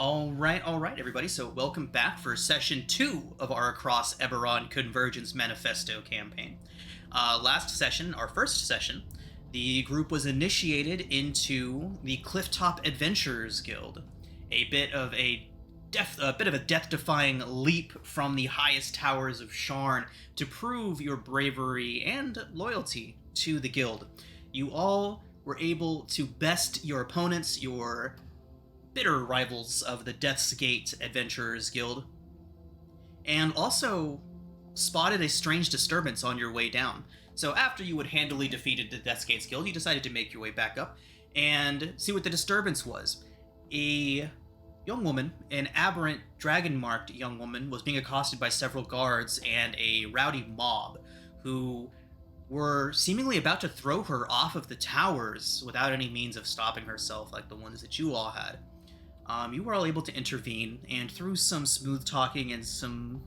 All right, everybody. So, welcome back for session 2 of our Across Eberron Convergence Manifesto campaign. Last session, our first session, the group was initiated into the Clifftop Adventurers Guild, a bit of a death-defying leap from the highest towers of Sharn to prove your bravery and loyalty to the guild. You all were able to best your opponents, your bitter rivals of the Death's Gate Adventurers Guild, and also spotted a strange disturbance on your way down. So after you had handily defeated the Death's Gate's Guild, you decided to make your way back up and see what the disturbance was. A young woman, an aberrant dragon-marked young woman, was being accosted by several guards and a rowdy mob who were seemingly about to throw her off of the towers without any means of stopping herself like the ones that you all had. You were all able to intervene, and through some smooth talking and some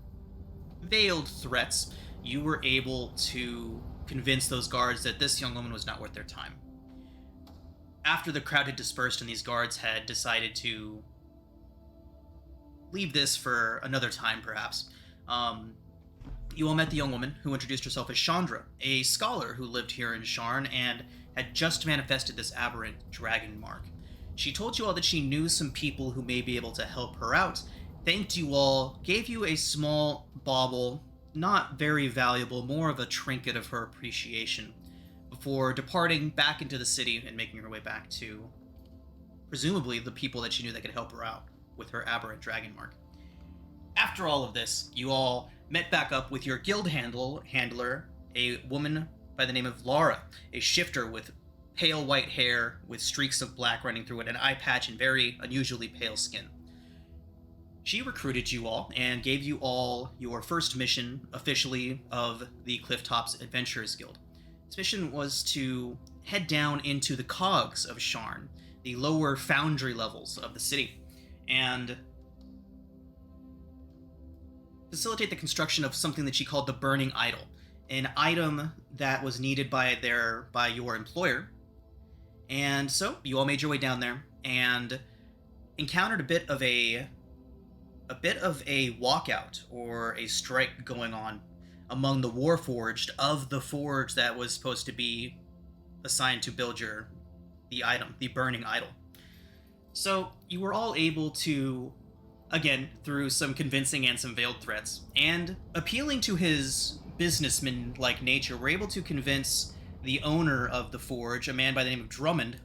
veiled threats, you were able to convince those guards that this young woman was not worth their time. After the crowd had dispersed and these guards had decided to leave this for another time, perhaps, you all met the young woman who introduced herself as Chandra, a scholar who lived here in Sharn and had just manifested this aberrant dragon mark. She told you all that she knew some people who may be able to help her out, thanked you all, gave you a small bauble, not very valuable, more of a trinket of her appreciation, before departing back into the city and making her way back to, presumably, the people that she knew that could help her out with her aberrant dragon mark. After all of this, you all met back up with your guild handler, a woman by the name of Laura, a shifter with pale white hair with streaks of black running through it, an eye patch, and very unusually pale skin. She recruited you all and gave you all your first mission officially of the Clifftops Adventurers Guild. This mission was to head down into the cogs of Sharn, the lower foundry levels of the city, and facilitate the construction of something that she called the Burning Idol, an item that was needed by your employer. And so you all made your way down there and encountered a bit of a walkout or a strike going on among the Warforged of the forge that was supposed to be assigned to build the item, the Burning Idol. So you were all able to, again, through some convincing and some veiled threats, and appealing to his businessman-like nature, were able to convince the owner of the forge, a man by the name of Drummond,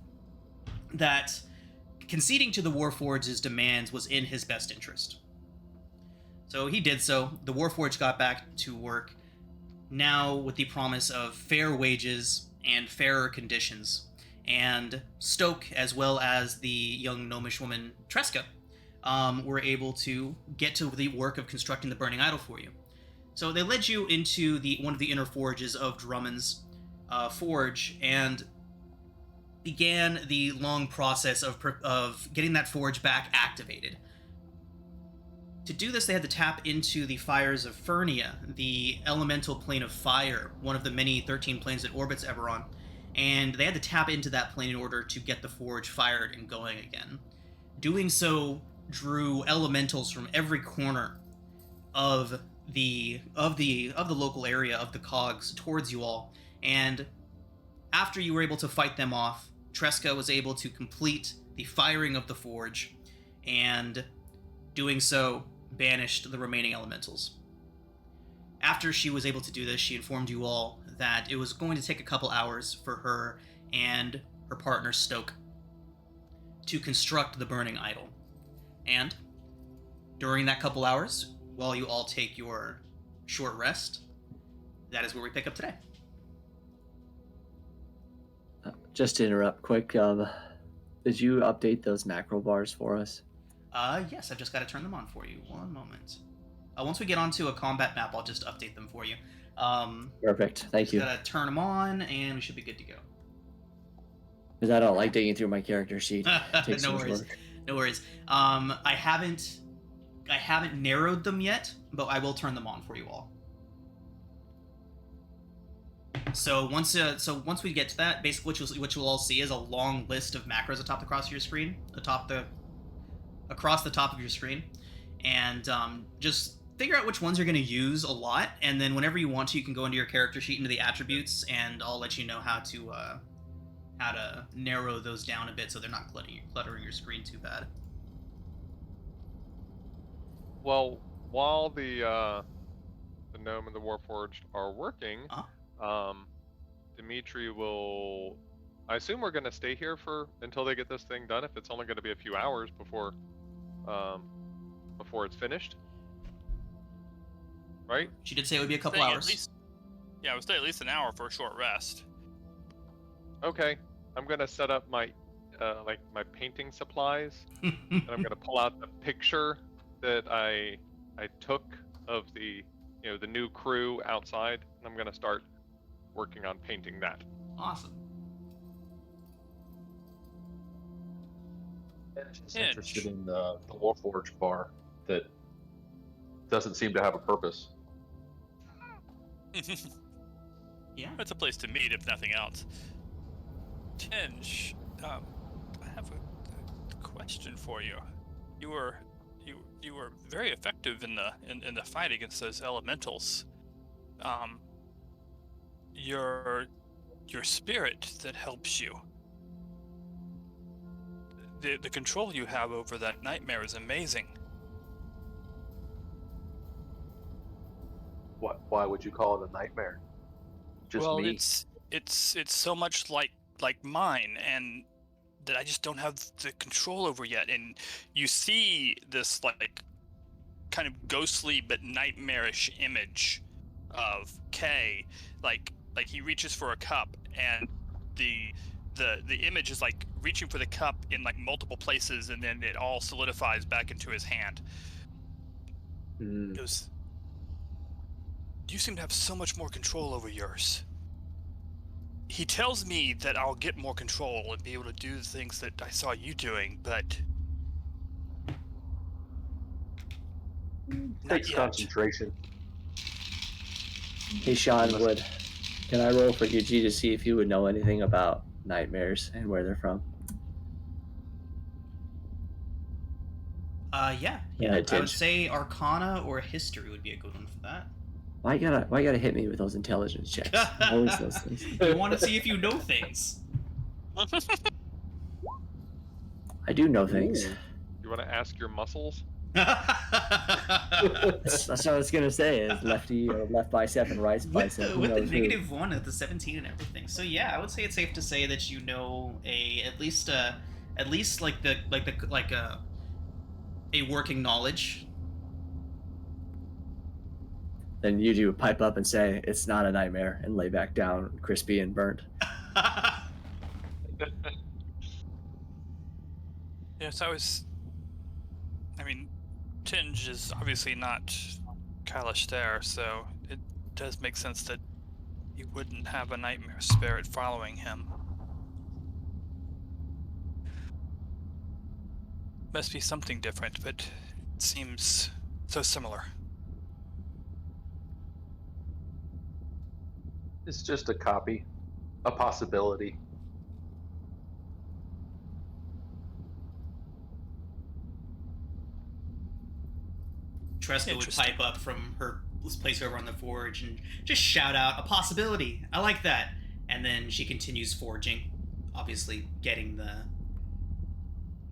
that conceding to the Warforge's demands was in his best interest. So he did so. The Warforge got back to work, now with the promise of fair wages and fairer conditions. And Stoke, as well as the young gnomish woman Treska, were able to get to the work of constructing the Burning Idol for you. So they led you into one of the inner forges of Drummond's forge and began the long process of getting that forge back activated. To do this, they had to tap into the fires of Fernia, the elemental plane of fire, one of the many 13 planes that orbits Eberron, and they had to tap into that plane in order to get the forge fired and going again. Doing so drew elementals from every corner of the local area of the cogs towards you all, and after you were able to fight them off, Treska was able to complete the firing of the forge, and doing so, banished the remaining elementals. After she was able to do this, she informed you all that it was going to take a couple hours for her and her partner Stoke to construct the Burning Idol. And during that couple hours, while you all take your short rest, that is where we pick up today. Just to interrupt quick, did you update those macro bars for us? Yes, I've just got to turn them on for you. One moment. Once we get onto a combat map, I'll just update them for you. Perfect, thank you. Just gotta turn them on, and we should be good to go. Because I don't like digging through my character sheet. No worries. No worries. I haven't narrowed them yet, but I will turn them on for you all. So once we get to that, basically what you'll all see is a long list of macros atop the cross of your screen, atop the across the top of your screen, and just figure out which ones you're going to use a lot, and then whenever you want to, you can go into your character sheet into the attributes, and I'll let you know how to narrow those down a bit so they're not cluttering your screen too bad. Well, while the gnome and the Warforged are working, Dimitri will. I assume we're going to stay here until they get this thing done. If it's only going to be a few hours before it's finished, right? She did say it would be a couple hours. I would stay at least an hour for a short rest. Okay, I'm going to set up my my painting supplies, and I'm going to pull out the picture that I took of the the new crew outside, and I'm going to start working on painting that. Awesome. Just interested in the Warforged bar that doesn't seem to have a purpose. Yeah. It's a place to meet, if nothing else. Tinge, I have a question for you. You were very effective in the fight against those elementals. Your spirit that helps you. The control you have over that nightmare is amazing. Why would you call it a nightmare? Just well, me? it's so much like mine, and that I just don't have the control over yet. And you see this like kind of ghostly but nightmarish image of Kay, like he reaches for a cup, and the image is like reaching for the cup in like multiple places, and then it all solidifies back into his hand. It goes, you seem to have so much more control over yours. He tells me that I'll get more control and be able to do the things that I saw you doing, but Takes concentration. Hey, Sean Wood, can I roll for Yuji to see if you would know anything about nightmares and where they're from? Yeah. Yeah, I would say Arcana or History would be a good one for that. Why you gotta hit me with those intelligence checks? Always those things. You want to see if you know things. I do know things. You want to ask your muscles? That's what I was gonna say. Is lefty or left bicep and right bicep? With the -1 at the 17 and everything. So yeah, I would say it's safe to say that you know at least a working knowledge. Then Yuji would pipe up and say, "It's not a nightmare," and lay back down, crispy and burnt. Yes, I mean, Tinge is obviously not Kailash there, so it does make sense that he wouldn't have a nightmare spirit following him. Must be something different, but it seems so similar. It's just a copy, a possibility. Tresca would pipe up from her place over on the forge and just shout out, "A possibility! I like that!" And then she continues forging, obviously getting the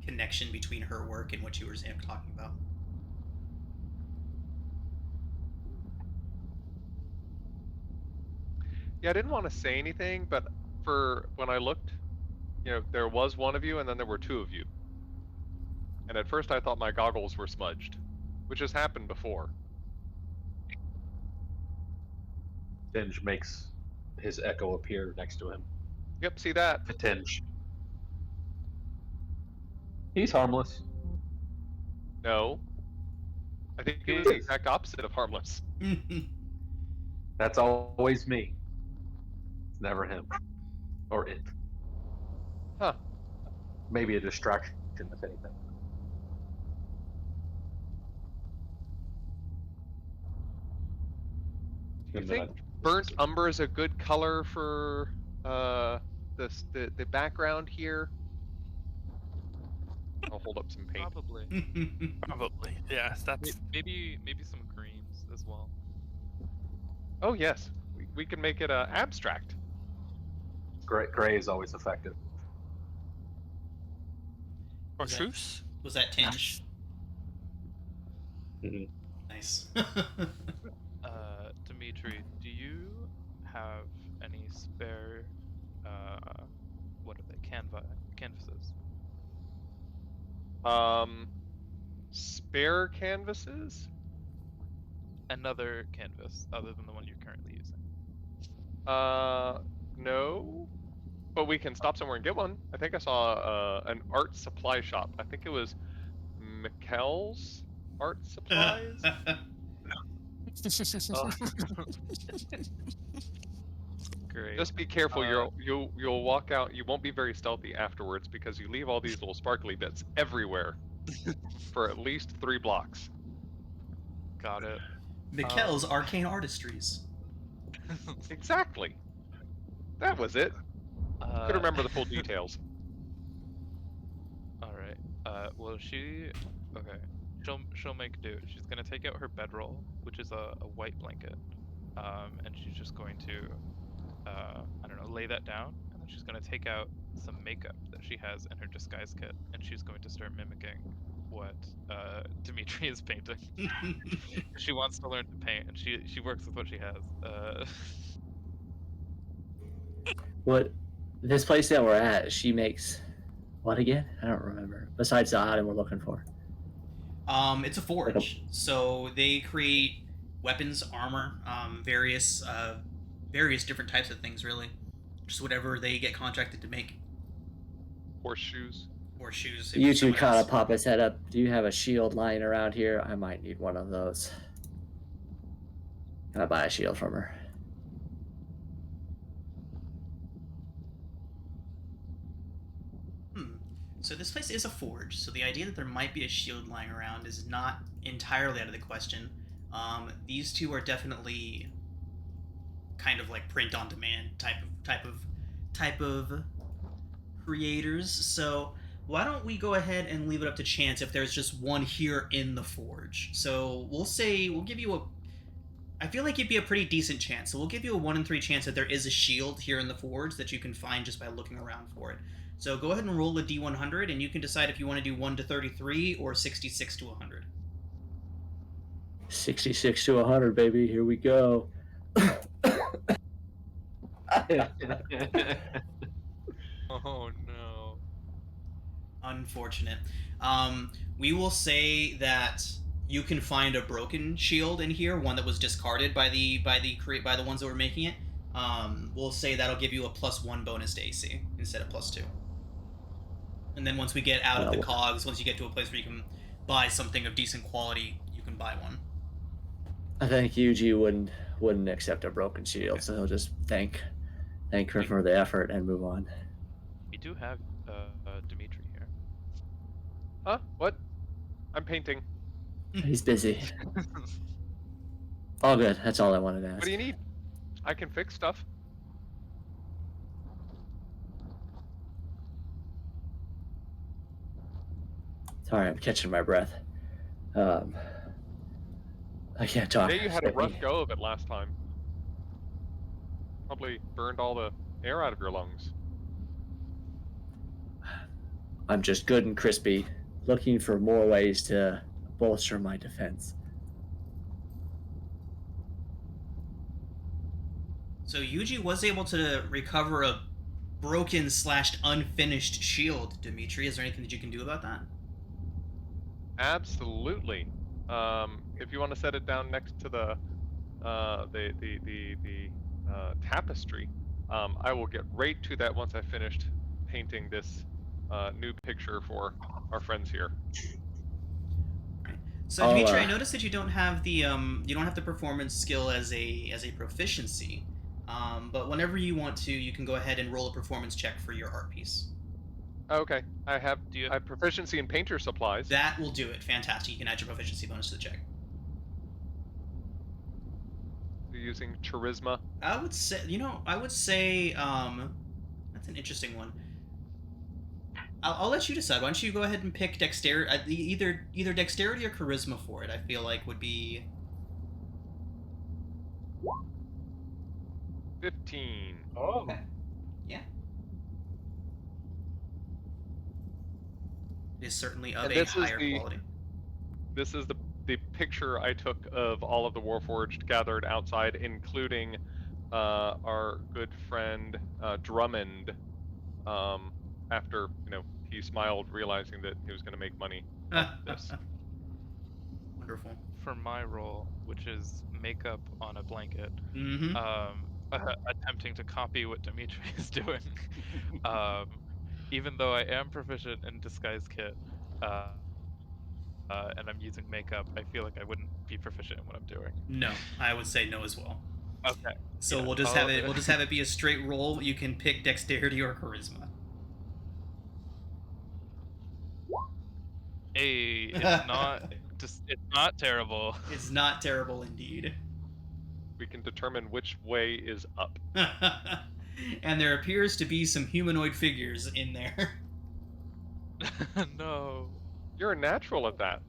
connection between her work and what you were talking about. Yeah, I didn't want to say anything, but for when I looked, there was one of you and then there were two of you. And at first I thought my goggles were smudged, which has happened before. Tinge makes his echo appear next to him. Yep, see that? Tinge. He's harmless. No. I think he was the exact opposite of harmless. That's always me. It's never him. Or it. Huh. Maybe a distraction, if anything. Do you think burnt umber is a good color for the background here? I'll hold up some paint. Probably. Yeah, that's Maybe some greens as well. Oh yes, we can make it abstract. Gray is always effective. or Was that- truce. Was that tinge? Mhm. Nice. Dimitri, do you have any spare what are they? Canvases? Spare canvases? Another canvas other than the one you're currently using. No. But we can stop somewhere and get one. I think I saw an art supply shop. I think it was Mikkel's Art Supplies. Oh. Great. Just be careful. You'll walk out. You won't be very stealthy afterwards because you leave all these little sparkly bits everywhere for at least 3 blocks. Got it. Mikkel's Arcane Artistries. Exactly. That was it. Could remember the full details. All right. Well, okay. She'll make do. She's gonna take out her bedroll, which is a white blanket, and she's just going to, I don't know, lay that down, and then she's gonna take out some makeup that she has in her disguise kit, and she's going to start mimicking what Dimitri is painting. She wants to learn to paint, and she works with what she has. What this place that we're at, she makes what again? I don't remember. Besides the item we're looking for. It's a forge. So they create weapons, armor, various different types of things, really. Just whatever they get contracted to make. Horseshoes. Or shoes. You two kind of pop his head up. Do you have a shield lying around here? I might need one of those. Can I buy a shield from her? So this place is a forge, so the idea that there might be a shield lying around is not entirely out of the question. These two are definitely kind of like print on demand type of creators. So why don't we go ahead and leave it up to chance if there's just one here in the forge? So we'll give you I feel like it'd be a pretty decent chance. So we'll give you a 1 in 3 chance that there is a shield here in the forge that you can find just by looking around for it. So go ahead and roll a d100, and you can decide if you want to do 1 to 33 or 66 to 100. 66 to 100, baby. Here we go. Oh no. Unfortunate. We will say that you can find a broken shield in here, one that was discarded by the ones that were making it. We'll say that'll give you a +1 bonus to AC instead of +2. And then once we get out of the cogs, once you get to a place where you can buy something of decent quality, you can buy one. I think Yuji wouldn't accept a broken shield, so he'll just thank her for the effort and move on. We do have Dimitri here. Huh? What? I'm painting. He's busy. All good. That's all I wanted to ask. What do you need? I can fix stuff. Sorry, I'm catching my breath. I can't talk. Yeah, you had a rough go of it last time. Probably burned all the air out of your lungs. I'm just good and crispy, looking for more ways to bolster my defense. So Yuji was able to recover a broken/unfinished shield. Dimitri, is there anything that you can do about that? Absolutely. If you want to set it down next to the tapestry, I will get right to that once I finished painting this new picture for our friends here. So Dimitri, I noticed that you don't have the performance skill as a proficiency, but whenever you want to, you can go ahead and roll a performance check for your art piece. Okay, I have proficiency in painter supplies. That will do it. Fantastic. You can add your proficiency bonus to the check. You're using charisma. I would say, that's an interesting one. I'll let you decide. Why don't you go ahead and pick dexterity, either dexterity or charisma for it. I feel like would be 15. Oh. okay. Yeah, it is certainly of And a this is higher quality. This is the picture I took of all of the Warforged gathered outside, including our good friend Drummond. After he smiled, realizing that he was going to make money off this. Wonderful. For my role, which is makeup on a blanket, Mm-hmm. attempting to copy what Dimitri is doing. Even though I am proficient in disguise kit, and I'm using makeup, I feel like I wouldn't be proficient in what I'm doing. No, I would say no as well. Okay. So yeah, we'll just I'll- have it. We'll just have it be a straight roll. You can pick dexterity or charisma. Hey, it's not it's not terrible. It's not terrible indeed. We can determine which way is up. And there appears to be some humanoid figures in there. No. You're a natural at that.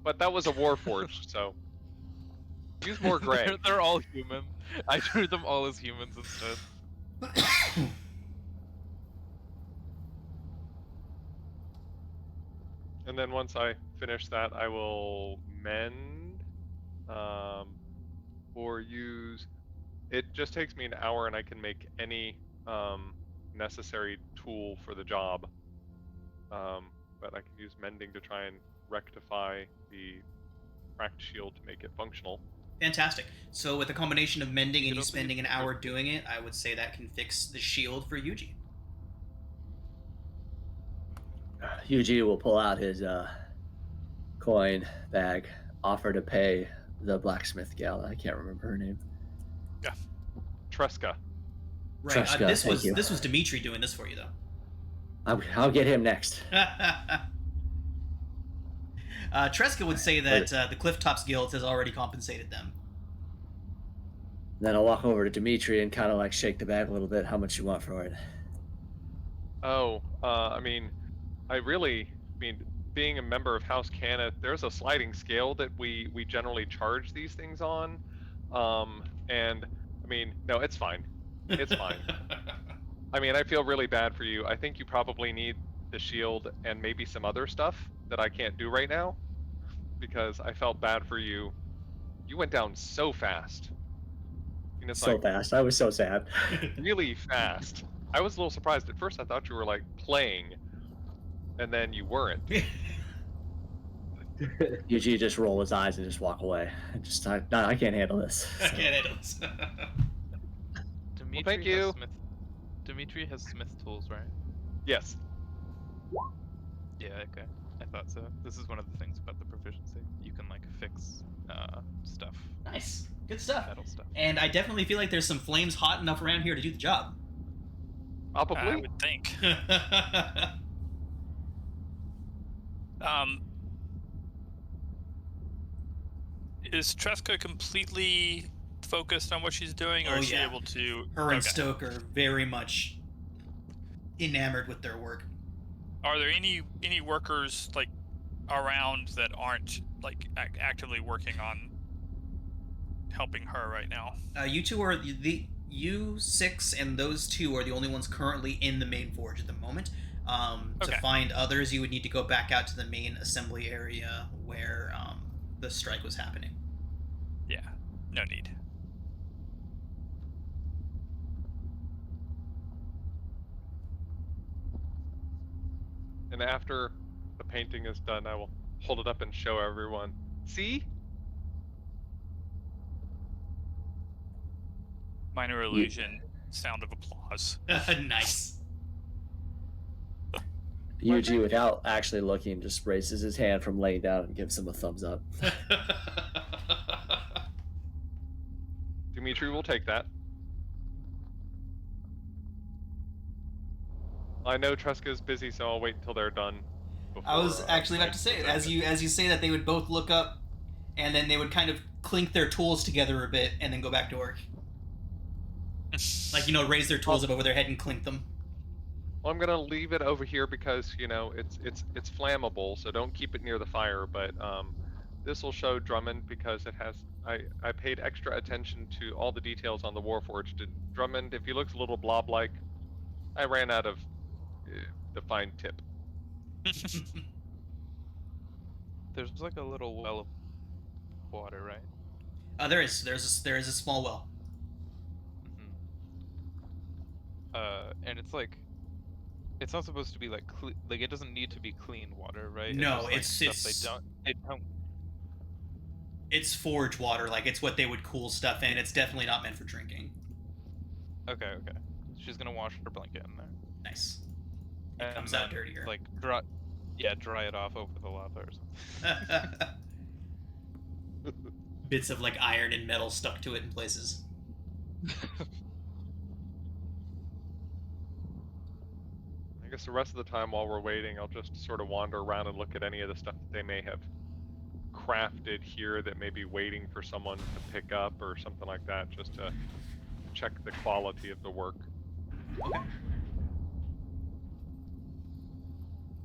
But that was a Warforged, so use more gray. They're all human. I drew them all as humans instead. And then once I finish that, I will mend, or use. It just takes me an hour, and I can make any necessary tool for the job. But I can use mending to try and rectify the cracked shield to make it functional. Fantastic. So with a combination of mending and you It'll be spending an good. hour doing it, I would say that can fix the shield for Yuji. Yuji will pull out his coin bag, offer to pay the blacksmith gal. I can't remember her name. Tresca. Right. Trust God, this thank was you. this was Dimitri doing this for you though. I'll get him next. Tresca would say that the Clifftops Guild has already compensated them. Then I'll walk over to Dimitri and kind of like shake the bag a little bit. How much you want for it? Oh, I mean, being a member of House Cana, there's a sliding scale that we generally charge these things on. And I mean, no, it's fine. It's fine. I mean, I feel really bad for you. I think you probably need the shield and maybe some other stuff that I can't do right now, because I felt bad for you. You went down so fast. And it's So like fast. I was so sad. really fast. I was a little surprised. At first I thought you were like playing, and then you weren't. Yuji just roll his eyes and just walk away. I can't handle this. I So, can't handle this. Dimitri thank you. Has Dimitri has smith tools, right? Yes. Yeah, okay. I thought so. This is one of the things about the proficiency. You can like fix stuff, Nice. Good stuff. metal stuff. And I definitely feel like there's some flames hot enough around here to do the job. Probably. I would think. Is Tresca completely focused on what she's doing, or Oh, is she yeah. able to? Her and Okay. Stoke are very much enamored with their work. Are there any workers like around that aren't like actively working on helping her right now? You two are you six and those two are the only ones currently in the main forge at the moment. To Okay. find others, you would need to go back out to the main assembly area where the strike was happening. Yeah, no need. And after the painting is done, I will hold it up and show everyone. See? Minor illusion. Sound of applause. Nice. Yuji, without actually looking, just raises his hand from laying down and gives him a thumbs up. Dimitri will take that. I know Tresca's busy, so I'll wait until they're done. I was before, actually about to say, as you say that, they would both look up, and then they would kind of clink their tools together a bit, and then go back to work. Like, raise their tools up over their head and clink them. Well, I'm gonna leave it over here because it's flammable, so don't keep it near the fire. But this will show Drummond because it has. I paid extra attention to all the details on the Warforged. Drummond, if he looks a little blob-like, I ran out of the fine tip. There's like a little well of water, right? There is a small well. And it's like, it's not supposed to be like like it doesn't need to be clean water, right? No, it's just, like, it's stuff they don't. it's forge water. Like it's what they would cool stuff in. It's definitely not meant for drinking. Okay. She's gonna wash her blanket in there. Nice. It And comes out then, dirtier. Like dry it off over the lava or something. Bits of like iron and metal stuck to it in places. I guess the rest of the time while we're waiting, I'll just sort of wander around and look at any of the stuff that they may have crafted here that may be waiting for someone to pick up or something like that, just to check the quality of the work.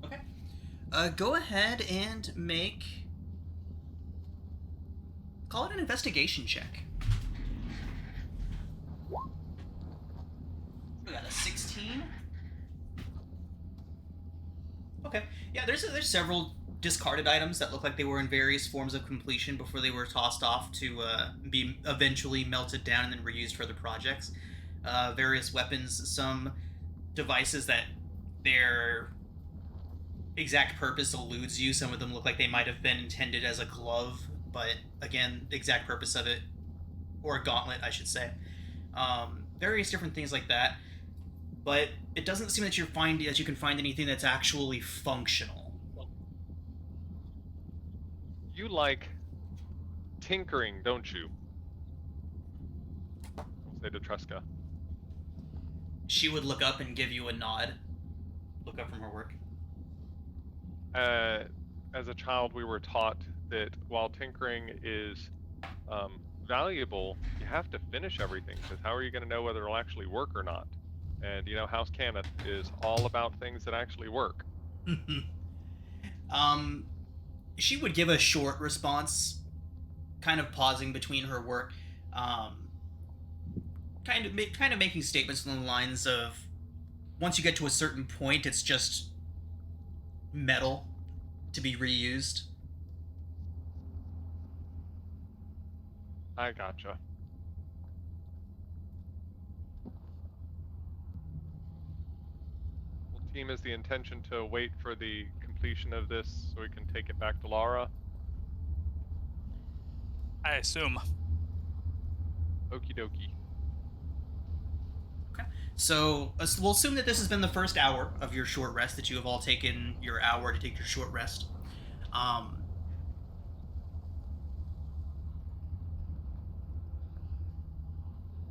Okay. Go ahead and call it an investigation check. We got a 16. Okay. Yeah, there's several discarded items that look like they were in various forms of completion before they were tossed off to be eventually melted down and then reused for other projects. Various weapons, some devices that their exact purpose eludes you. Some of them look like they might have been intended as a glove, but again, the exact purpose of it, or a gauntlet, I should say. Various different things like that. But it doesn't seem that you can find anything that's actually functional. You like tinkering, don't you? I'll say to Tresca. She would look up and give you a nod. Look up from her work. As a child, we were taught that while tinkering is valuable, you have to finish everything, because how are you going to know whether it'll actually work or not? And House Cannith is all about things that actually work. She would give a short response, kind of pausing between her work, kind of making statements along the lines of, once you get to a certain point, it's just metal to be reused. I gotcha. Team, is the intention to wait for the completion of this so we can take it back to Lara? I assume. Okie dokie. Okay. So we'll assume that this has been the first hour of your short rest, that you have all taken your hour to take your short rest.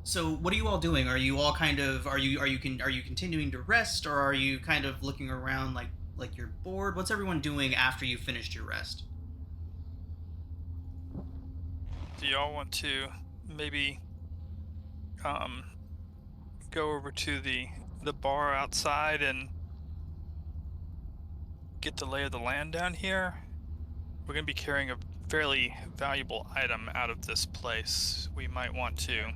So what are you all doing? Are you all kind of are you continuing to rest, or are you kind of looking around like you're bored? What's everyone doing after you finished your rest? Do y'all want to maybe go over to the bar outside and get the lay of the land down here? We're going to be carrying a fairly valuable item out of this place. We might want to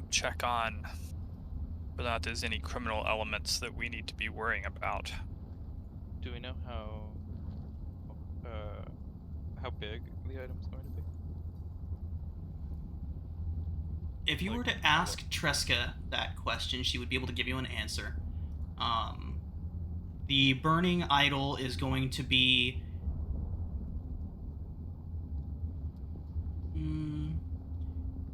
check on whether or not there's any criminal elements that we need to be worrying about. Do we know how big the item's going to be? If you were to ask Tresca that question, she would be able to give you an answer. The burning idol is going to be...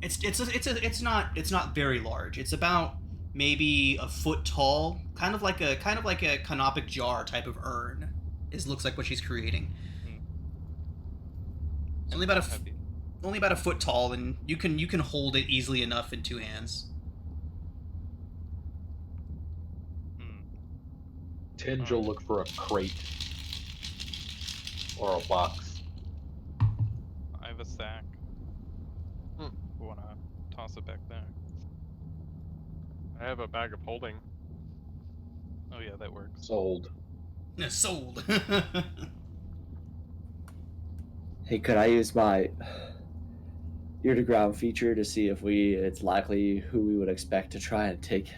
It's not very large. It's about maybe a foot tall, kind of like a canopic jar type of urn. Looks like what she's creating. Only about a foot tall, and you can hold it easily enough in two hands. Tinge will look for a crate or a box. I have a sack. We want to toss it back there. I have a bag of holding. Oh yeah, that works. Sold. Sold. Hey, could I use my ear to ground feature to see if it's likely who we would expect to try and take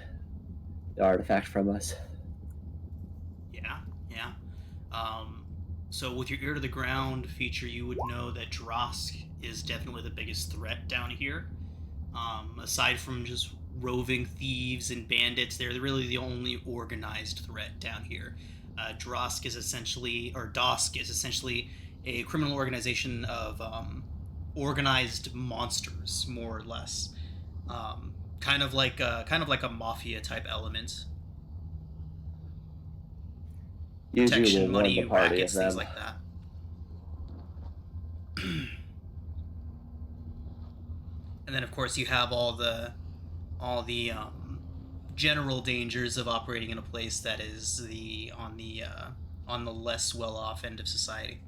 the artifact from us? Yeah, yeah. So with your ear to the ground feature, you would know that Draask is definitely the biggest threat down here. Aside from just roving thieves and bandits, they're really the only organized threat down here. Draask is essentially, or Dosk is essentially a criminal organization of organized monsters, more or less. Kind of like a mafia type element. Yuji Protection, will warn money, the party rackets, of things them. like that. And then, of course, you have all the general dangers of operating in a place that is on the less well-off end of society.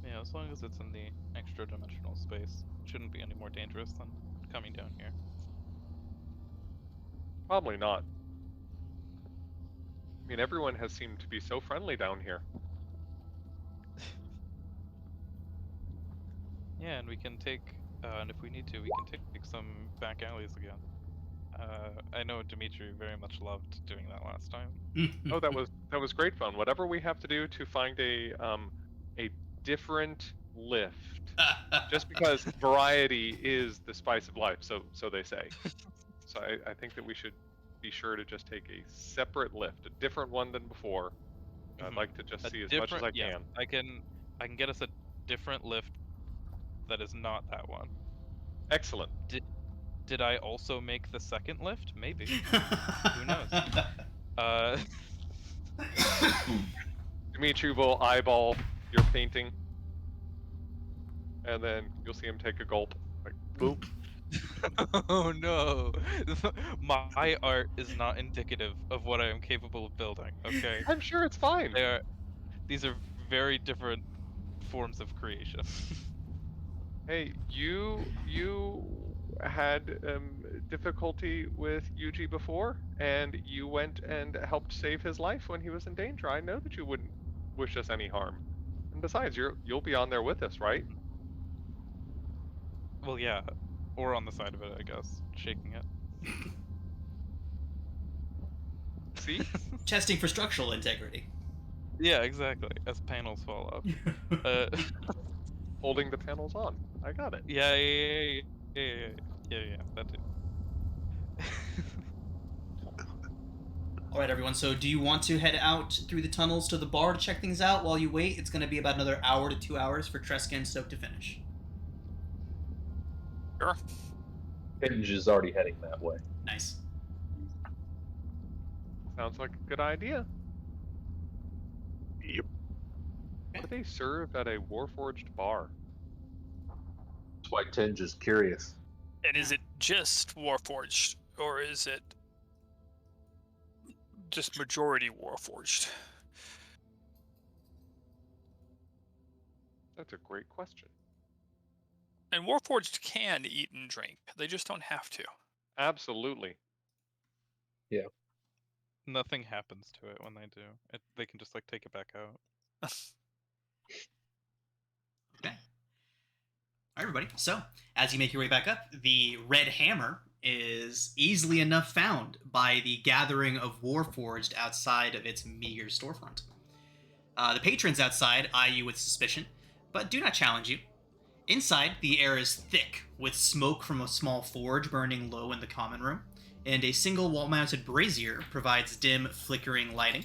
Yeah, as long as it's in the extra-dimensional space, it shouldn't be any more dangerous than coming down here. Probably not. I mean, everyone has seemed to be so friendly down here. Yeah, and we can take, and if we need to, we can take some back alleys again. I know Dimitri very much loved doing that last time. Oh, that was great fun. Whatever we have to do to find a different lift, just because variety is the spice of life, so they say. So I think that we should be sure to just take a separate lift, a different one than before. I'd like to just see as much as I Yeah, can. I can get us a different lift that is not that one. Excellent. Did I also make the second lift? Maybe. Who knows? Dimitri will eyeball your painting, and then you'll see him take a gulp. Like, boop. Oh no! My art is not indicative of what I am capable of building. Okay, I'm sure it's fine. these are very different forms of creation. Hey, you had difficulty with Yuji before, and you went and helped save his life when he was in danger. I know that you wouldn't wish us any harm. And besides, you'll be on there with us, right? Well, yeah, or on the side of it, I guess, shaking it. See? Testing for structural integrity. Yeah, exactly. As panels fall off. Holding the panels on. I got it. Yeah, that too. All right, everyone. So, do you want to head out through the tunnels to the bar to check things out while you wait? It's going to be about another hour to 2 hours for Tresca and Soak to finish. Sure. Hinge is already heading that way. Nice. Sounds like a good idea. Yep. What do they serve at a Warforged bar? That's why Tinge is curious. And is it just Warforged, or is it just majority Warforged? That's a great question. And Warforged can eat and drink. They just don't have to. Absolutely. Nothing happens to it when they do. They can just like take it back out. Okay. All right, everybody. So, as you make your way back up, the red hammer is easily enough found by the gathering of Warforged outside of its meager storefront. The patrons outside eye you with suspicion, but do not challenge you. Inside, the air is thick, with smoke from a small forge burning low in the common room, and a single wall-mounted brazier provides dim, flickering lighting.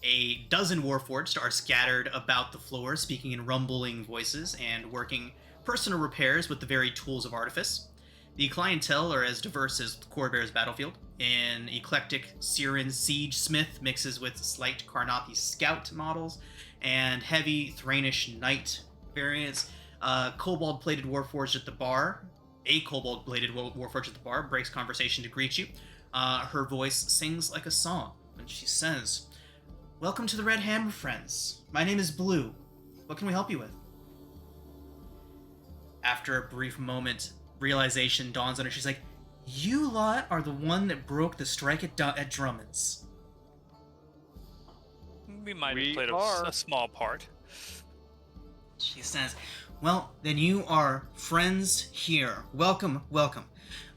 A dozen Warforged are scattered about the floor, speaking in rumbling voices and working personal repairs with the very tools of artifice. The clientele are as diverse as Corvair's battlefield. An eclectic Siren siege smith mixes with slight Karnathi scout models and heavy Thrainish knight variants. Kobold-plated Warforged at the bar. A kobold-bladed Warforged at the bar breaks conversation to greet you. Her voice sings like a song when she says, "Welcome to the Red Hammer, friends. My name is Blue. What can we help you with?" After a brief moment, realization dawns on her. She's like, "You lot are the one that broke the strike at Drummond's." We might We have played are. a small part. She says, "Well, then you are friends here. Welcome, welcome.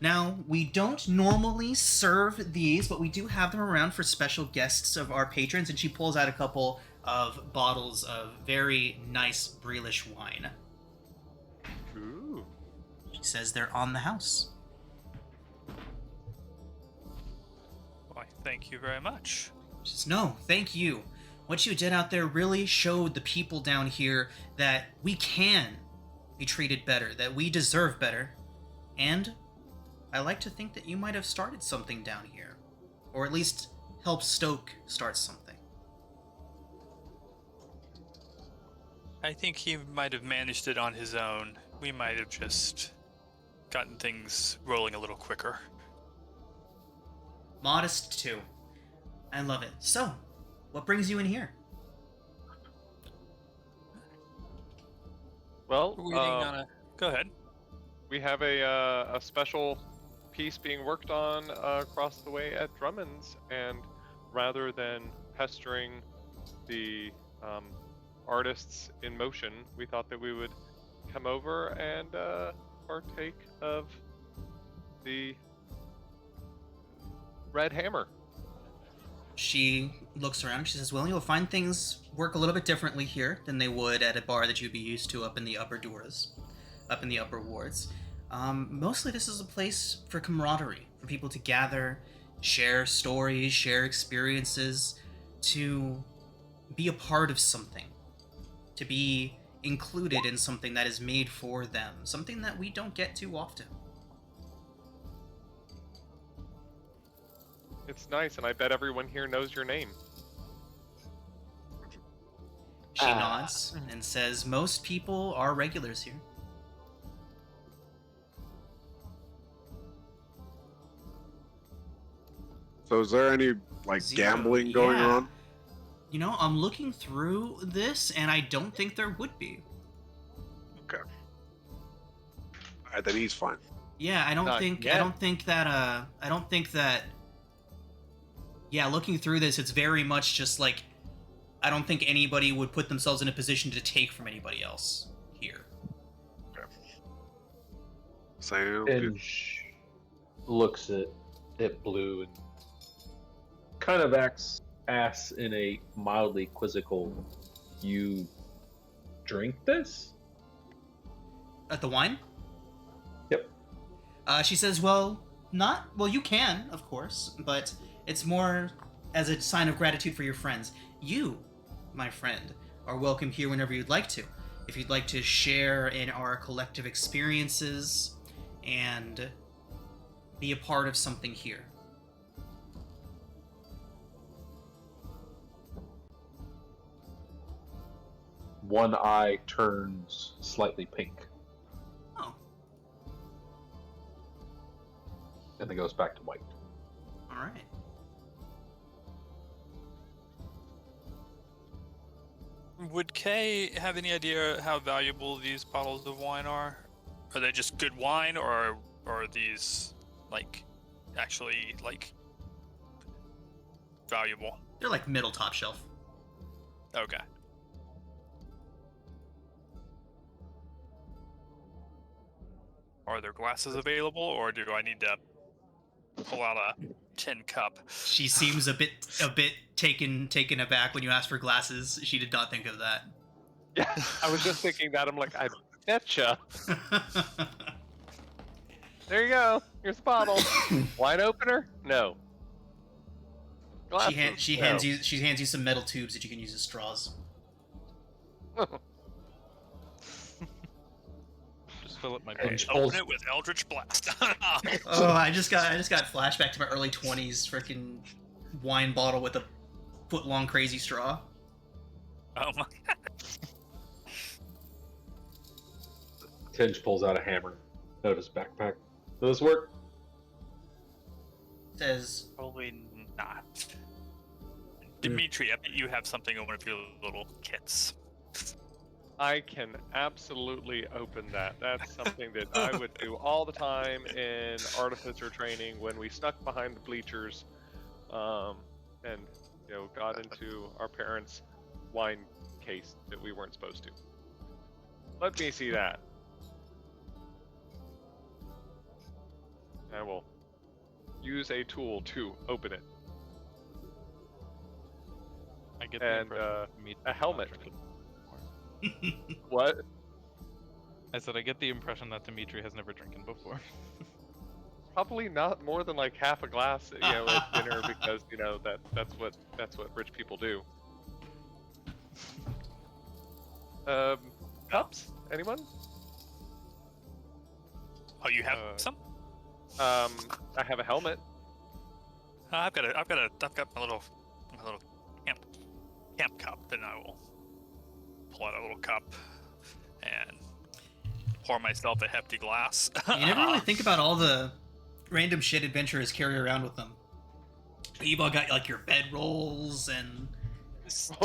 Now, we don't normally serve these, but we do have them around for special guests of our patrons," and she pulls out a couple of bottles of very nice Breelish wine. Ooh. She says they're on the house. Why, thank you very much. She says, "No, thank you. What you did out there really showed the people down here that we can be treated better, that we deserve better. And I like to think that you might have started something down here. Or at least helped Stoke start something." I think he might have managed it on his own. We might have just gotten things rolling a little quicker. Modest, too. I love it. So, what brings you in here? Well, We're waiting on a... Go ahead. we have a special piece being worked on across the way at Drummond's, and rather than pestering the artists in motion, we thought that we would come over and partake of the Red Hammer. She looks around. She says, "Well, you'll find things work a little bit differently here than they would at a bar that you'd be used to up in the upper doors, up in the upper wards. Mostly this is a place for camaraderie, for people to gather, share stories, share experiences, to be a part of something, to be included in something that is made for them, something that we don't get too often." It's nice, and I bet everyone here knows your name. She nods and says, "Most people are regulars here." So is there any like Zero, gambling going yeah. on? You know, I'm looking through this, and I don't think there would be. Okay. Alright, then he's fine. Yeah, I don't Not think yet. that yeah, looking through this, it's very much just like I don't think anybody would put themselves in a position to take from anybody else here. Sounds good. Finch looks at Blue and kind of asks in a mildly quizzical, "You drink this?" At the wine? Yep. She says, well, you can, of course, but it's more as a sign of gratitude for your friends. You, my friend, are welcome here whenever you'd like to. If you'd like to share in our collective experiences and be a part of something here. One eye turns slightly pink Oh, and then goes back to white. all right. Would Kay have any idea how valuable these bottles of wine are? Are they just good wine, or are these like actually like valuable? They're like middle top shelf. Okay. Are there glasses available, or do I need to pull out a tin cup? She seems a bit taken aback when you ask for glasses. She did not think of that. Yeah, I was just thinking that. I'm like, I betcha. There you go. Here's the bottle. Wine opener? No. Glasses? She hands you some metal tubes that you can use as straws. Just fill up my And bucket. pulls- Open it with Eldritch Blast. Oh, I just got flashback to my early 20s freaking wine bottle with a foot-long crazy straw. Oh my. Tinge pulls out a hammer out of his backpack. Does this work? Says, Probably not. Dimitri, I bet you have something on one of your little kits. I can absolutely open that. That's something that I would do all the time in artificer training when we snuck behind the bleachers, and got into our parents' wine case that we weren't supposed to. Let me see that. I will use a tool to open it. I get the And impression Dimitri's a not helmet. drinking before. What? I said I get the impression that Dimitri has never drinking before. Probably not more than like half a glass, at dinner because that's what rich people do. Cups? Anyone? Oh, you have Uh, some? I have a helmet. I've got my little camp cup, and I will pull out a little cup and pour myself a hefty glass. You never really think about all the random shit adventurers carry around with them. You've all got like your bedrolls and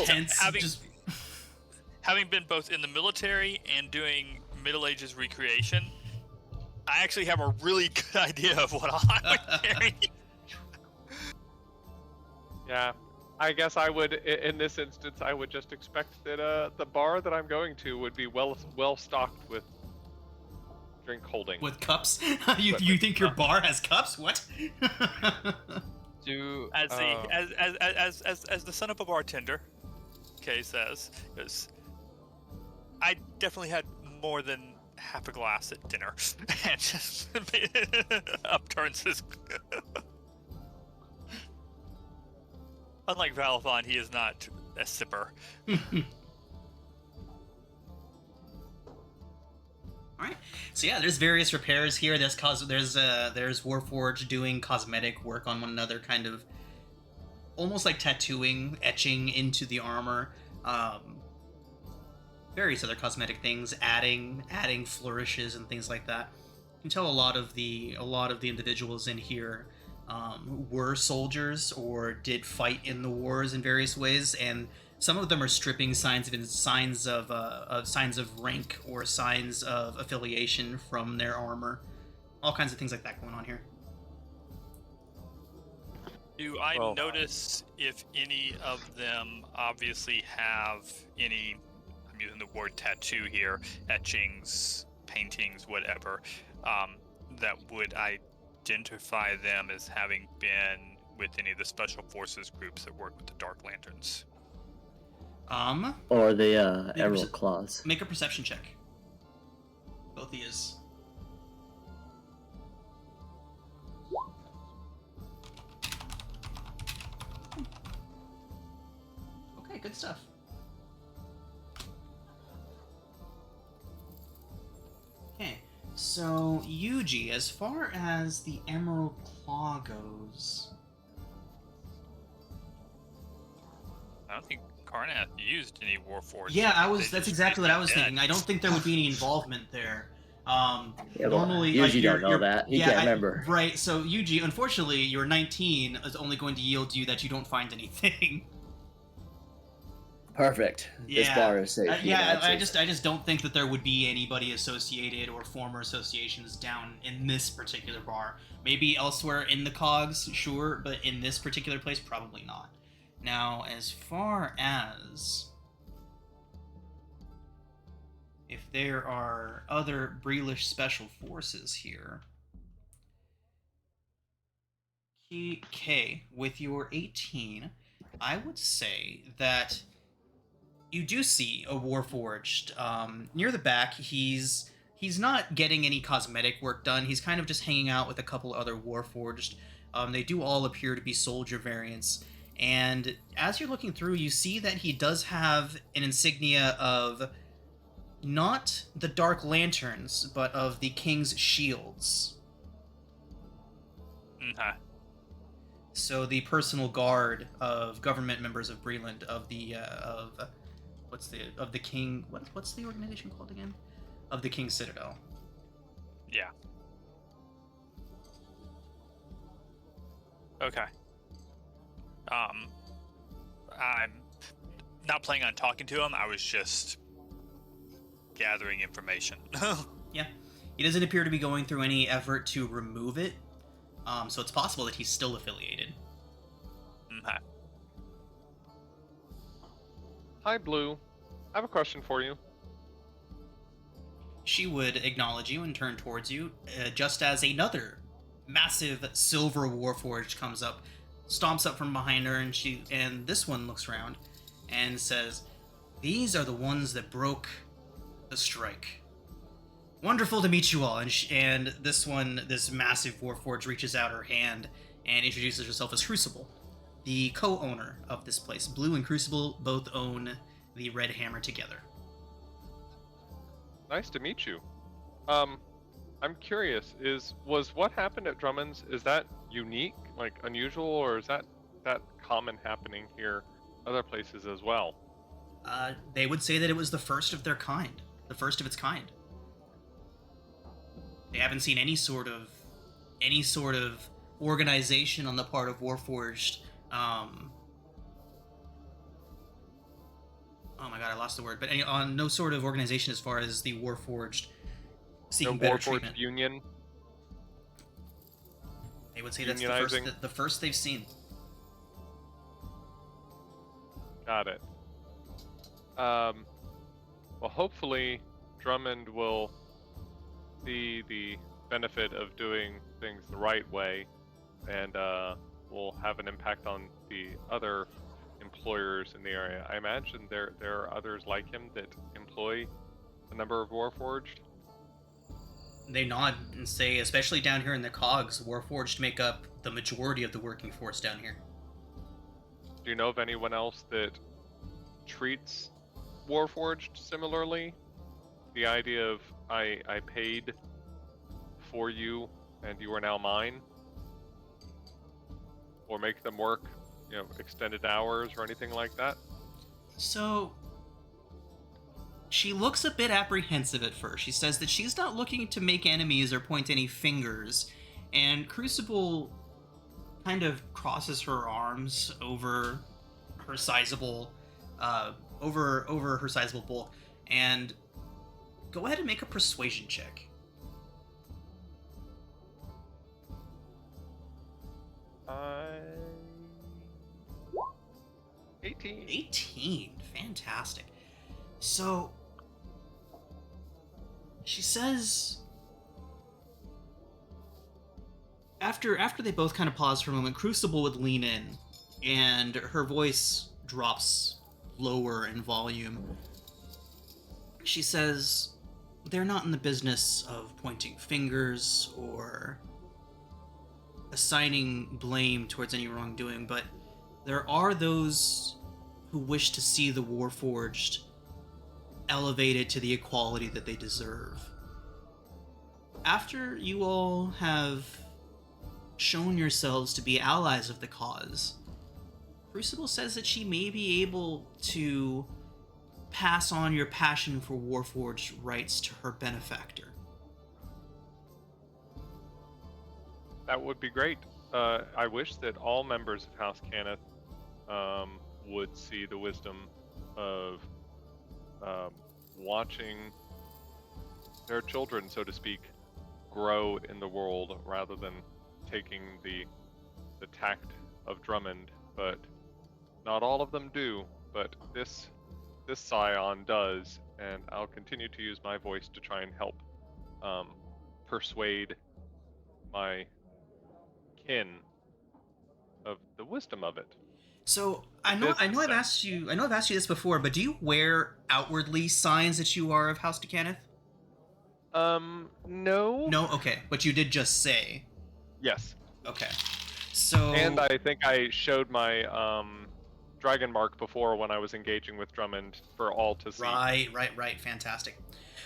tents. Having been both in the military and doing Middle Ages recreation, I actually have a really good idea of what I would carry. Yeah, I guess I would. In this instance, I would just expect that the bar that I'm going to would be well stocked with drink holding. With cups? you think your bar has cups? What? As the son of a bartender, Kay says, because I definitely had more than half a glass at dinner, and just upturns his. Unlike Valathon, he is not a sipper. Alright, so yeah, there's various repairs here. There's Warforged doing cosmetic work on one another, kind of almost like tattooing, etching into the armor. Various other cosmetic things, adding flourishes and things like that. You can tell a lot of the individuals in here were soldiers or did fight in the wars in various ways, and some of them are stripping signs of rank or signs of affiliation from their armor. All kinds of things like that going on here. Do I notice if any of them obviously have any, I'm using the word tattoo here, etchings, paintings, whatever, that would identify them as having been with any of the special forces groups that work with the Dark Lanterns? Or the Emerald Claws. Make a perception check. Both of yous. Okay, good stuff. Okay, so Yuji, as far as the Emerald Claw goes, I don't think Karnath used any Warforged. yeah, that's exactly what I was thinking. I don't think there would be any involvement there. Normally, Yuji like, don't know that. He can't remember. Right, so Yuji, unfortunately, your 19 is only going to yield you that you don't find anything. Perfect. This Yeah. bar is safe. I just don't think that there would be anybody associated or former associations down in this particular bar. Maybe elsewhere in the cogs, sure, but in this particular place, probably not. Now, as far as if there are other Breelish special forces here, K, with your 18, I would say that you do see a Warforged near the back. He's not getting any cosmetic work done. He's kind of just hanging out with a couple other Warforged. They do all appear to be soldier variants. And as you're looking through, you see that he does have an insignia of not the Dark Lanterns, but of the King's Shields. Mm-hmm. So the personal guard of government members of Breland, of the King. What's the organization called again? Of the King's Citadel. Yeah. Okay. I'm not planning on talking to him. I was just gathering information. Yeah. He doesn't appear to be going through any effort to remove it, so it's possible that he's still affiliated. Okay. Hi, Blue. I have a question for you. She would acknowledge you and turn towards you, just as another massive silver warforged comes up, stomps up from behind her, and this one looks around and says, "These are the ones that broke the strike. Wonderful to meet you all." And this massive warforged, reaches out her hand and introduces herself as Crucible, the co-owner of this place. Blue and Crucible both own the Red Hammer together. Nice to meet you. I'm curious, was what happened at Drummond's, is that unique, like unusual, or is that common happening here other places as well? They would say that it was the first of their kind, the first of its kind. They haven't seen any sort of organization on the part of Warforged. Oh my god, I lost the word. But on no sort of organization as far as the Warforged seeking better treatment. Union. They would say that's Unionizing. the first they've seen. Got it. Well, hopefully Drummond will see the benefit of doing things the right way, and will have an impact on the other employers in the area. I imagine there are others like him that employ a number of Warforged. They nod and say, especially down here in the cogs, Warforged make up the majority of the working force down here. Do you know of anyone else that treats Warforged similarly? The idea of I paid for you and you are now mine? Or make them work, extended hours or anything like that? So, she looks a bit apprehensive at first. She says that she's not looking to make enemies or point any fingers, and Crucible kind of crosses her arms over her sizable, over her sizable bulk, and go ahead and make a persuasion check. 18. 18. Fantastic. So, she says, after they both kind of pause for a moment, Crucible would lean in, and her voice drops lower in volume. She says, they're not in the business of pointing fingers or assigning blame towards any wrongdoing, but there are those who wish to see the Warforged elevated to the equality that they deserve. After you all have shown yourselves to be allies of the cause, Crucible says that she may be able to pass on your passion for Warforged rights to her benefactor. That would be great. I wish that all members of House Cannith would see the wisdom of watching their children, so to speak, grow in the world rather than taking the tact of Drummond. But not all of them do. But this scion does, and I'll continue to use my voice to try and help persuade my kin of the wisdom of it. So I know I've asked you this before, but do you wear outwardly signs that you are of House Cannith? No. No, okay, but you did just say. Yes. Okay. So. And I think I showed my dragon mark before when I was engaging with Drummond for all to see. Right. Fantastic.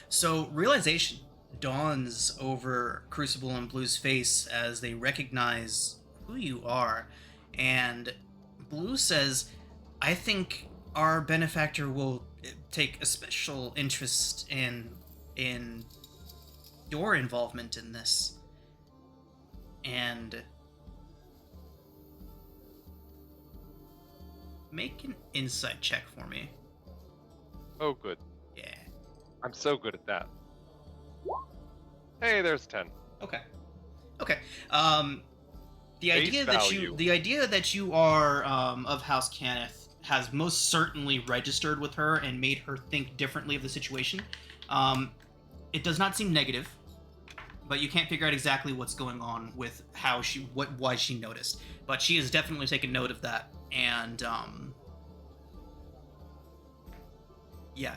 So realization dawns over Crucible and Blue's face as they recognize who you are, and Blue says, I think our benefactor will take a special interest in your involvement in this. And make an insight check for me. Oh, good. Yeah. I'm so good at that. Hey, there's 10. Okay. Okay. The Face idea value. that you are of House Cannith has most certainly registered with her and made her think differently of the situation. It does not seem negative, but you can't figure out exactly what's going on with why she noticed. But she has definitely taken note of that, and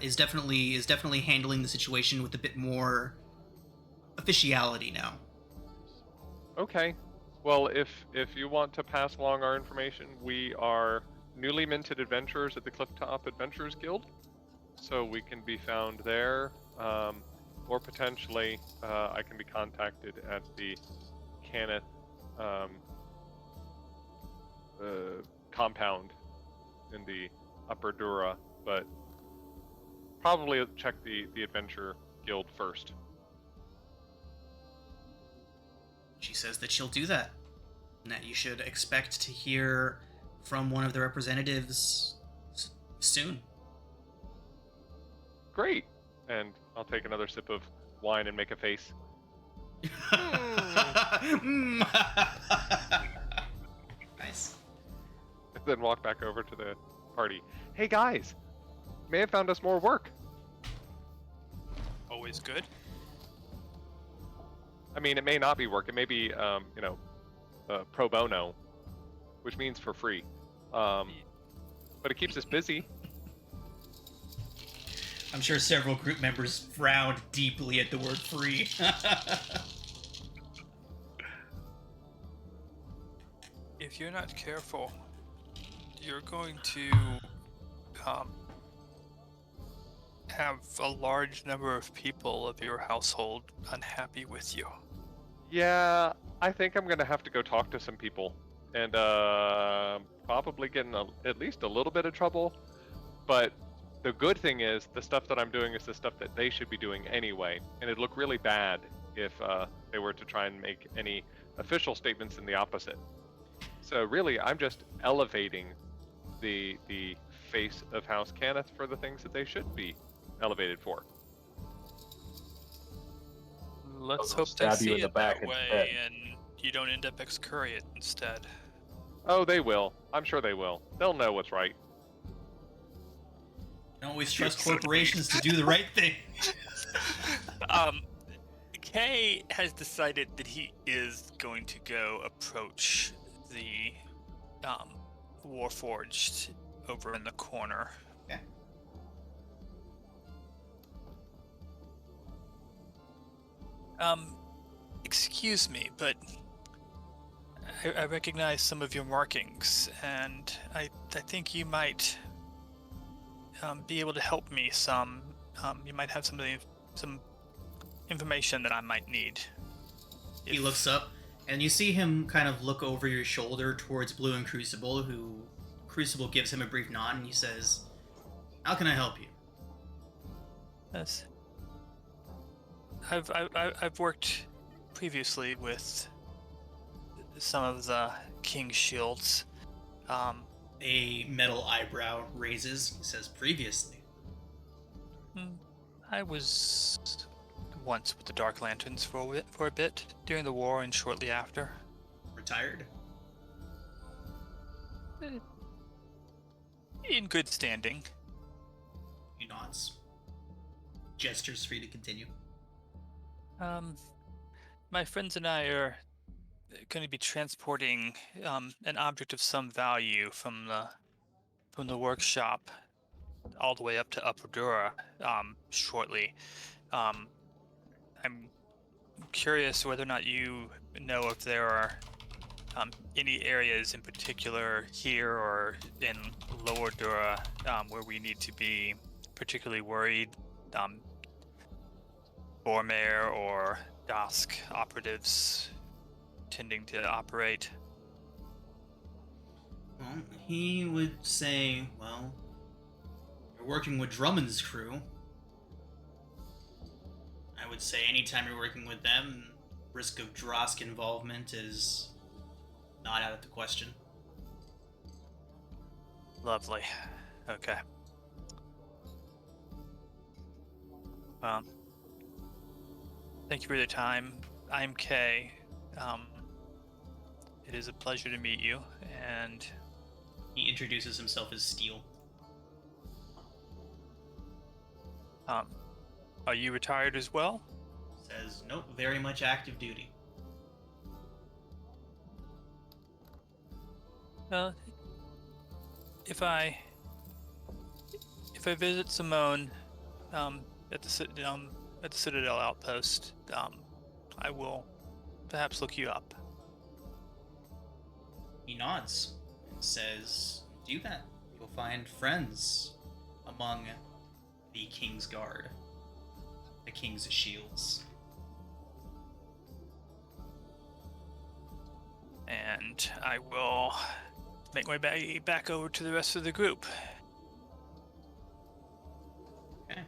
is definitely handling the situation with a bit more officiality now. Okay. Well, if you want to pass along our information, we are newly minted adventurers at the Clifftop Adventurers Guild, so we can be found there, or potentially I can be contacted at the Cannith compound in the Upper Dura, but probably check the Adventure Guild first. She says that she'll do that, and that you should expect to hear from one of the representatives soon. Great. And I'll take another sip of wine and make a face. Nice. And then walk back over to the party. Hey guys, may have found us more work. Always good. I mean, it may not be work. It may be, pro bono, which means for free. But it keeps us busy. I'm sure several group members frowned deeply at the word free. If you're not careful, you're going to have a large number of people of your household unhappy with you. Yeah, I think I'm gonna have to go talk to some people, and probably get in at least a little bit of trouble. But the good thing is, the stuff that I'm doing is the stuff that they should be doing anyway, and it'd look really bad if they were to try and make any official statements in the opposite. So really, I'm just elevating the face of House Cannith for the things that they should be elevated for. Let's They'll hope they stab you see in the it back that way, instead. and you don't end up excoriate instead. Oh, they will. I'm sure they will. They'll know what's right. Don't always trust corporations to do the right thing. Kay has decided that he is going to go approach the Warforged over in the corner. Okay. Excuse me, but I recognize some of your markings, and I think you might be able to help me some. You might have some information that I might need. He looks up, and you see him kind of look over your shoulder towards Blue and Crucible, who Crucible gives him a brief nod, and he says, "How can I help you?" Yes. I've worked previously with some of the King's shields. A metal eyebrow raises. He says, "Previously." I was once with the Dark Lanterns for a bit during the war and shortly after. Retired? In good standing. He nods. Gestures for you to continue. My friends and I are going to be transporting an object of some value from the workshop all the way up to Upper Dura shortly. I'm curious whether or not you know if there are any areas in particular here or in Lower Dura where we need to be particularly worried. Bormare or Draask operatives tending to operate. Well, he would say, well, you're working with Drummond's crew. I would say anytime you're working with them, risk of Draask involvement is not out of the question. Lovely. Okay. Well, thank you for your time. I'm Kay. It is a pleasure to meet you, and He introduces himself as Steel. are you retired as well? Says, nope, very much active duty. Well, if I visit Simone at the Citadel outpost, I will perhaps look you up. He nods and says, do that. You'll find friends among the King's Guard, the King's Shields. And I will make my way back over to the rest of the group. Okay.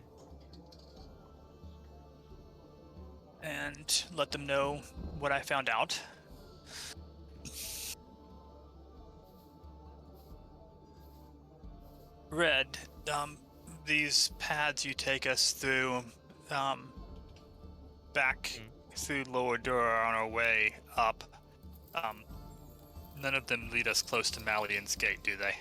And let them know what I found out. Red, these paths you take us through, back through Lower Dura on our way up, none of them lead us close to Malian's Gate, do they?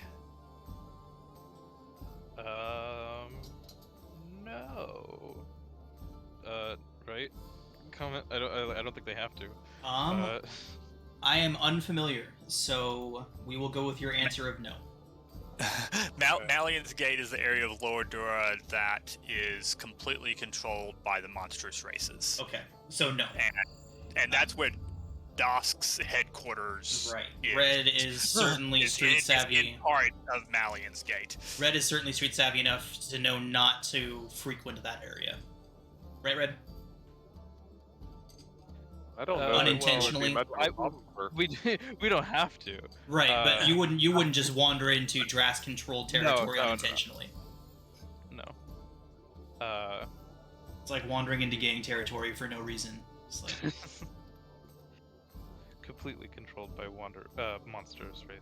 No. Right? Comment. I don't think they have to. I am unfamiliar, so we will go with your answer of no. Malian's Gate is the area of Lower Dura that is completely controlled by the monstrous races. Okay, so no. And that's where Draask's headquarters Right. is. Red is certainly street savvy. Is in part of Malian's Gate. Red is certainly street savvy enough to know not to frequent that area. Right, Red? I don't know. Unintentionally. We don't have to. Right, but you wouldn't just wander into Draask controlled territory No. unintentionally. No. It's like wandering into gang territory for no reason. It's like, Completely controlled by monsters, right?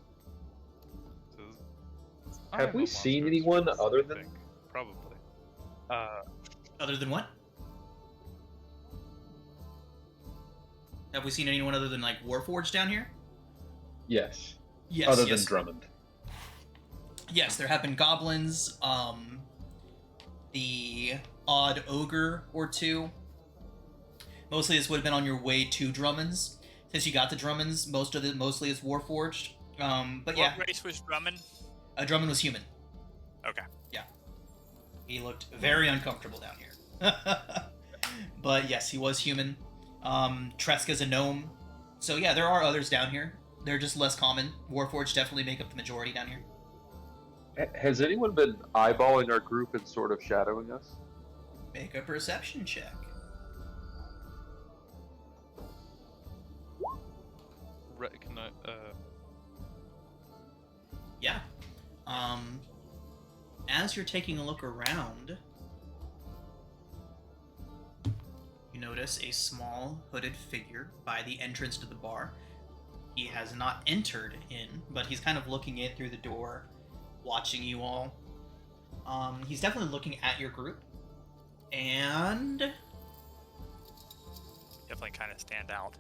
So, Have we seen anyone other than- Probably. other than what? Have we seen anyone other than like Warforged down here? Yes. Yes. Other yes. than Drummond. Yes, there have been goblins, the odd ogre or two. Mostly this would have been on your way to Drummond's. Since you got to Drummond's, mostly it's Warforged. But yeah. What race was Drummond? Drummond was human. Okay. Yeah. He looked very uncomfortable down here. But yes, he was human. Treska's a gnome. So yeah, there are others down here. They're just less common. Warforged definitely make up the majority down here. Has anyone been eyeballing our group and sort of shadowing us? Make a perception check. Can I? Yeah. As you're taking a look around, you notice a small hooded figure by the entrance to the bar. He has not entered in, but he's kind of looking in through the door, watching you all. He's definitely looking at your group, and Definitely kind of stand out.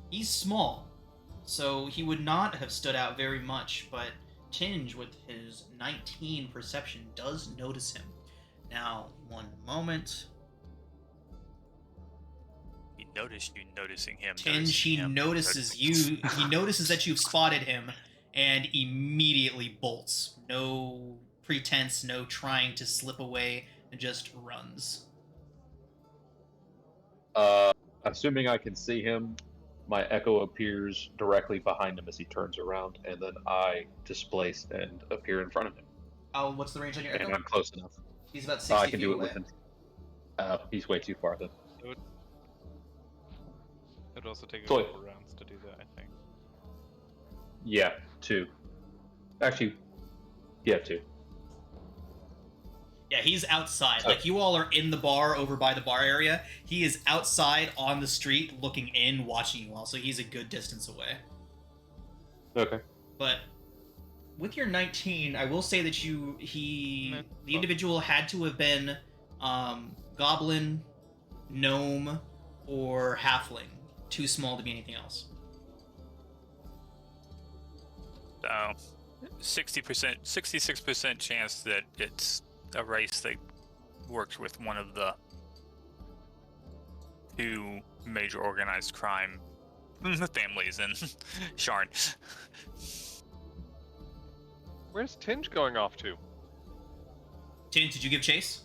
he's small, so he would not have stood out very much, but Tinge, with his 19 perception, does notice him. Now, one moment. He noticed you noticing him. Tinge, noticing he him, notices noticing- you. He notices that you've spotted him, and immediately bolts. No pretense, no trying to slip away, and just runs. Assuming I can see him, my echo appears directly behind him as he turns around, and then I displace and appear in front of him. Oh, what's the range on your And echo? I'm close enough. He's about 60 I can feet do it away. with him. He's way too far then. It would also take a So- couple rounds to do that, I think. Yeah, 2. Actually, yeah, 2. Yeah, he's outside. Oh. Like, you all are in the bar over by the bar area. He is outside on the street looking in, watching you all, so he's a good distance away. Okay. But with your 19, I will say that the individual had to have been goblin, gnome, or halfling. Too small to be anything else. So, 60%, 66% chance that it's a race that works with one of the two major organized crime families in Sharn. Where's Tinge going off to? Tin, did you give chase?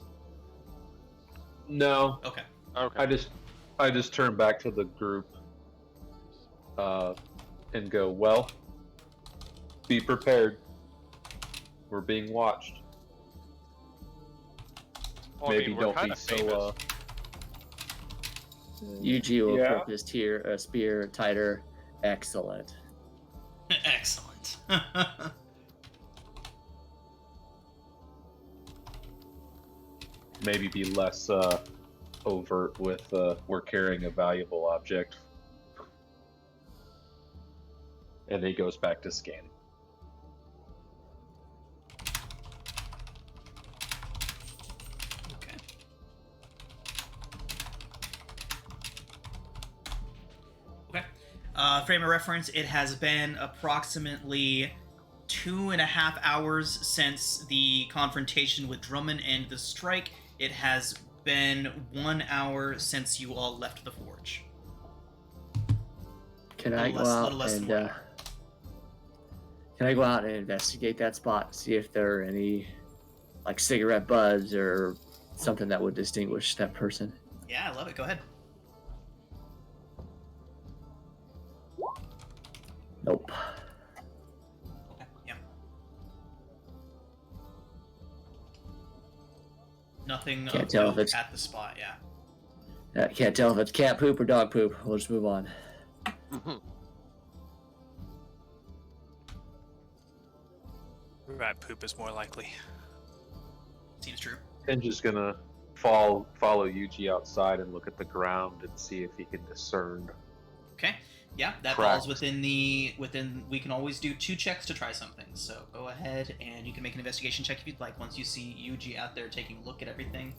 No, Okay. Okay. I just turn back to the group and go, well, be prepared. We're being watched. Well, Maybe I mean, we're don't kind be of so famous. UG will Yeah. put his spear tighter. Excellent. Excellent. Maybe be less overt with we're carrying a valuable object. And he goes back to scanning. Okay. Okay. Frame of reference, it has been approximately 2.5 hours since the confrontation with Drummond and the strike. It has been 1 hour since you all left the forge. Can I go Little out less than and 1 hour. can I go out and investigate that spot, see if there are any like cigarette butts or something that would distinguish that person? Yeah, I love it. Go ahead. Nope. Okay. Yeah. Nothing Can't of tell if note it's- at the spot. Yeah. I can't tell if it's cat poop or dog poop. We'll just move on. Rat poop is more likely. Seems true. And just gonna follow Yuji outside and look at the ground and see if he can discern. Okay. Yeah, that Correct. falls within the we can always do 2 checks to try something. So go ahead and you can make an investigation check if you'd like. Once you see Yuji out there taking a look at everything,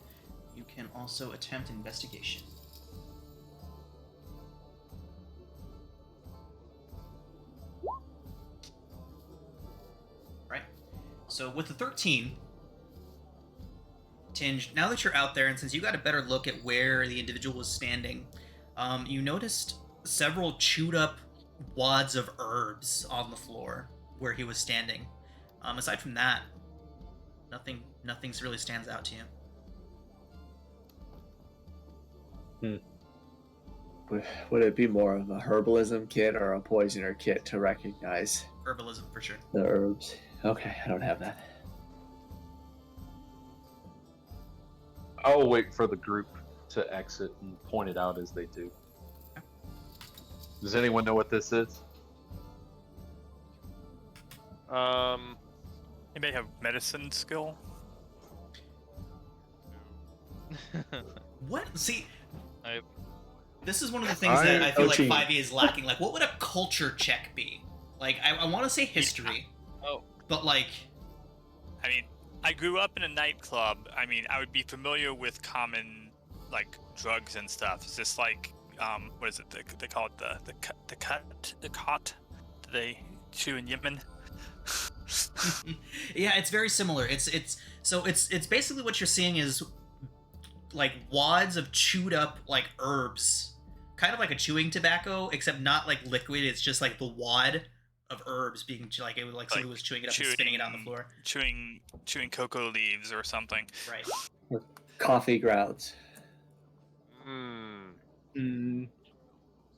you can also attempt investigation. Right. So with the 13, Tinge, now that you're out there, and since you got a better look at where the individual was standing, you noticed several chewed up wads of herbs on the floor where he was standing. Aside from that, nothing really stands out to you. Would it be more of a herbalism kit or a poisoner kit to recognize Herbalism for sure. the herbs? Okay, I don't have that. I'll wait for the group to exit and point it out as they do. Does anyone know what this is? Anybody have medicine skill? What? See, I- this is one of the things that I feel like Coaching. 5e is lacking. Like, what would a culture check be? Like, I want to say history, Oh, but like, I mean, I grew up in a nightclub. I mean, I would be familiar with common, like, drugs and stuff. It's just like, what is it? They call it the cot that they chew in Yemen. yeah, it's very similar. It's basically what you're seeing is like wads of chewed up like herbs, kind of like a chewing tobacco, except not like liquid. It's just like the wad of herbs being like it was like somebody was chewing it up and spinning it on the floor. Chewing cocoa leaves or something. Right. Coffee grounds.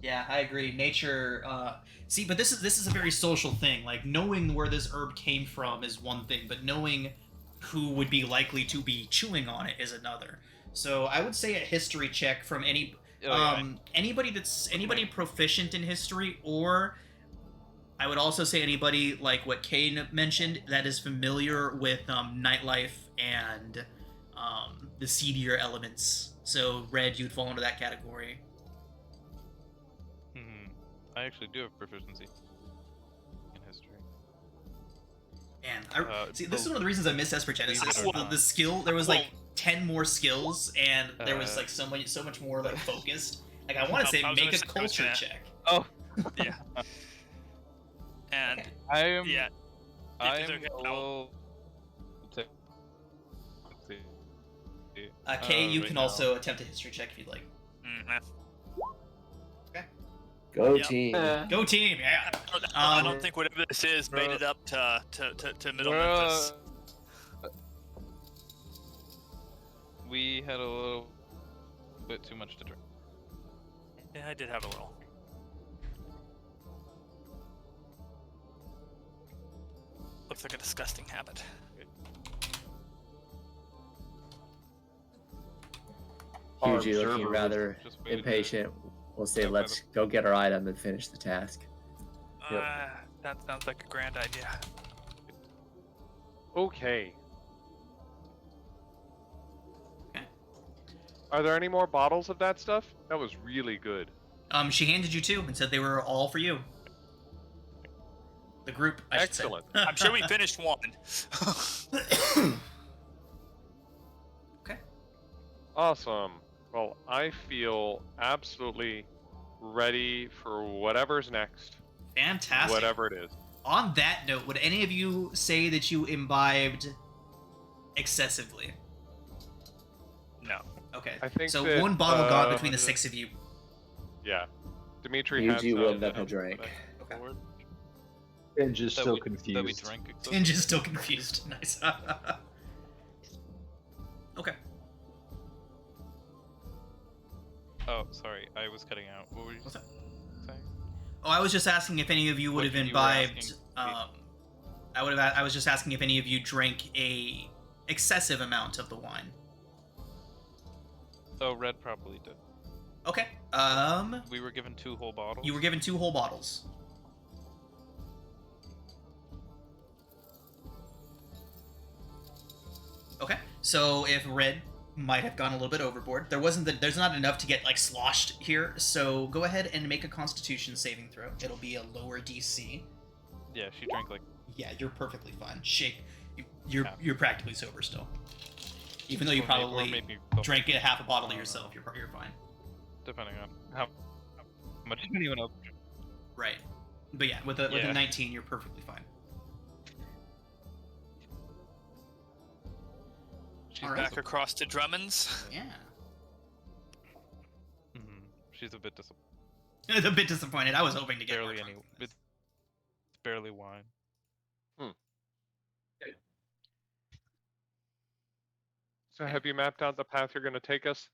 Yeah, I agree. Nature. See, but this is a very social thing. Like knowing where this herb came from is one thing, but knowing who would be likely to be chewing on it is another. So I would say a history check from anybody proficient in history, or I would also say anybody like what Kane mentioned that is familiar with nightlife and the seedier elements. So Red, you'd fall into that category. I actually do have proficiency in history. Man, see, this is the- one of the reasons I miss Esper Genesis. believe it or The not. skill, there was like 10 more skills, and there was like so much more like focused. Like I want to say, I was make gonna a say, culture yeah. check. Oh, Yeah. And Okay. I am. yeah, I it's am okay, a I'll- little. Let's see. Kay, you Right can now. also attempt a history check if you'd like. mhm. Go Yep. team. Go team! Yeah. I don't think whatever this is made it up to Middle Memphis. We had a little bit too much to drink. Yeah, I did have a little. Looks like a disgusting habit. Our Hughie looking observer rather just waited impatient. We'll say, Step by let's go get our item and finish the task. Yep. That sounds like a grand idea. Okay. Okay. Are there any more bottles of that stuff? That was really good. She handed you two and said they were all for you. The group. I should say. Excellent. I'm sure we finished one. Okay. Awesome. Well, I feel absolutely ready for whatever's next. Fantastic. Whatever it is. On that note, would any of you say that you imbibed excessively? No. Okay. I think so that, one bottle gone between the 6 of you. Yeah. Dimitri has Hughie wouldn't some. have a drink. Okay. And just That so we confused. drank. Tinge is still confused. Nice. Okay. Oh, sorry, I was cutting out. What were you What's that? saying? Oh, I was just asking if any of you would What have you were imbibed. asking. I was just asking if any of you drank a excessive amount of the wine. Oh, Red probably did. Okay. We were given 2 whole bottles. You were given 2 whole bottles. Okay. So if Red might have gone a little bit overboard, there's not enough to get like sloshed here. So go ahead and make a Constitution saving throw. It'll be a lower DC. Yeah, she drank like. Yeah, you're perfectly fine. You're Yeah. you're practically sober still. Even though you or probably maybe drank a half a bottle to yourself, you're fine. Depending on how much anyone else drinks. Right. But yeah, with a Yeah. 19, you're perfectly fine. She's All right. Back across to Drummond's. Yeah. She's a bit disappointed. A bit disappointed. I was hoping to get Barely more any. drunk than It's barely wine. So have you mapped out the path you're going to take us?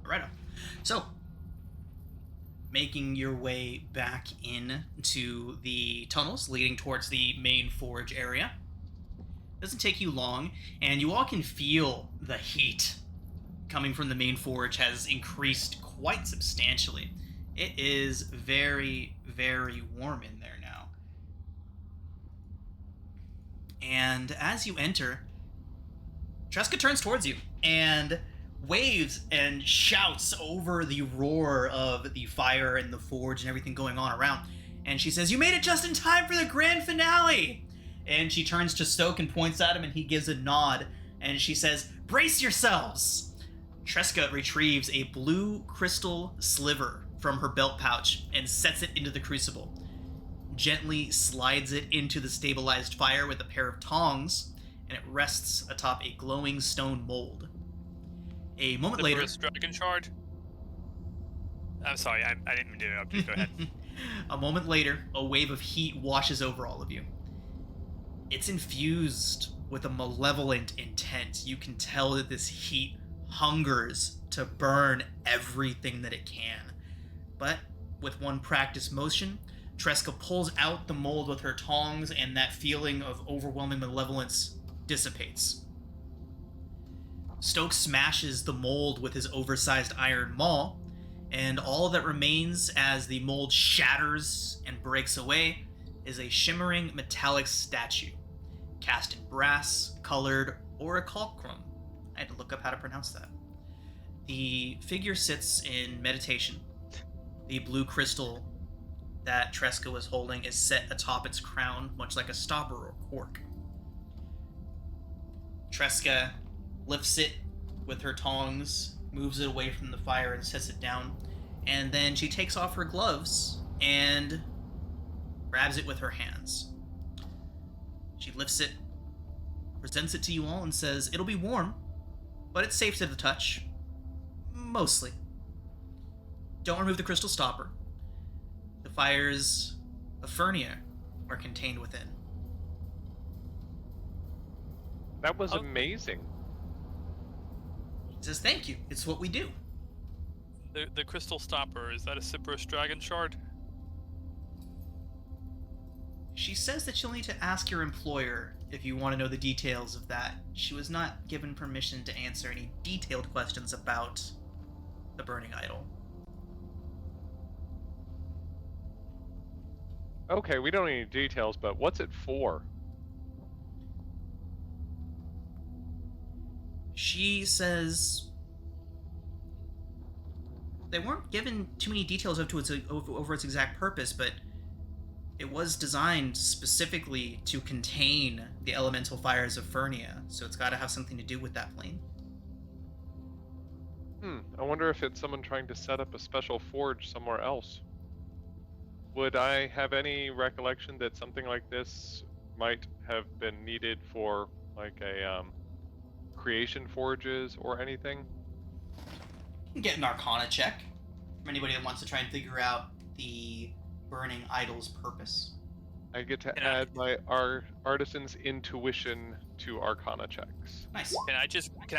Right on. So, making your way back in to the tunnels leading towards the main forge area. Doesn't take you long, and you all can feel the heat coming from the main forge has increased quite substantially. It is very, very warm in there now. And as you enter, Tresca turns towards you and waves and shouts over the roar of the fire and the forge and everything going on around. And she says, "You made it just in time for the grand finale!" And she turns to Stoke and points at him, and he gives a nod. And she says, "Brace yourselves!" Tresca retrieves a blue crystal sliver from her belt pouch and sets it into the crucible. Gently slides it into the stabilized fire with a pair of tongs, and it rests atop a glowing stone mold. A moment later... The dragon shard. I'm sorry, I didn't mean to interrupt you. Go ahead. A moment later, a wave of heat washes over all of you. It's infused with a malevolent intent. You can tell that this heat hungers to burn everything that it can. But with one practiced motion, Tresca pulls out the mold with her tongs, and that feeling of overwhelming malevolence dissipates. Stoke smashes the mold with his oversized iron maul, and all that remains as the mold shatters and breaks away is a shimmering metallic statue, cast in brass, colored, orichalcum. I had to look up how to pronounce that. The figure sits in meditation. The blue crystal that Tresca was holding is set atop its crown, much like a stopper or cork. Tresca lifts it with her tongs, moves it away from the fire and sets it down, and then she takes off her gloves and grabs it with her hands. She lifts it, presents it to you all, and says, "It'll be warm, but it's safe to the touch. Mostly. Don't remove the crystal stopper. The fires of Furnia are contained within." That was amazing. She says, "Thank you. It's what we do." The crystal stopper, is that a Cyprus dragon shard? She says that she'll need to ask your employer if you want to know the details of that. She was not given permission to answer any detailed questions about the burning idol. Okay, we don't need any details, but what's it for? She says they weren't given too many details over its exact purpose, but it was designed specifically to contain the elemental fires of Furnia, so it's got to have something to do with that plane. I wonder if it's someone trying to set up a special forge somewhere else. Would I have any recollection that something like this might have been needed for, like, a creation forges or anything? You can get an Arcana check from anybody that wants to try and figure out the burning idol's purpose. I get to Can I- add my artisan's intuition to Arcana checks. Nice. Can I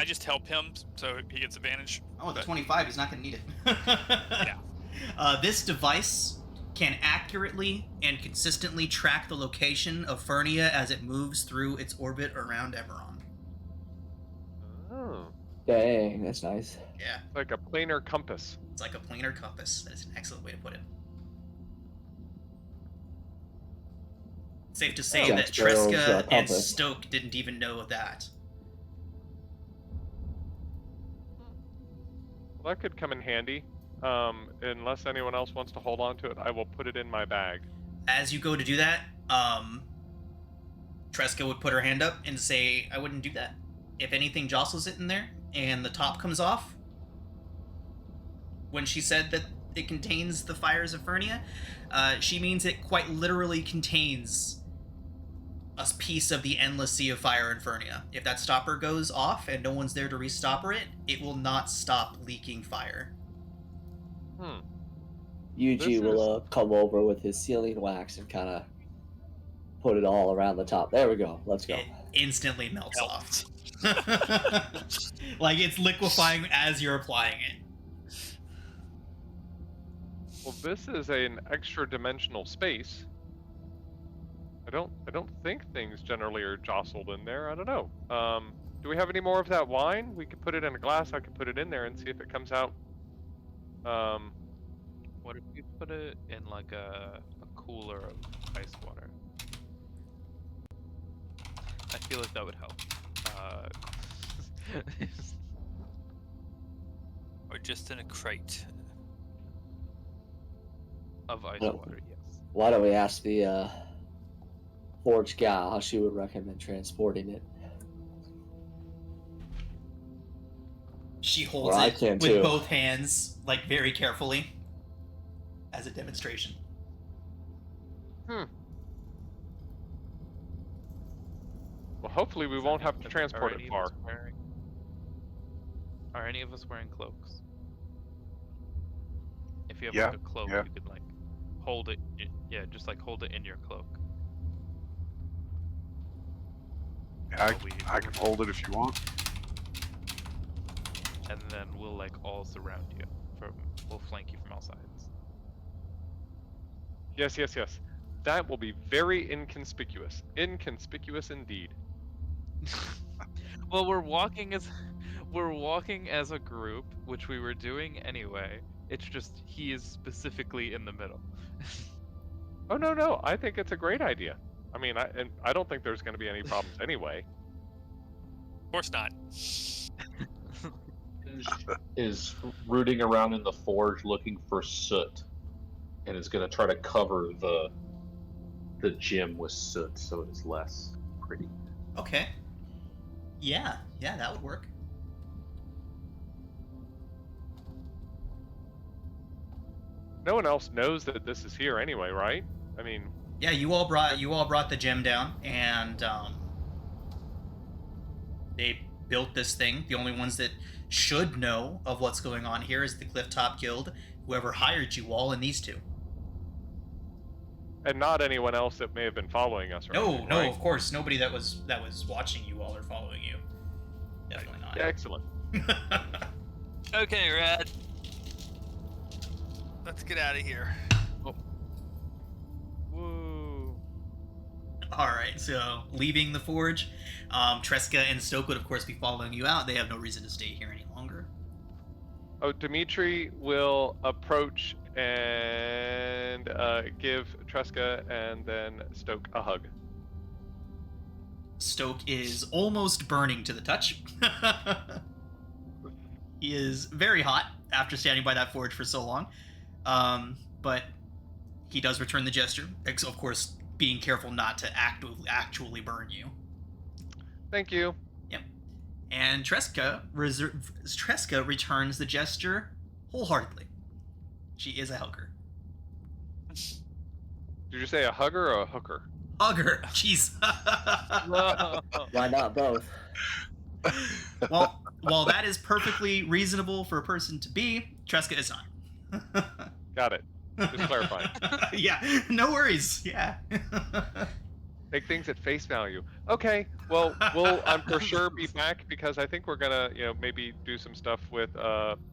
just help him so he gets advantage? Oh, with a But- 25, he's not going to need it. Yeah. This device can accurately and consistently track the location of Furnia as it moves through its orbit around Eberron. Oh, Dang, that's nice. Yeah, like a planar compass. it's like a planar compass. That is an excellent way to put it. Safe to say Jack that Sparrow's, Tresca and compass. Stoke didn't even know of that. Well, that could come in handy. Unless anyone else wants to hold on to it, I will put it in my bag. As you go to do that, Tresca would put her hand up and say, "I wouldn't do that. If anything jostles it in there and the top comes off," when she said that it contains the fires of Furnia, she means it quite literally contains a piece of the endless sea of fire in Furnia. If that stopper goes off and no one's there to restopper it, it will not stop leaking fire. Yuji This will come over with his sealing wax and kind of put it all around the top. There we go. Let's go. It instantly melts off. Melts. Like it's liquefying as you're applying it. Well, this is an extra dimensional space. I don't think things generally are jostled in there. I don't know. Do we have any more of that wine? We could put it in a glass. I could put it in there and see if it comes out. What if we put it in like a cooler of ice water? I feel like that would help. Or just in a crate. Of ice Oh. water, yes. Why don't we ask the forge gal how she would recommend transporting it? She holds Well, I it can with too. both hands, like very carefully, as a demonstration. Well, hopefully we won't have to transport it far. Are any of us wearing cloaks? If you have Yeah, like a cloak, yeah. you could like hold it. Yeah, just like hold it in your cloak. I, While we- I can hold it if you want. And then we'll like all surround you. We'll flank you from all sides. Yes, yes, yes. That will be very inconspicuous. Inconspicuous indeed. Well, we're walking as a group, which we were doing anyway. It's just he is specifically in the middle. Oh no, I think it's a great idea. I mean, I don't think there's going to be any problems anyway. Of course not. Tinge is rooting around in the forge looking for soot, and is going to try to cover the gem with soot so it's less pretty. Okay. Yeah, that would work. No one else knows that this is here anyway, right? I mean, Yeah, you all brought the gem down, and they built this thing. The only ones that should know of what's going on here is the Clifftop Guild, whoever hired you all, and these two. and not anyone else that may have been following us. Or No, anything, no, right? of course, nobody that was watching you all or following you. Definitely not. Yeah, excellent. Okay, Rad. Let's get out of here. Woo. All right, so leaving the forge, Tresca and Stoke would of course be following you out. They have no reason to stay here any longer. Oh, Dimitri will approach and give Tresca and then Stoke a hug. Stoke is almost burning to the touch. He is very hot after standing by that forge for so long. But he does return the gesture, of course, being careful not to actually burn you. Thank you. Yep. And Tresca returns the gesture wholeheartedly. She is a hugger. Did you say a hugger or a hooker? Hugger. Jeez. Why not both? Well, while that is perfectly reasonable for a person to be, Tresca is not. Got it. Just clarifying. Yeah, no worries. Yeah. Take things at face value. Okay. Well, we'll for sure be back because I think we're gonna, maybe do some stuff with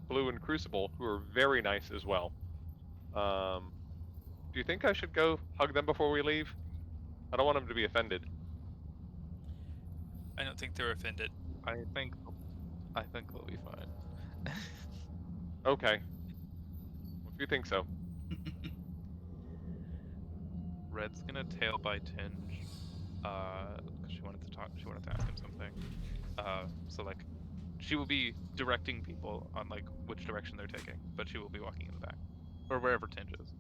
Blue and Crucible, who are very nice as well. Do you think I should go hug them before we leave? I don't want them to be offended. I don't think they're offended. I think they'll be fine. Okay. If you think so. Red's gonna tail by Tinge, because she wanted to ask him something. So like, she will be directing people on like which direction they're taking, but she will be walking in the back, or wherever Tinge is.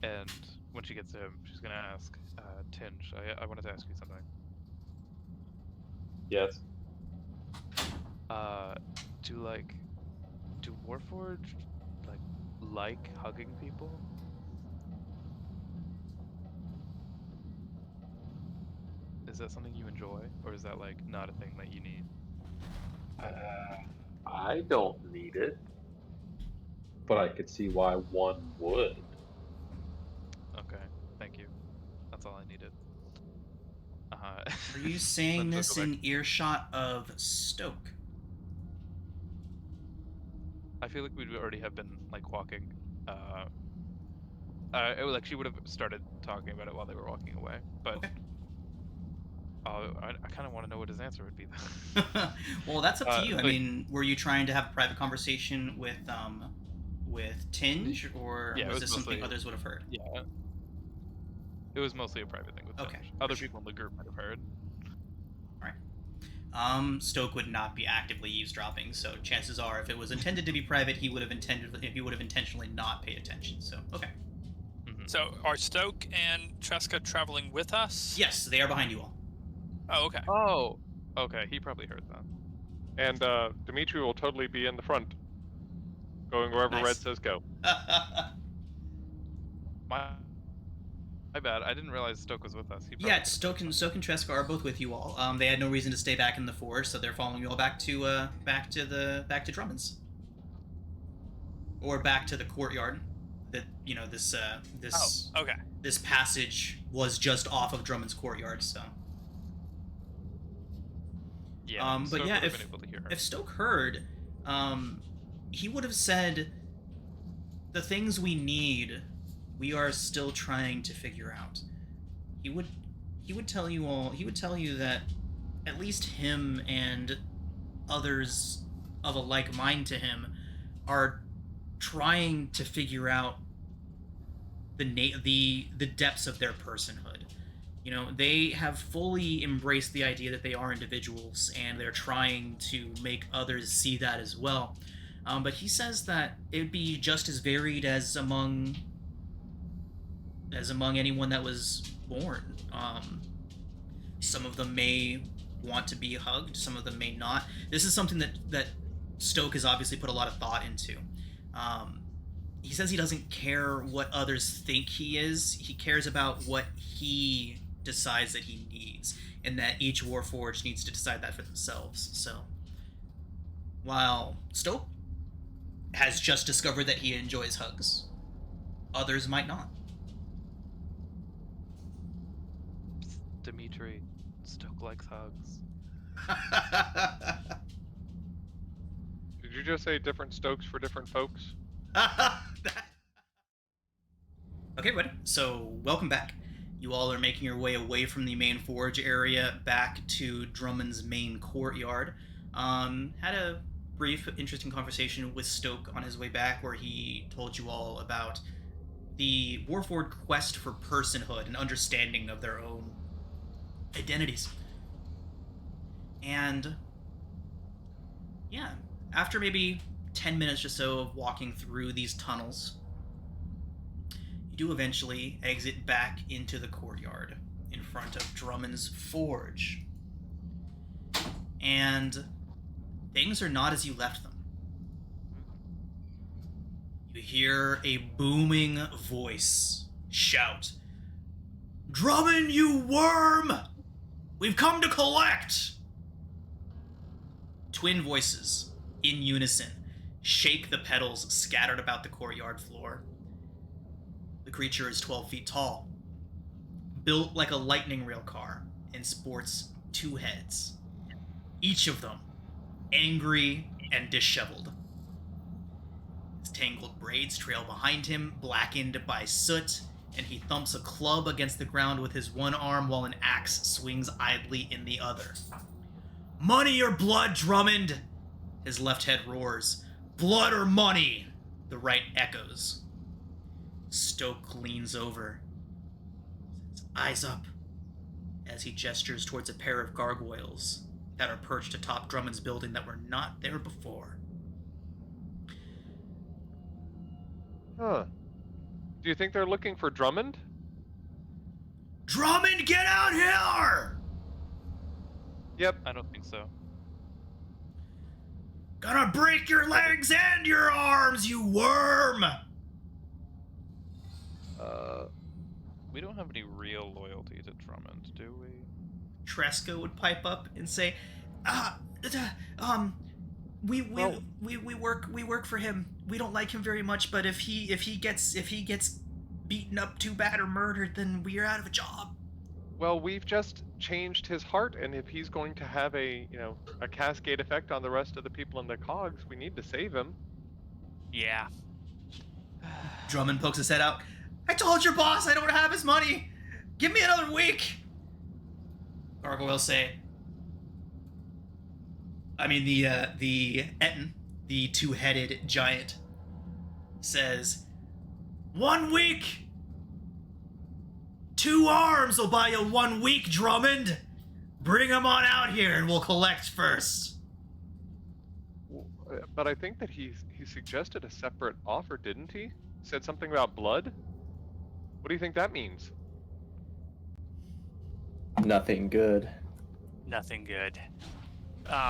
And when she gets to him, she's gonna ask, Tinge, I wanted to ask you something. Yes. Do Warforged like hugging people? Is that something you enjoy, or is that like not a thing that you need? I don't need it, but I could see why one would. Okay, thank you. That's all I needed. Are you saying this in earshot of Stoke? I feel like we'd already have been like walking. She would have started talking about it while they were walking away, but. Okay. I kind of want to know what his answer would be, though. Well, that's up to you. I mean, were you trying to have a private conversation with Tinge, or Yeah, it was was this something mostly- others would have heard? Yeah. It was mostly a private thing with Okay. Tinge. Other people in the group might have heard. Stoke would not be actively eavesdropping, so chances are, if it was intended to be private, he would have intentionally not paid attention. So, okay. Mm-hmm. So are Stoke and Tresca traveling with us? Yes, they are behind you all. Oh, okay. Oh, okay. He probably heard that. And Dimitri will totally be in the front, going wherever Nice. Red says go. My bad. I didn't realize Stoke was with us. He Yeah, probably Stoke and Tresca are both with you all. They had no reason to stay back in the forge, so they're following you all back to Drummond's, or back to the courtyard. That this Oh, okay. this passage was just off of Drummond's courtyard. So, Yeah. but Stoke yeah, would have been able to hear her. if Stoke heard, he would have said, "The things we need, we are still trying to figure out." He would tell you all. He would tell you that at least him and others of a like mind to him are trying to figure out the depths of their personhood. They have fully embraced the idea that they are individuals, and they're trying to make others see that as well. But he says that it'd be just as varied as among anyone that was born. Some of them may want to be hugged, some of them may not. This is something that Stoke has obviously put a lot of thought into. He says he doesn't care what others think he is. He cares about what he decides that he needs, and that each Warforged needs to decide that for themselves. So, while Stoke has just discovered that he enjoys hugs, others might not. Dimitri, Stoke likes hugs. Did you just say different Stokes for different folks? Okay, buddy. So, welcome back. You all are making your way away from the main forge area back to Drummond's main courtyard. Had a brief, interesting conversation with Stoke on his way back, where he told you all about the Warforged quest for personhood and understanding of their own identities. And yeah, after maybe 10 minutes or so of walking through these tunnels, you do eventually exit back into the courtyard in front of Drummond's forge. And things are not as you left them. You hear a booming voice shout, "Drummond, you worm! We've come to collect!" Twin voices, in unison, shake the petals scattered about the courtyard floor. The creature is 12 feet tall, built like a lightning rail car, and sports 2 heads, each of them angry and disheveled. His tangled braids trail behind him, blackened by soot, and he thumps a club against the ground with his one arm while an axe swings idly in the other. "Money or blood, Drummond!" His left head roars. "Blood or money!" The right echoes. Stoke leans over, his eyes up, as he gestures towards a pair of gargoyles that are perched atop Drummond's building that were not there before. Huh. Do you think they're looking for Drummond? "Drummond, get out here!" Yep. I don't think so. "Gonna break your legs and your arms, you worm!" We don't have any real loyalty to Drummond, do we? Tresca would pipe up and say, we work for him. We don't like him very much, but if he gets beaten up too bad or murdered, then we're out of a job." Well, we've just changed his heart, and if he's going to have a cascade effect on the rest of the people in the cogs, we need to save him. Yeah. Drummond pokes his head out. "I told your boss I don't have his money. Give me another week." Gargoyles say, the Etten, the 2-headed giant, says, "1 week! 2 arms will buy you 1 week, Drummond. Bring him on out here and we'll collect first." But I think that he suggested a separate offer, didn't he? Said something about blood? What do you think that means? Nothing good. Nothing good.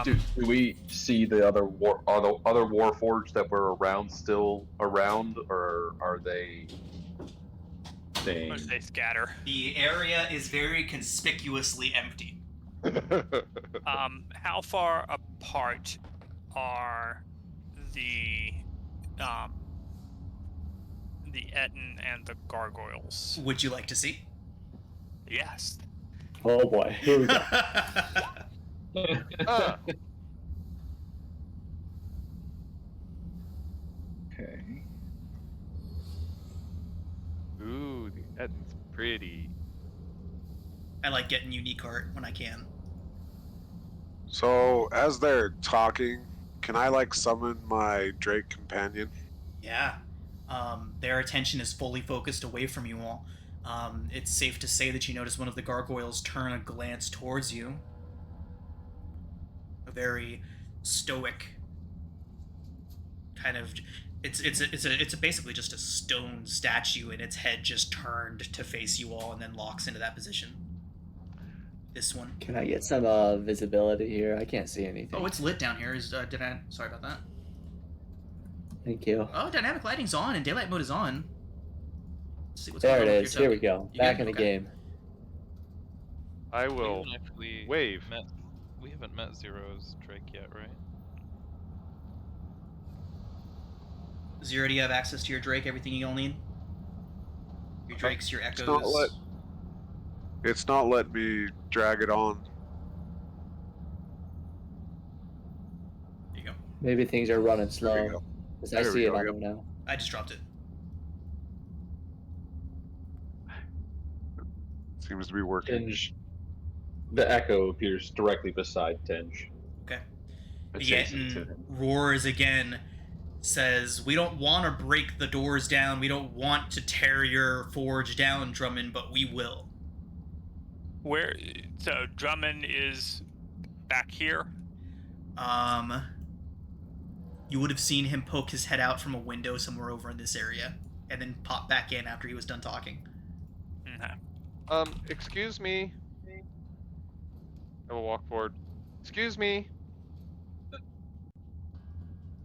Do we see the other Warforged that were around still around, or are they staying? Or they scatter. The area is very conspicuously empty. How far apart are the Etten and the gargoyles? Would you like to see? Yes. Oh boy, here we go. Okay. Ooh, the Etten's pretty. I like getting unique art when I can. So, as they're talking, can I, summon my Drake companion? Yeah. Their attention is fully focused away from you all. It's safe to say that you notice one of the gargoyles turn a glance towards you. A very stoic kind of. It's basically just a stone statue, and its head just turned to face you all, and then locks into that position. This one. Can I get some visibility here? I can't see anything. Oh, it's lit down here. Sorry about that. Thank you. Oh, dynamic lighting's on and daylight mode is on. Let's see what's There going it on with is. your Here we token. go. You Back good? in the Okay. game. I will We haven't actually wave. we haven't met Zero's Drake yet, right? Zero, do you have access to your Drake? Everything you all need? Your Drakes, your It's Echoes. not let me drag it on. There you go. Maybe things are running There we slow. go. 'Cause I There we see it go, on yep. them now. I just dropped it. Seems to be working. Tinge. The echo appears directly beside Tinge. Okay. Adjacent to Yetin him. roars again, says, "We don't want to break the doors down. We don't want to tear your forge down, Drummond, but we will." Where? So Drummond is back here. You would have seen him poke his head out from a window somewhere over in this area, and then pop back in after he was done talking. Okay. Excuse me. I will walk forward. Excuse me.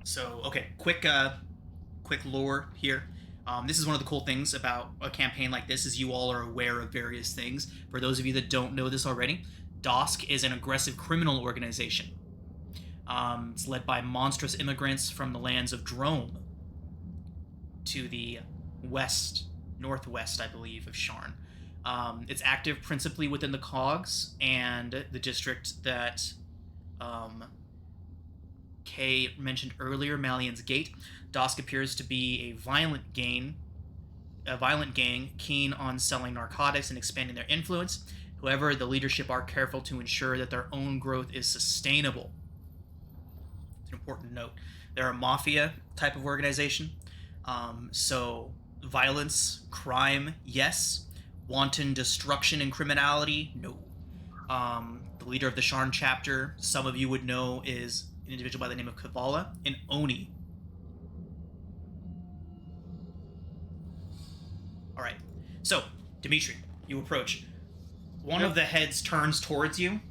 So, okay, quick lore here. This is one of the cool things about a campaign like this, is you all are aware of various things. For those of you that don't know this already, Draask is an aggressive criminal organization. It's led by monstrous immigrants from the lands of Drome to the northwest, I believe, of Sharn. It's active principally within the Cogs and the district that Kay mentioned earlier, Malian's Gate. Draask appears to be a violent gang keen on selling narcotics and expanding their influence. However, the leadership are careful to ensure that their own growth is sustainable. It's an important note. They're a mafia type of organization. So violence, crime, yes. Wanton destruction and criminality, no. The leader of the Sharn chapter, some of you would know, is an individual by the name of Kavala, an Oni. Alright, so, Dimitri, you approach. One of the heads turns towards you,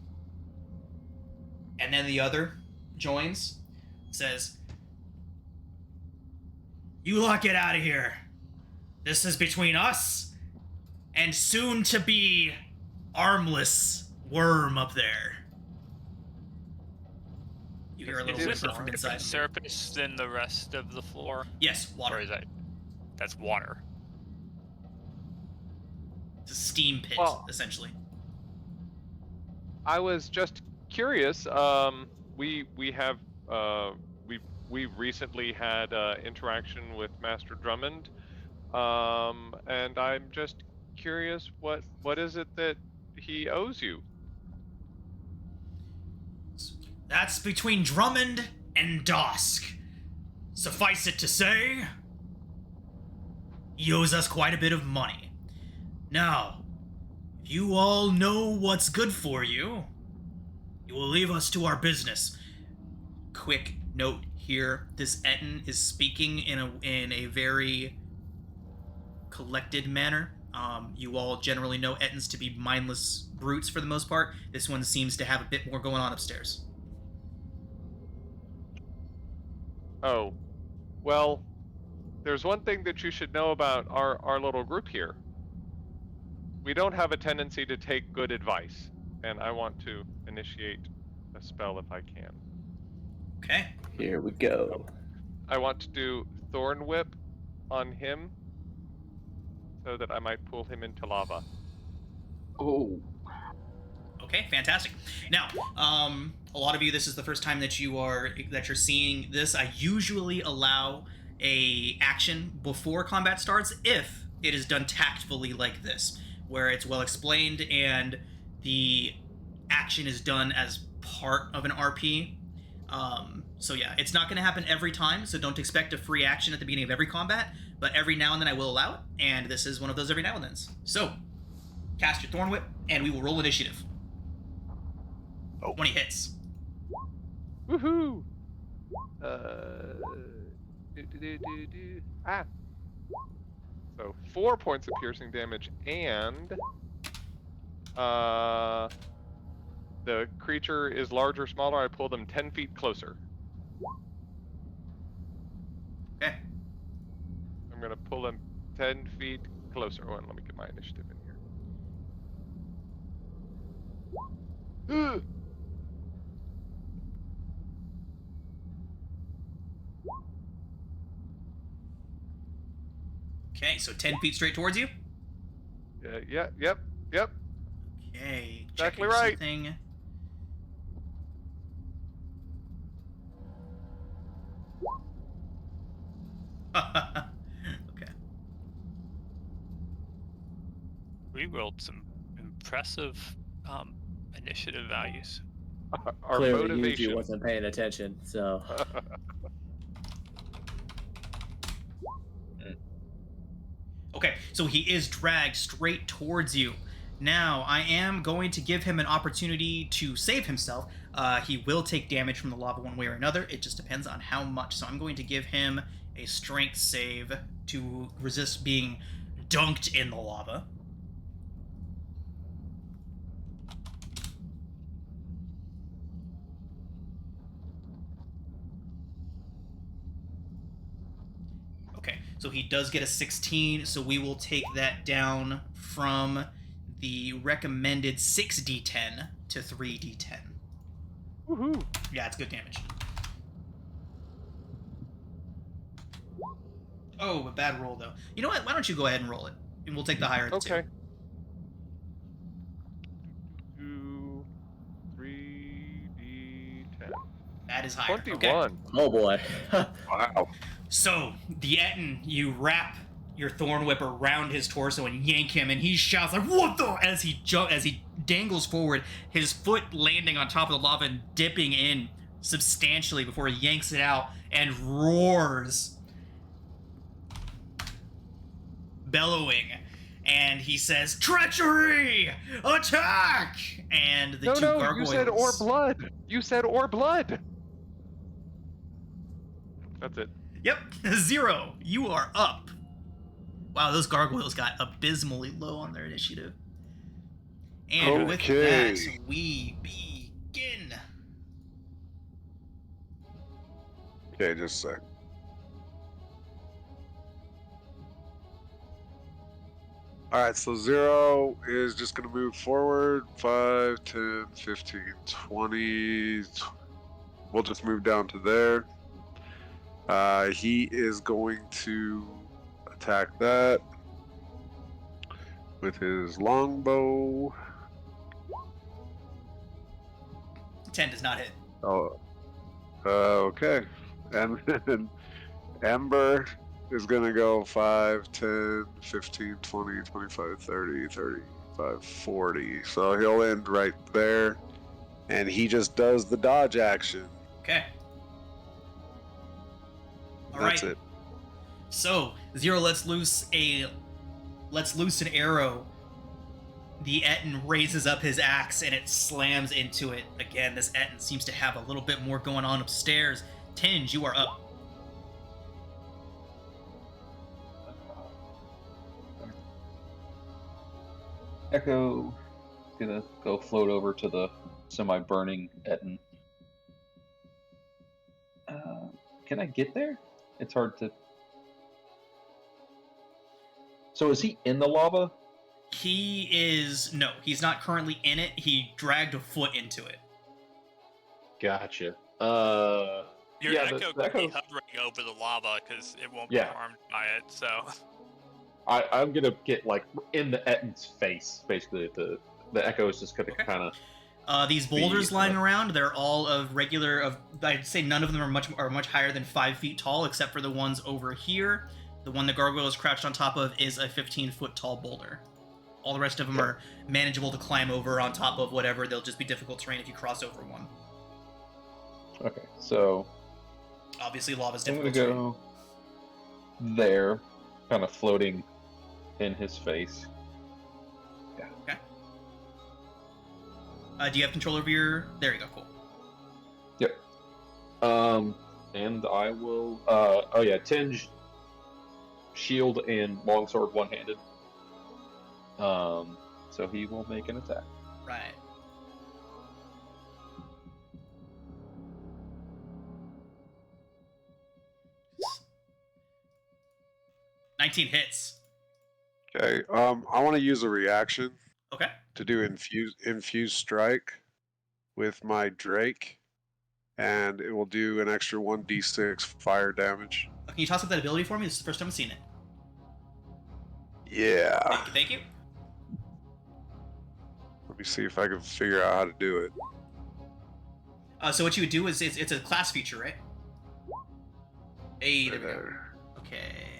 and then the other joins, says, "You lot get out of here. This is between us and soon to be armless worm up there." You hear a little whisper from inside. Different surface than the rest of the floor. Yes, Or water. is that's water? It's a steam pit, Well- essentially. I was just curious. We have we recently had interaction with Master Drummond, and I'm just curious what is it that he owes you? That's between Drummond and Draask. Suffice it to say, he owes us quite a bit of money. Now, if you all know what's good for you, you will leave us to our business. Quick note here, this Etten is speaking in a very collected manner. You all generally know Ettins to be mindless brutes for the most part. This one seems to have a bit more going on upstairs. Oh, well, there's one thing that you should know about our little group here. We don't have a tendency to take good advice, and I want to initiate a spell if I can. Okay. Here we go. I want to do Thorn Whip on him so that I might pull him into lava. Oh, Okay, fantastic. Now, a lot of you, this is the first time that you're seeing this. I usually allow a action before combat starts if it is done tactfully like this, where it's well explained and the action is done as part of an RP. So yeah, it's not going to happen every time, so don't expect a free action at the beginning of every combat, but every now and then I will allow it, and this is one of those every now and thens. So, cast your Thorn Whip, and we will roll initiative. Oh. 20 hits. Woohoo! So 4 points of piercing damage, and the creature is larger or smaller. I pull them 10 feet closer. Okay. I'm gonna pull them 10 feet closer. Oh, and let me get my initiative in here. Okay, so 10 feet straight towards you? Yep. Okay, Exactly checking right. something. Okay. We rolled some impressive initiative values. Our Clearly, motivation. Yuji wasn't paying attention, so. Okay, so he is dragged straight towards you. Now, I am going to give him an opportunity to save himself. He will take damage from the lava one way or another. It just depends on how much. So I'm going to give him a strength save to resist being dunked in the lava. Okay, so he does get a 16, so we will take that down from the recommended 6d10 to 3d10. Woohoo! Yeah, it's good damage. Oh, a bad roll, though. You know what? Why don't you go ahead and roll it? And we'll take the higher of the Okay. two. 2, 3d10. That is higher. Okay. 21. Oh boy. Wow. So, the Etten, you wrap your Thorn Whip around his torso and yank him, and he shouts like, "What the?" as he dangles forward, his foot landing on top of the lava and dipping in substantially before he yanks it out and roars, bellowing, and he says, "Treachery! Attack!" And the two No, gargoyles. you said or blood. You said or blood. That's it. Yep, 0. You are up. Wow, those gargoyles got abysmally low on their initiative. And with Okay. that, we begin. Okay, just a sec. Alright, so 0 is just going to move forward. 5, 10, 15, 20. We'll just move down to there. He is going to attack that with his longbow. 10 does not hit. Oh, okay. And then Ember is going to go 5, 10, 15, 20, 25, 30, 35, 40. So he'll end right there. And he just does the dodge action. Okay. All That's right. it. So 0 lets loose an arrow. The Etten raises up his axe and it slams into it. Again, this Etten seems to have a little bit more going on upstairs. Tinge, you are up. Echo gonna go float over to the semi-burning Etten. Can I get there? It's hard to. So is he in the lava? He's not currently in it. He dragged a foot into it. Gotcha. Your yeah, Echo the could be Echo. hovering over the lava because it won't Yeah. be harmed by it. So I'm gonna get like in the Etten's face, basically. The Echo is just gonna Okay. kind of. These boulders The- lying around, they're all I'd say none of them are much higher than 5 feet tall, except for the ones over here. The one the gargoyle is crouched on top of is a 15-foot tall boulder. All the rest of them are manageable to climb over on top of whatever. They'll just be difficult terrain if you cross over one. Okay, so Obviously, lava's I'm gonna difficult. go there, kind of floating in his face. Do you have control over your? There you go. Cool. Yep. And I will. Oh yeah, tinge, shield, and longsword one-handed. So he will make an attack. Right. $19 hits. Okay. I want to use a reaction Okay. to do infuse strike with my Drake, and it will do an extra 1d6 fire damage. Can you toss up that ability for me? This is the first time I've seen it. Yeah. Thank you. Thank you. Let me see if I can figure out how to do it. So what you would do is it's a class feature, right? Hey, there Right we go. there. Okay.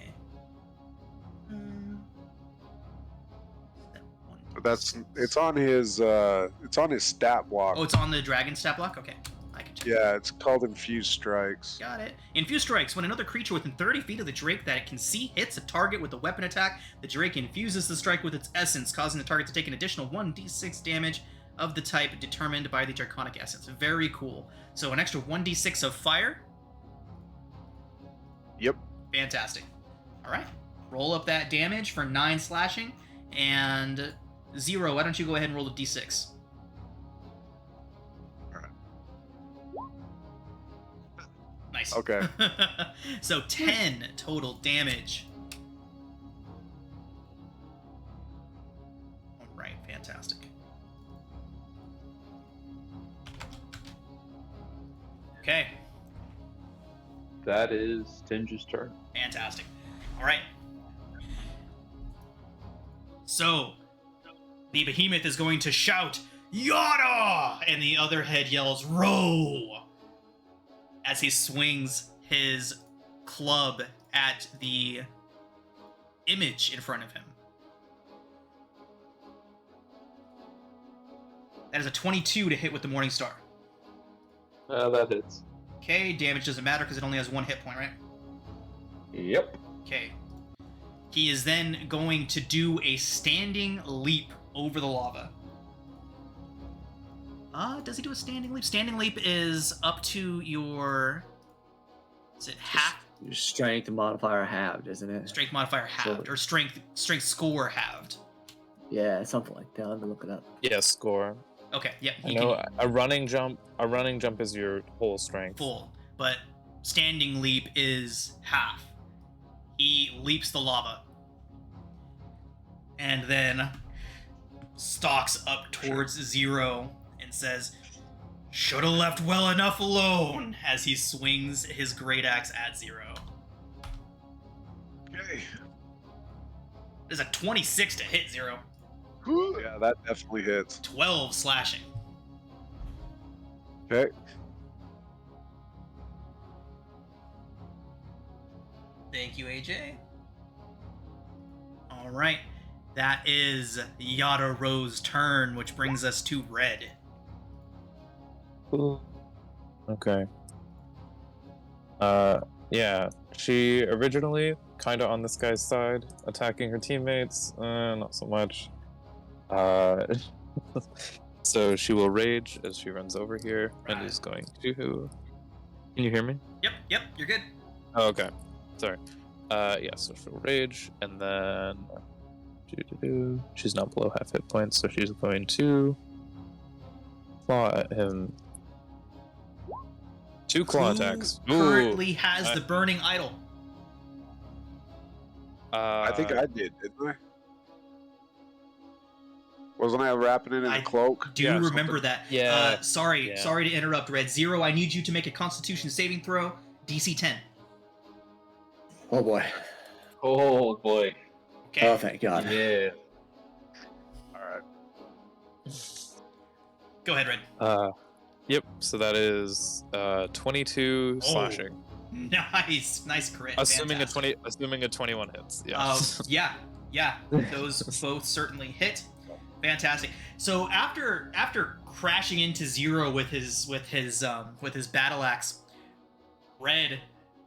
But it's on his stat block. Oh, it's on the dragon stat block? Okay. I can check. Yeah, it's called infuse strikes. Got it. Infuse strikes. When another creature within 30 feet of the Drake that it can see hits a target with a weapon attack, the Drake infuses the strike with its essence, causing the target to take an additional 1d6 damage of the type determined by the Draconic essence. Very cool. So an extra 1d6 of fire? Yep. Fantastic. All right. Roll up that damage for 9 slashing, and 0, why don't you go ahead and roll a d6? Nice. Okay. So 10 total damage. All right, fantastic. Okay, That is Tinge's turn. fantastic. All right. So, the behemoth is going to shout, "Yada!" And the other head yells, "Row!" as he swings his club at the image in front of him. That is a 22 to hit with the Morning Star. That hits. Okay, damage doesn't matter because it only has 1 hit point, right? Yep. Okay. He is then going to do a standing leap over the lava. Does he do a standing leap? Standing leap is up to your... Is it half? Your strength modifier halved, isn't it? Strength modifier halved, or strength score halved. Yeah, something like that. Let me look it up. Yeah, score. Okay, yeah. I know a running jump. A running jump is your whole strength. Full, but standing leap is half. He leaps the lava, and then stalks up towards 0 and says, "Shoulda left well enough alone," as he swings his great axe at 0. Okay. There's a 26 to hit 0. Yeah, that definitely hits. 12 slashing. Okay. Thank you, AJ. All right. That is Yada Ro's turn, which brings us to Red. Ooh. Okay. Yeah. She originally kind of on this guy's side, attacking her teammates. Not so much. So she will rage as she runs over here and is going to. Can you hear me? Yep, you're good. Oh, okay. Sorry. Yeah, so she'll rage, and then she's not below half hit points, so she's going to claw at him. 2 claw attacks. Who currently has the burning idol? I think I did, didn't I? Wasn't I wrapping it in a cloak? Do remember that. Yeah. Sorry to interrupt, Red. 0, I need you to make a Constitution saving throw, DC 10. Oh boy. Oh boy. Okay. Oh, thank God. Yeah. Alright. Go ahead, Red. Yep, so that is 22 slashing. Nice crit. Assuming Fantastic. assuming a 21 hits. Yeah. Yeah. Those both certainly hit. Fantastic. So after crashing into zero with his battle axe, Red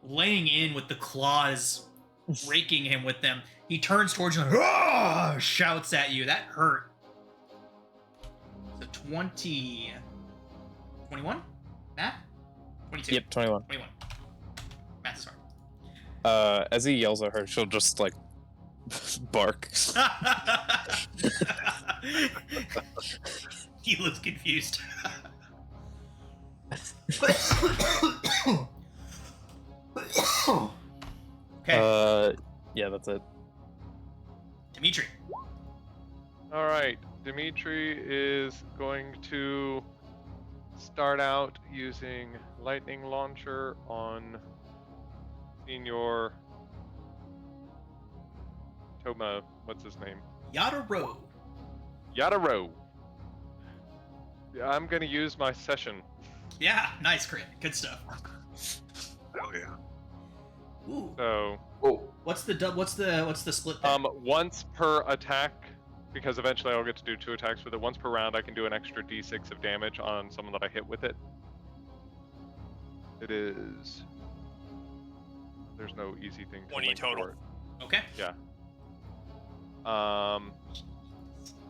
laying in with the claws, raking him with them, he turns towards you and shouts at you. That hurt. So 20, 21, Matt, 22. Yep, 21. 21. Math's hard. As he yells at her, she'll just like bark. He looks confused. Okay, Yeah, that's it. Dimitri. All right, Dimitri is going to start out using lightning launcher on Senior Toma. What's his name? Yadaro. Yadaro. Yeah, I'm gonna use my session. Yeah, nice, crit. Good stuff. Hell yeah. Ooh. So What's the split there? once per attack, because eventually I'll get to do 2 attacks with it. Once per round, I can do an extra d6 of damage on someone that I hit with it. It is. There's no easy thing to 20 link total. for it. Okay. Yeah.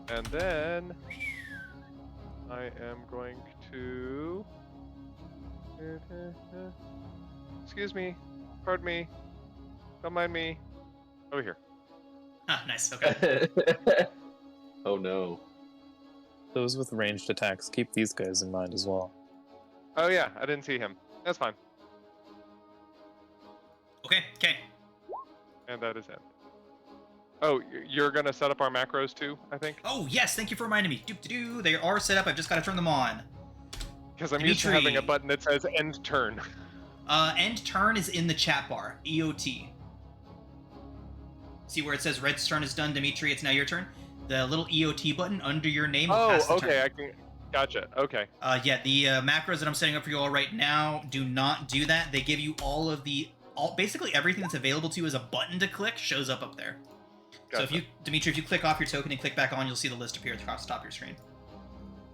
And then I am going to. Excuse me. Pardon me. Don't mind me. Over here. Ah, nice. Okay. Oh no. Those with ranged attacks, keep these guys in mind as well. Oh yeah, I didn't see him. That's fine. Okay. And that is it. Oh, you're gonna set up our macros too, I think? Oh yes, thank you for reminding me. Doop-de-doo. They are set up. I've just got to turn them on. Because I'm used to having a Dimitri. button that says end turn. End turn is in the chat bar. EOT. See where it says Red's turn is done, Dimitri? It's now your turn. The little EOT button under your name will Oh, pass the okay, turn. I can. Gotcha. Okay. Yeah, the macros that I'm setting up for you all right now do not do that. They give you all basically everything that's available to you as a button to click shows up there. So if Gotcha. you, Dimitri, if you click off your token and click back on, you'll see the list appear across the top of your screen.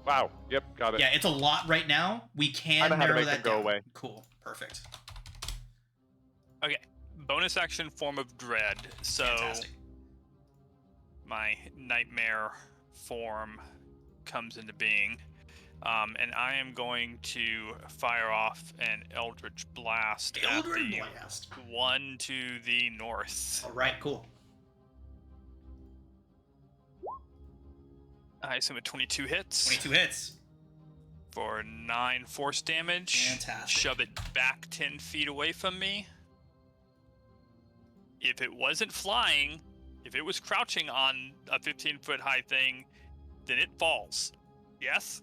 Wow. Yep. Got it. Yeah, it's a lot right now. We I can know how to narrow make that them go down. away. Cool. Perfect. Okay, bonus action form of dread. So Fantastic. my nightmare form comes into being, and I am going to fire off an eldritch blast at Eldritch the Blast. one to the north. All right, cool. I assume a 22 hits 22 hits. for 9 force damage. Fantastic. Shove it back 10 feet away from me. If it wasn't flying, if it was crouching on a 15-foot high thing, then it falls. Yes?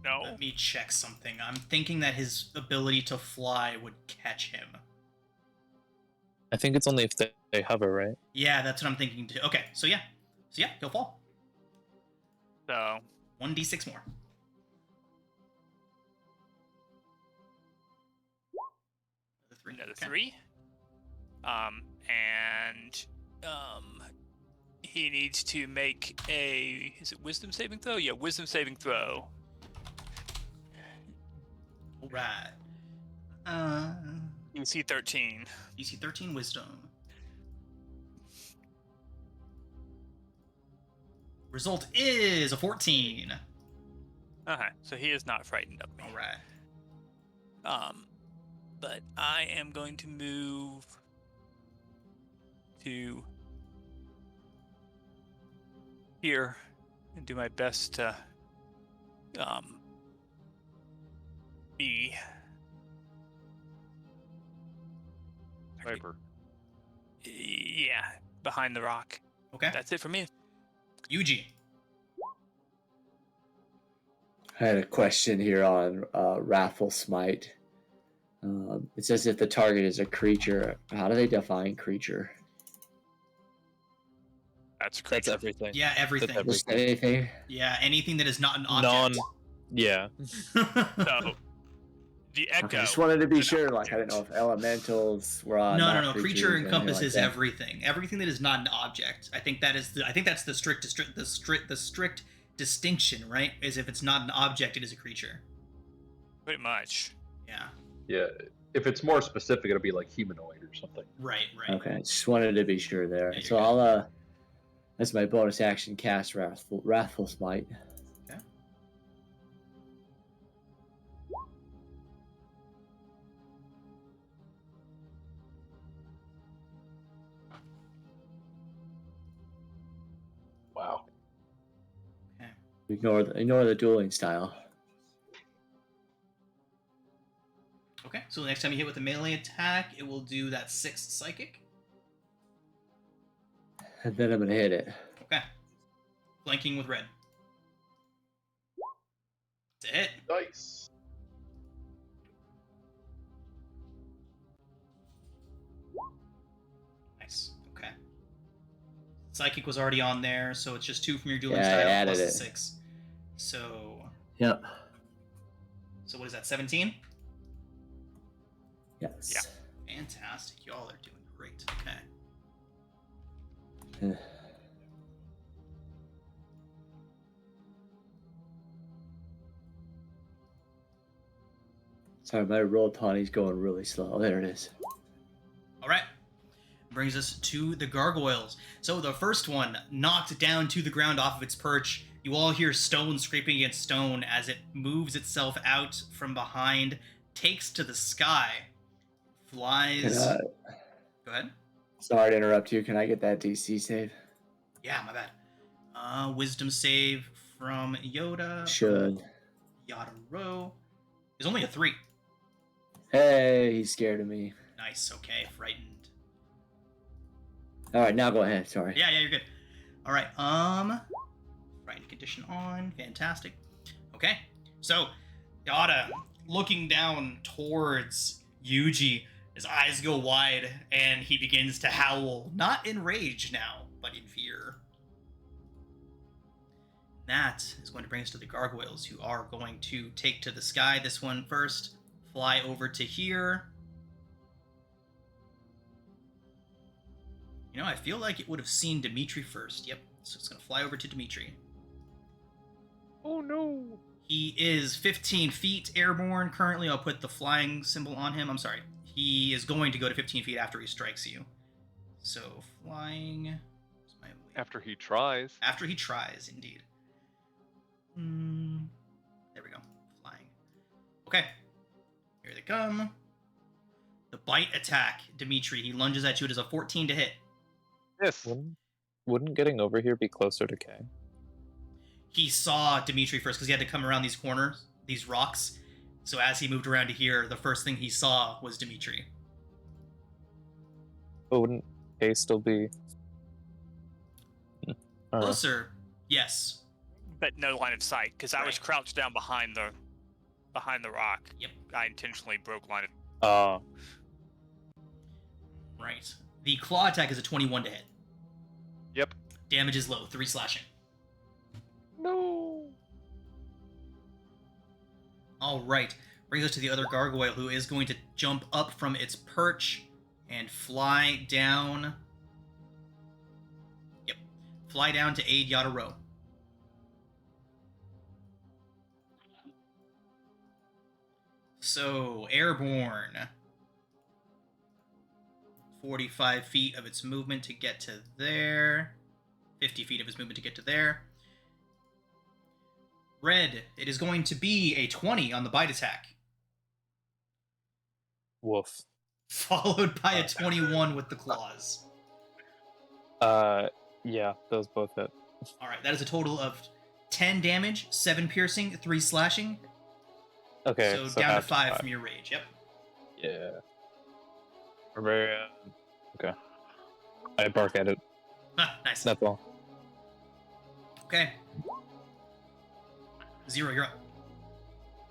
No? Let me check something. I'm thinking that his ability to fly would catch him. I think it's only if they hover, right? Yeah, that's what I'm thinking too. Okay, so yeah, he'll fall. So 1d6 more. another Okay. 3. And he needs to make is it wisdom saving throw? Yeah, wisdom saving throw. All right. DC 13. DC 13 wisdom. Result is a 14. Okay, so he is not frightened of me. All right. But I am going to move to here and do my best to be Sniper. yeah, behind the rock. Okay. That's it for me. Yuji. I had a question here on Wrathful Smite. It says if the target is a creature, how do they define creature? That's That's everything. Yeah, everything. That's Just anything? Yeah, anything that is not an Non. object. Yeah. So The echo. Okay, just wanted to be an sure. Like, I didn't know object. if elementals were on. No, not no, no. creatures Creature or anything encompasses like that. everything. Everything that is not an object. I think that's the strict distinction, right? Is if it's not an object, it is a creature. Pretty much. Yeah. Yeah, if it's more specific, it'll be like humanoid or something. Right. Right. Okay, just wanted to be sure there. Yeah, So you're I'll that's my bonus action cast Wrathful Smite. Okay. Wow. Okay. Ignore the dueling style. Okay. So the next time you hit with a melee attack, it will do that 6 psychic. And then I'm gonna hit it. Okay. Flanking with red. It's a hit. Nice. Nice. Okay. Psychic was already on there, so it's just 2 from your dueling Yeah, I style added plus the it. 6. So Yep. what is that? 17? Yes. Yeah. Fantastic. Y'all are doing great. Okay. Sorry, my roll tawny's going really slow. There it is. All right. Brings us to the gargoyles. So the first one knocked down to the ground off of its perch. You all hear stone scraping against stone as it moves itself out from behind, takes to the sky, flies. Go ahead. Sorry to interrupt you. Can I get that DC save? Yeah, my bad. Wisdom save from Yoda. Should. Yadaro is only a 3. Hey, he's scared of me. Nice. Okay. Frightened. All right, now go ahead. Sorry. Yeah, you're good. All right. Frightened condition on. Fantastic. Okay. So, Yada looking down towards Yuji, his eyes go wide and he begins to howl, not in rage now, but in fear. That is going to bring us to the gargoyles, who are going to take to the sky. This one first, fly over to here. You know, I feel like it would have seen Dimitri first. Yep, so it's going to fly over to Dimitri. Oh no! He is 15 feet airborne currently. I'll put the flying symbol on him. I'm sorry. He is going to go to 15 feet after he strikes you. So, flying... After he tries. After he tries, indeed. There we go. Flying. Okay. Here they come. The bite attack, Dimitri. He lunges at you. It is a 14 to hit. Yes. Wouldn't getting over here be closer to K? He saw Dimitri first because he had to come around these corners, these rocks. So as he moved around to here, the first thing he saw was Dimitri. But wouldn't K still be... Closer, yes. But no line of sight, because I was Right. crouched down behind the rock. Yep. I intentionally broke line of... Right. The claw attack is a 21 to hit. Yep. Damage is low, 3 slashing. No. All right. Brings us to the other gargoyle, who is going to jump up from its perch and fly down. Yep. Fly down to aid Yadaro. So, airborne. 45 feet of its movement to get to there. 50 feet of its movement to get to there. Red, it is going to be a 20 on the bite attack. Woof. Followed by a 21 with the claws. Yeah, those both hit. Alright, that is a total of 10 damage, 7 piercing, 3 slashing. Okay, So down to half 5 from your rage, yep. Yeah. Barbarian. Okay. I bark at it. Ah, nice. That's all. Okay. 0, you're up.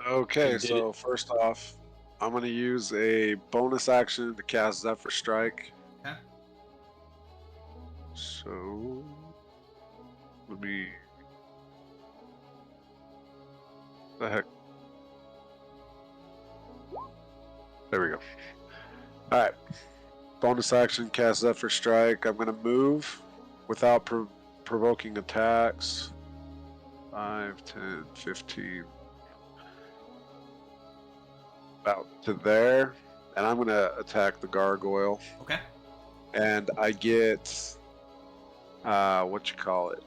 Okay, You did so first off, I'm going to use a bonus action to cast Zephyr Strike. Okay. So, let me... The heck? There we go. All right. Bonus action, cast Zephyr Strike. I'm going to move without provoking attacks. 5, 10, 15. About to there. And I'm going to attack the gargoyle. Okay. And I get, what you call it?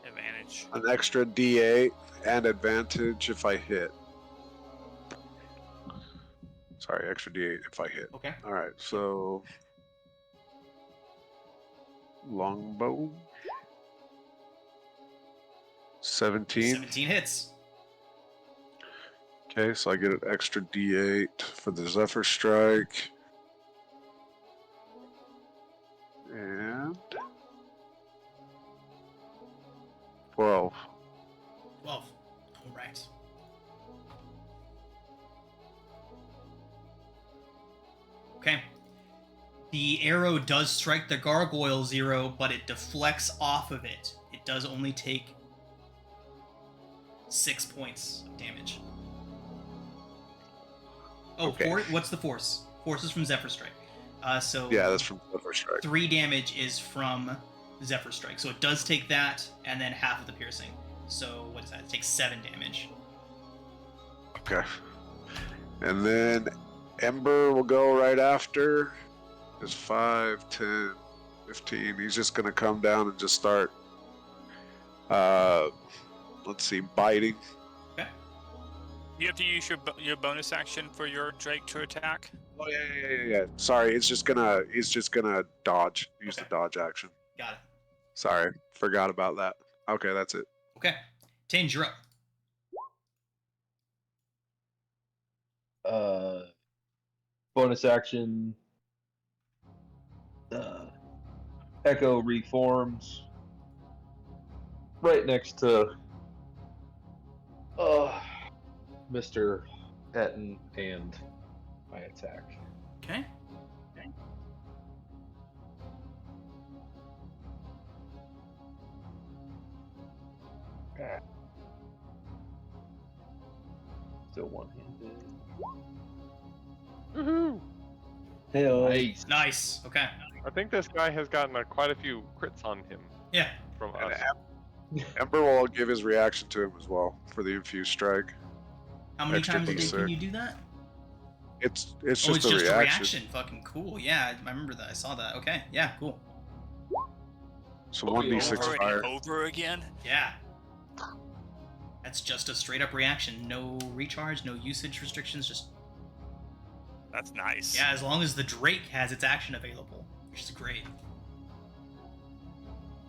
Advantage. An extra D8 and advantage if I hit. Sorry, extra D8 if I hit. Okay. All right, so longbow. 17. 17 hits. Okay, so I get an extra D8 for the Zephyr Strike. And 12. 12. All right. Okay. The arrow does strike the gargoyle 0, but it deflects off of it. It does only take 6 points of damage. Oh, Okay. What's the force? Force is from Zephyr Strike. So Yeah, that's from Zephyr Strike. 3 damage is from Zephyr Strike. So it does take that, and then half of the piercing. So what is that? It takes 7 damage. Okay. And then Ember will go right after. It's 5, 10, 15. He's just going to come down and just start, let's see, biting. Okay. You have to use your bonus action for your Drake to attack. Oh, yeah. Sorry, he's just gonna dodge. Use the dodge action. Got it. Sorry, forgot about that. Okay, that's it. Okay. Tange, you're up. Bonus action. Echo reforms right next to Mr. Etten and my attack. Okay. Still one-handed. Woohoo! Hey, Nice. Okay. I think this guy has gotten quite a few crits on him Yeah. from And us. Ember will give his reaction to him as well for the infused strike. How many Extra times a day D6. can you do that? It's Oh, just it's a just reaction. a reaction. Fucking cool. Yeah, I remember that. I saw that. Okay. Yeah, cool. So 1d6 Over fire. and over again. Yeah. That's just a straight up reaction. No recharge, no usage restrictions. Just, That's nice. yeah, as long as the Drake has its action available, which is great.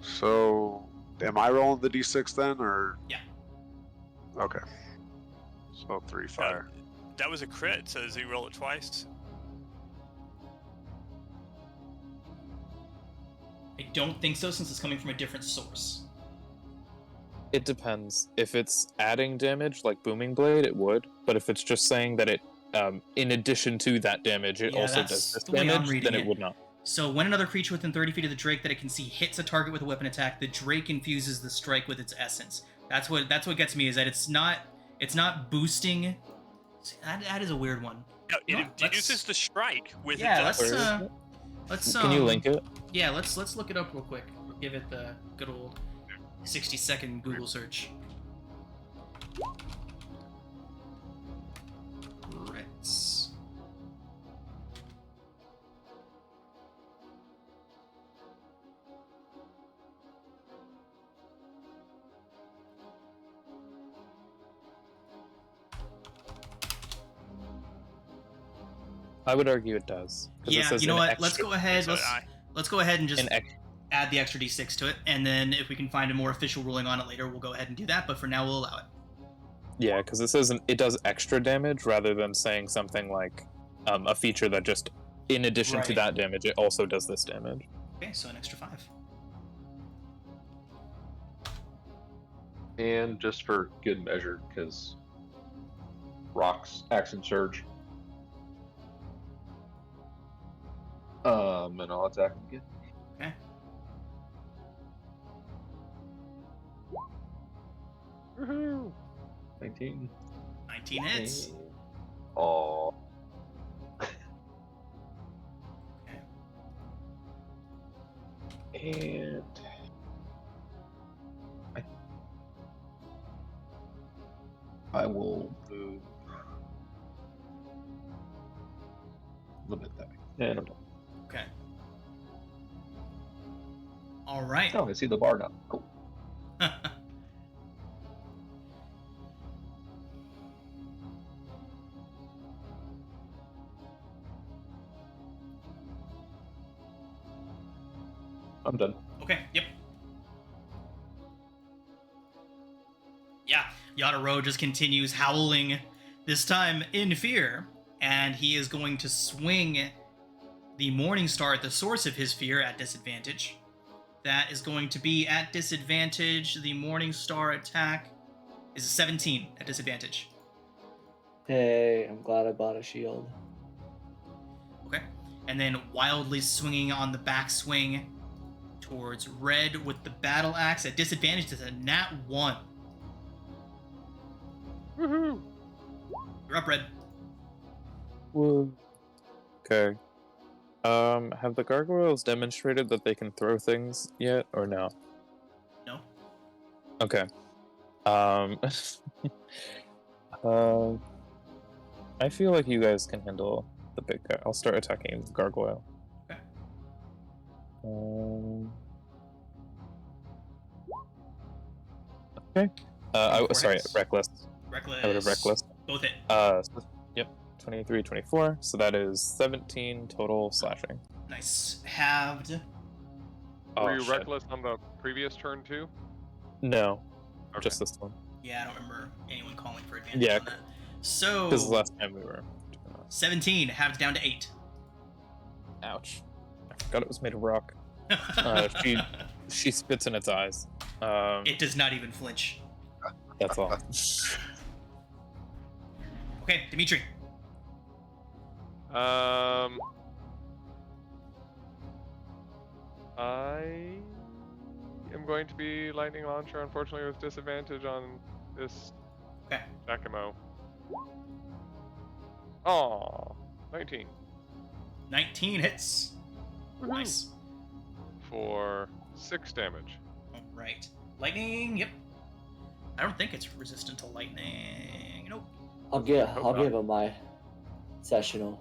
So, am I rolling the d6 then, or? Yeah. Okay. So 3 fire. That was a crit, so does he roll it twice? I don't think so, since it's coming from a different source. It depends. If it's adding damage, like Booming Blade, it would. But if it's just saying that it, in addition to that damage, it Yeah, also that's does this the way I'm damage, reading then it. it would not. So when another creature within 30 feet of the Drake that it can see hits a target with a weapon attack, the Drake infuses the strike with its essence. That's what gets me, is that it's not boosting. That is a weird one. No, No, it let's- uses the strike with Yeah, its let's Where is let's Can you link it? Yeah, let's look it up real quick. Give it the good old 60-second Google search. Crits. I would argue it does. 'Cause it Yeah, says you know an what? Let's extra- go ahead. So did I. Let's go ahead and just an ex- add the extra d6 to it, and then if we can find a more official ruling on it later, we'll go ahead and do that. But for now, we'll allow it. Yeah, because it says it does extra damage rather than saying something like a feature that just, in addition to Right. that damage, it also does this damage. Okay, so an extra 5. And just for good measure, because rocks action surge. And I'll attack him again. Okay. Woohoo! 19. 19 hits. Oh, And I will move a little bit that way. And I'm done. Okay. All right. Oh, I see the bar now. Cool. I'm done. Okay, yep. Yeah, Yataro just continues howling, this time in fear, and he is going to swing the Morning Star at the source of his fear at disadvantage. That is going to be at disadvantage. The Morning Star attack is a 17 at disadvantage. Hey, I'm glad I bought a shield. Okay, and then wildly swinging on the backswing towards Red with the battle axe at disadvantage is a nat 1. Woohoo! You're up, Red. Woo. Okay. Have the gargoyles demonstrated that they can throw things yet, or no? No. Okay. I feel like you guys can handle the big guy. I'll start attacking the gargoyle. Okay. Okay. Sorry, hits. reckless. Reckless. I would have reckless. Both hit. Yep. 23, 24. So that is 17 total slashing. Nice. Halved. Were you shit. reckless on the previous turn too? No. Okay. Just this one. Yeah, I don't remember anyone calling for advantage Yeah. on that. So, Because the last time we were doing that. 17, halved down to 8. Ouch. I forgot it was made of rock. She spits in its eyes. It does not even flinch. That's all. Okay, Dimitri. I am going to be lightning launcher, unfortunately, with disadvantage on this Okay. Giacomo. Aw, 19 19 hits. Nice. for 6 damage. All right. Lightning, yep. I don't think it's resistant to lightning. Nope. I'll give him my sessional.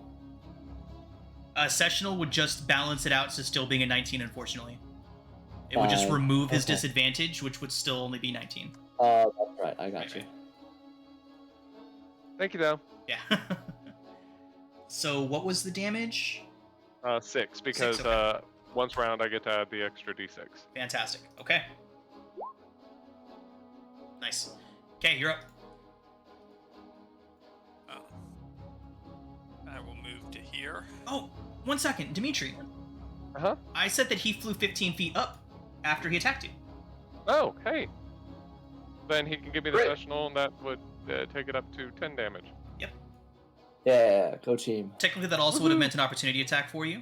Sessional would just balance it out to still being a 19, unfortunately. It would just remove his okay. disadvantage, which would still only be 19. That's right. I got you. Right. Thank you, though. Yeah. So what was the damage? 6, because 6, okay. once round I get to add the extra d6. Fantastic. Okay. Nice. Okay, you're up. I will move to here. Oh, 1 second, Dimitri. Uh-huh. I said that he flew 15 feet up after he attacked you. Oh, hey. Then he can give me the Great. sessional, and that would take it up to 10 damage. Yeah, go team. Technically, that also would have meant an opportunity attack for you.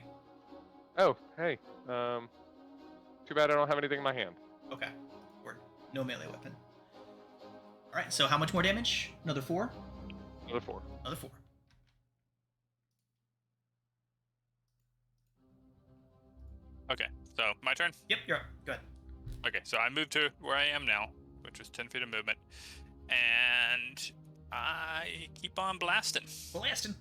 Oh, hey. Too bad I don't have anything in my hand. Okay. Or no melee weapon. Alright, so how much more damage? Another 4? Another 4. Another 4. Okay, so my turn. Yep, you're up. Go ahead. Okay, so I moved to where I am now, which is 10 feet of movement, and I keep on blasting. Blasting.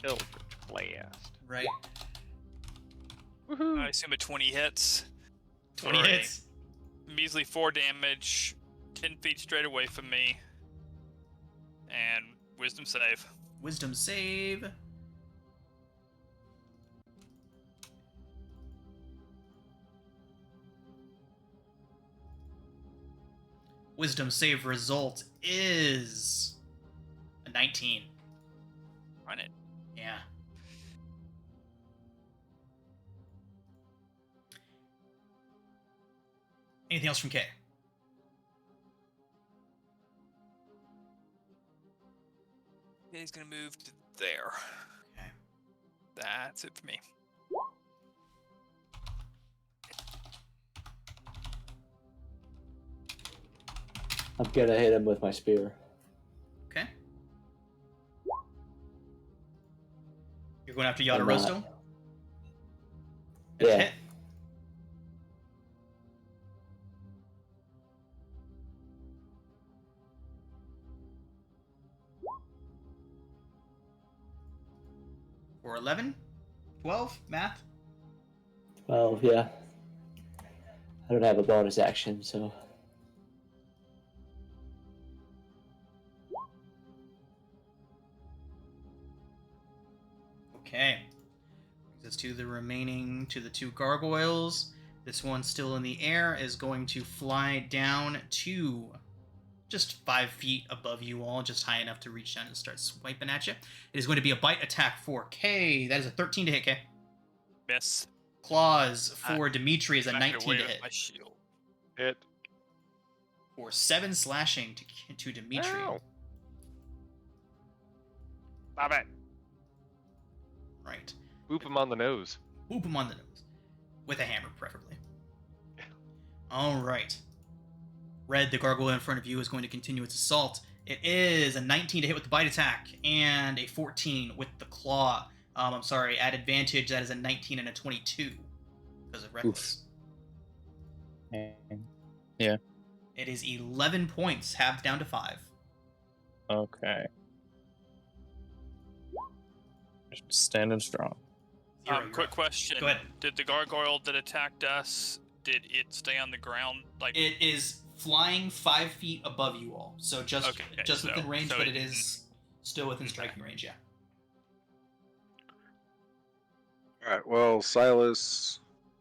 Eldritch Blast. Right. Woohoo! I assume a 20 hits. 20 for a hits. Measly 4 damage, 10 feet straight away from me, and wisdom save. Wisdom save. Wisdom save result is a 19. Run it. Yeah. Anything else from Kay? He's gonna move to there. Okay. That's it for me. I'm gonna hit him with my spear. Okay. You're going after I'm Yatoro not. still? That's a Yeah. hit. For 11? 12? Math? 12, yeah. I don't have a bonus action, so. Okay. Brings us to the two gargoyles. This one still in the air is going to fly down to just 5 feet above you all, just high enough to reach down and start swiping at you. It is going to be a bite attack for K. That is a 13 to hit, K. Miss. Claws for Dimitri is a Back 19 away to with hit. my shield. Hit. For 7 slashing to Dimitri. Ow. Stop it. Right. Boop him on the nose. Whoop him on the nose. With a hammer, preferably. Alright. Red, the gargoyle in front of you, is going to continue its assault. It is a 19 to hit with the bite attack, and a 14 with the claw. I'm sorry, at advantage, that is a 19 and a 22. Because of reckless. Yeah. It is 11 points, halved down to 5. Okay. Just standing strong. Zero, you're Quick up. question. Go ahead. Did the gargoyle that attacked us, did it stay on the ground? Like, It is flying 5 feet above you all, so just Okay, within range, so but it- it is still within striking range, yeah. Alright, well, Silas,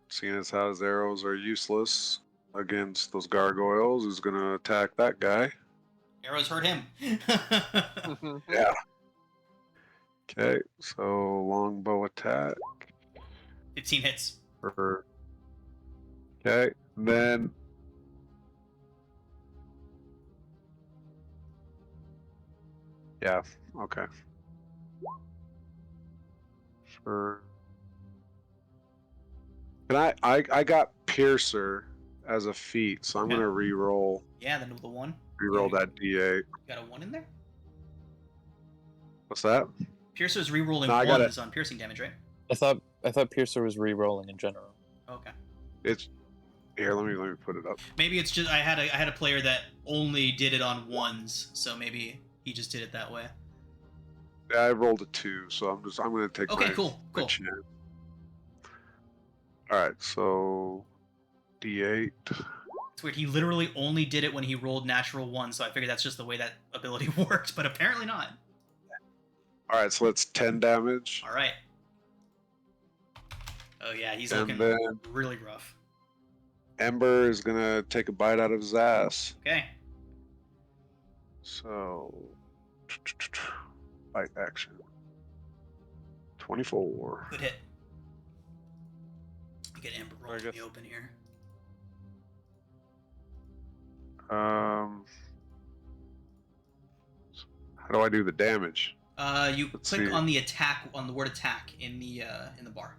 seeing as how his arrows are useless against those gargoyles, is going to attack that guy. Arrows hurt him. Yeah. Okay, so longbow attack. 15 hits. Okay, then. Yeah, okay. For. Can I got Piercer as a feat, so I'm Okay. gonna re-roll Yeah, then the 1. re-roll Yeah, that D8. You got a 1 in there? What's that? Piercer's re-rolling No, I got ones on piercing damage, right? I thought Piercer was re-rolling in general. Okay. It's here. Let me put it up. Maybe it's just I had a player that only did it on 1s, so maybe he just did it that way. Yeah, I rolled a 2, so I'm gonna take Okay, my, cool. my chance. All right, so D8. It's weird. He literally only did it when he rolled natural 1, so I figured that's just the way that ability worked, but apparently not. All right, so that's 10 damage. All right. Oh yeah, he's And looking then really rough. Ember is gonna take a bite out of his ass. Okay. So, bite action. 24. Good hit. Get Ember I rolling guess- me open here. How do I do the damage? You Let's click see. on the attack, on the word attack in the bar,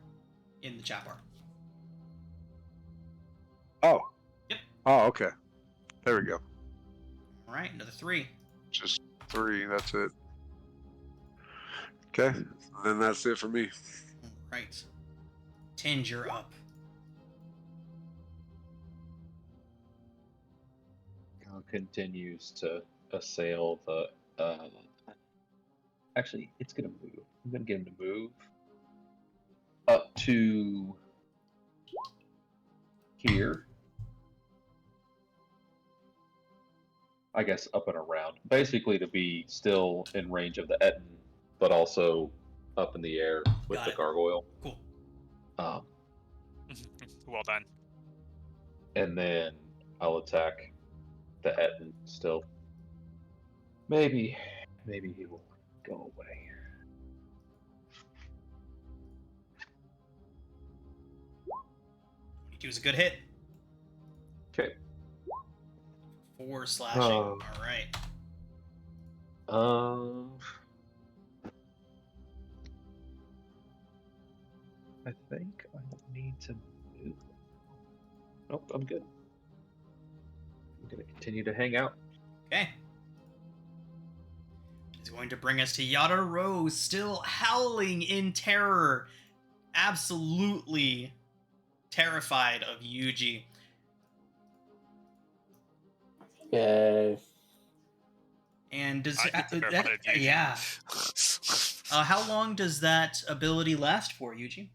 in the chat bar. Oh. Yep. Oh, okay. There we go. All right, another 3. Just 3. That's it. Okay. Then that's it for me. All right. Tinge, you're up. Continues to assail the. Actually, it's gonna move. I'm gonna get him to move up to here. I guess up and around. Basically, to be still in range of the Etten, but also up in the air with Got the it. gargoyle. Cool. Well done. And then I'll attack the Etten still. Maybe he will go away. He was a good hit. Okay. 4 slashing. Oh. All right. I think I need to move. Nope, I'm good. I'm gonna continue to hang out. Okay. It's going to bring us to Yada Rose, still howling in terror. Absolutely terrified of Yuji. Okay. And does I'd be terrified of Yuji. yeah? How long does that ability last for, Yuji?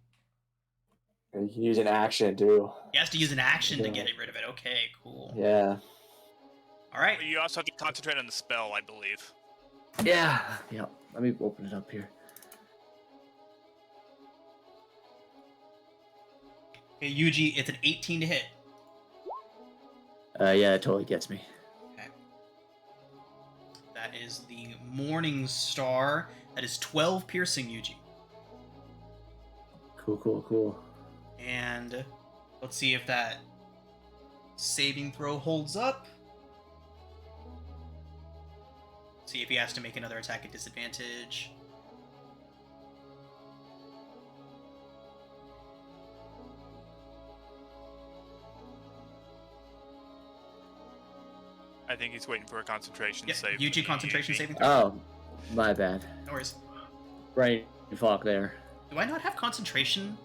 You can use an action too. He has to use an action to Yeah. get rid of it. Okay, cool. Yeah. All right. You also have to concentrate on the spell, I believe. Yeah. Yeah. Let me open it up here. Okay, Yuji, it's an 18 to hit. Yeah, it totally gets me. Okay. That is the Morning Star. That is 12 piercing, Yuji. Cool. And let's see if that saving throw holds up. See if he has to make another attack at disadvantage. I think he's waiting for a concentration Yeah, save. Yuji concentration saving throw. Oh, my bad. No worries. Brain fog there. Do I not have concentration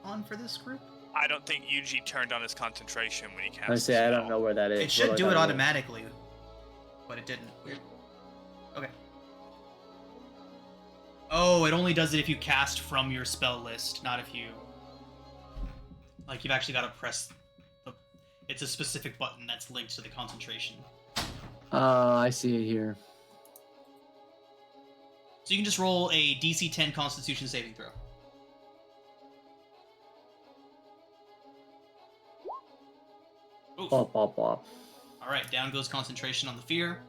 on for this group? I don't think Yuji turned on his concentration when he cast I the say I don't spell. know where that is. It should What do I it gotta automatically, but it didn't. Weird. Okay. Oh, it only does it if you cast from your spell list, not if you... Like, you've actually got to press... It's a specific button that's linked to the concentration. I see it here. So you can just roll a DC 10 Constitution saving throw. Oof. Bop. Alright, down goes concentration on the fear.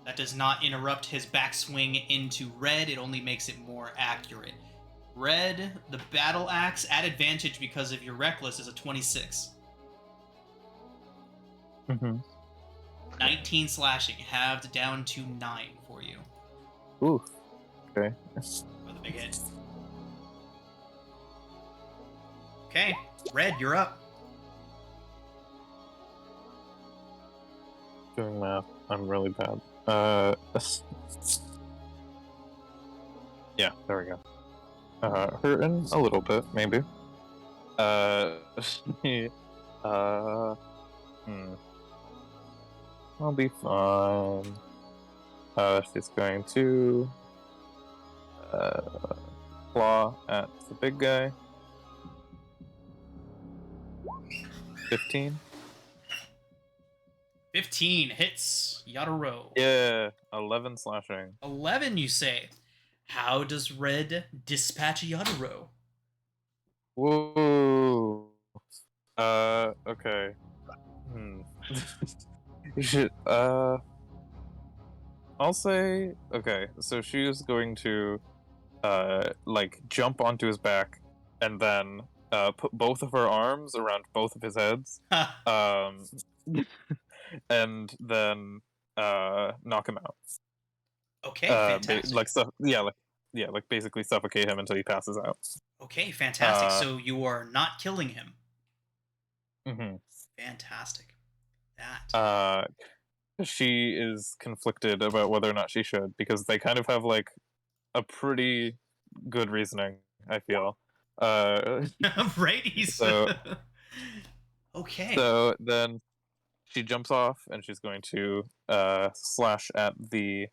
That does not interrupt his backswing into red, it only makes it more accurate. Red, the battle axe at advantage because of your reckless is a 26. Mm-hmm. 19 slashing, halved down to 9 for you. Ooh. Okay. For the big hit. Okay, Red, you're up. Doing math. I'm really bad. Yeah, there we go. Hurting a little bit, maybe. I'll be fine. She's going to claw at the big guy. 15. 15 hits Yatoro. Yeah, 11 slashing. 11, you say. How does Red dispatch Yatoro? Whoa. Okay. You should, I'll say, okay, so she is going to, like, jump onto his back and then, put both of her arms around both of his heads, and then, knock him out. Okay, fantastic. Like basically suffocate him until he passes out. Okay, fantastic. So you are not killing him. Mm-hmm. Fantastic. That. She is conflicted about whether or not she should, because they kind of have like a pretty good reasoning, I feel. Right? So okay. So then she jumps off and she's going to slash at the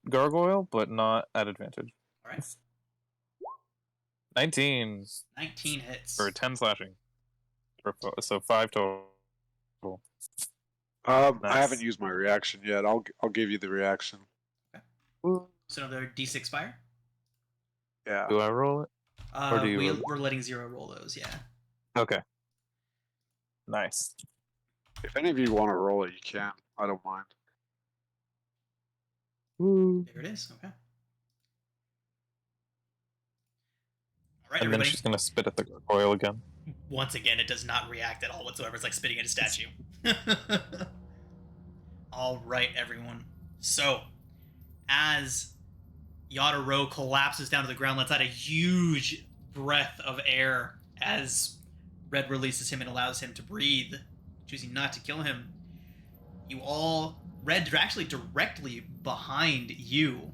gargoyle, but not at advantage. All right. 19. 19 hits. For 10 slashing. So 5 total. I Nice. haven't used my reaction yet. I'll give you the reaction. So another D6 fire? Yeah. Do I roll it? Or do you we're letting Zero roll those, yeah. Okay. Nice. If any of you want to roll it, you can. I don't mind. Woo. There it is, okay. All right, And then everybody. she's going to spit at the gargoyle again. Once again, it does not react at all whatsoever. It's like spitting at a statue. All right, everyone. So, as Yatoro collapses down to the ground, lets out a huge breath of air as Red releases him and allows him to breathe, choosing not to kill him. You all... Red, actually directly behind you.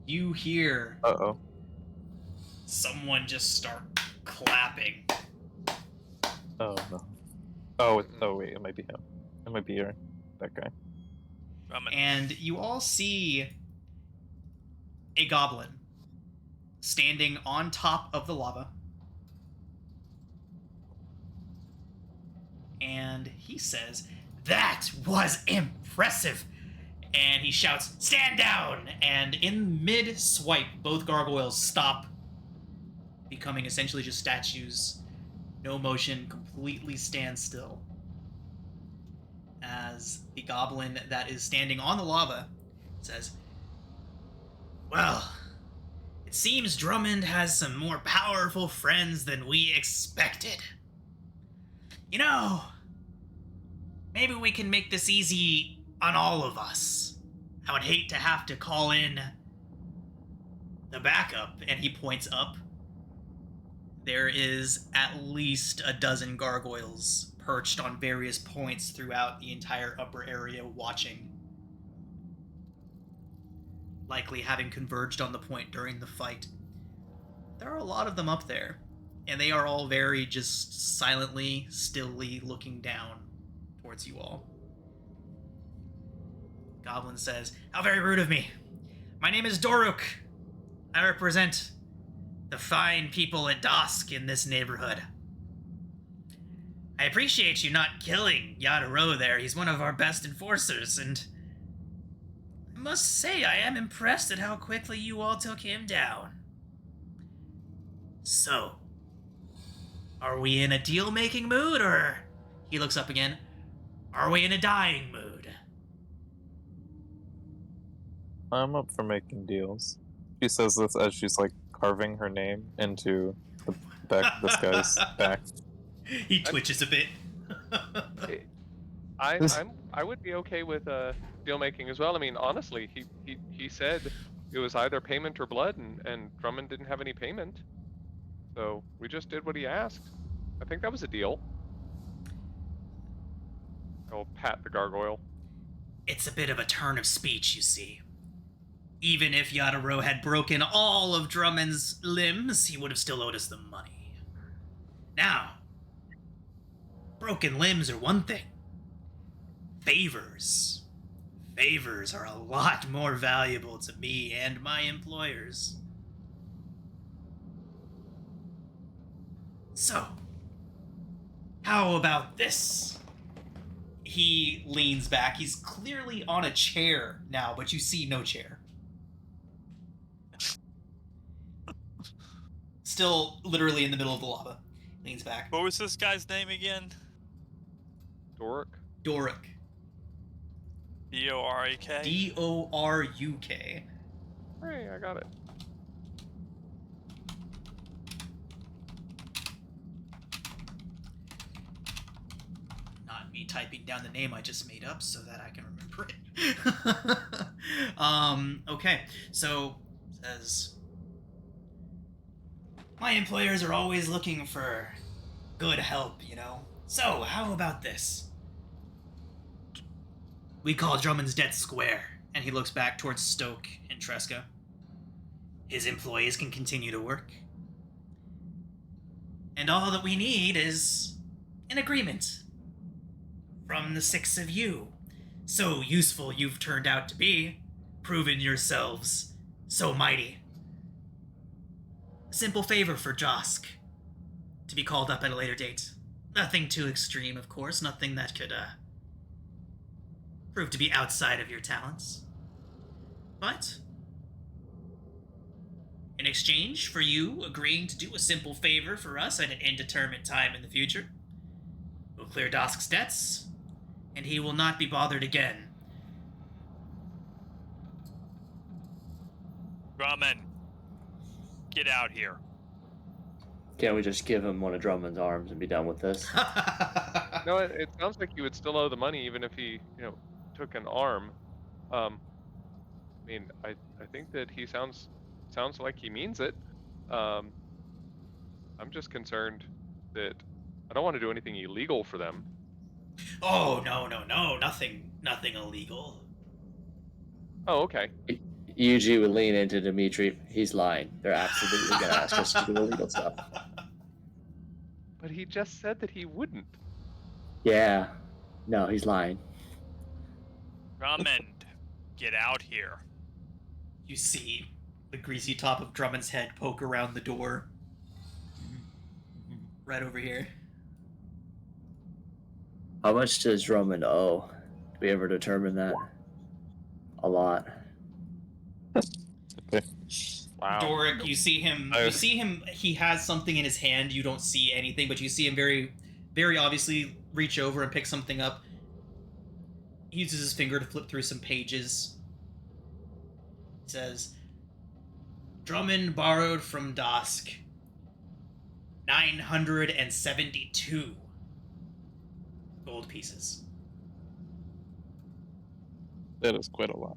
You hear... Uh-oh. someone just start clapping. Oh no. Oh wait, it might be him. It might be that guy. Drummond. And you all see a goblin standing on top of the lava. And he says, "That was impressive!" And he shouts, "Stand down!" And in mid-swipe, both gargoyles stop, becoming essentially just statues. No motion, completely stand still. As the goblin that is standing on the lava says, "Well, it seems Drummond has some more powerful friends than we expected. You know, maybe we can make this easy on all of us. I would hate to have to call in the backup." And he points up. There is at least a dozen gargoyles perched on various points throughout the entire upper area watching. Likely having converged on the point during the fight. There are a lot of them up there, and they are all very just silently, stilly looking down towards you all. Goblin says, "How very rude of me. My name is Doruk. I represent the fine people at Draask in this neighborhood. I appreciate you not killing Yadaro there. He's one of our best enforcers, and I must say I am impressed at how quickly you all took him down. So, are we in a deal-making mood, or," he looks up again, "are we in a dying mood?" I'm up for making deals. She says this as she's like carving her name into the back of this guy's back. He twitches a bit. I would be okay with deal making as well. I mean, honestly, he said it was either payment or blood, and Drummond didn't have any payment, so we just did what he asked. I think that was a deal. I'll pat the gargoyle. It's a bit of a turn of speech, you see. Even if Yadaro had broken all of Drummond's limbs, he would have still owed us the money. Now, broken limbs are one thing. Favors are a lot more valuable to me and my employers. So, how about this? He leans back. He's clearly on a chair now, but you see no chair. Still literally in the middle of the lava. Leans back. What was this guy's name again? Doruk. Doruk. D-O-R-A-K? D-O-R-U-K. Hey, I got it. Not me typing down the name I just made up so that I can remember it. Okay, so says, "My employers are always looking for good help, you know. So, how about this? We call Drummond's debt square." And he looks back towards Stoke and Tresca. "His employees can continue to work. And all that we need is an agreement from the 6 of you. So useful you've turned out to be, proven yourselves so mighty. A simple favor for Draask, to be called up at a later date. Nothing too extreme, of course, nothing that could, prove to be outside of your talents. But, in exchange for you agreeing to do a simple favor for us at an indeterminate time in the future, we'll clear Draask's debts, and he will not be bothered again." Drummond, get out here. Can't we just give him one of Drummond's arms and be done with this? No, it sounds like you would still owe the money even if he, took an arm. I mean, I think that he sounds like he means it. I'm just concerned that I don't want to do anything illegal for them. Oh, no, nothing illegal. Oh, okay. Yuji would lean into Dimitri. He's lying. They're absolutely going to ask us to do illegal stuff. But he just said that he wouldn't. Yeah. No, he's lying. Drummond, get out here. You see the greasy top of Drummond's head poke around the door. Right over here. How much does Drummond owe? Did we ever determine that? A lot. Wow. Doric, you see him. You see him. He has something in his hand. You don't see anything, but you see him very, very obviously reach over and pick something up. He uses his finger to flip through some pages. It says, Drummond borrowed from Draask 972 gold pieces. That is quite a lot.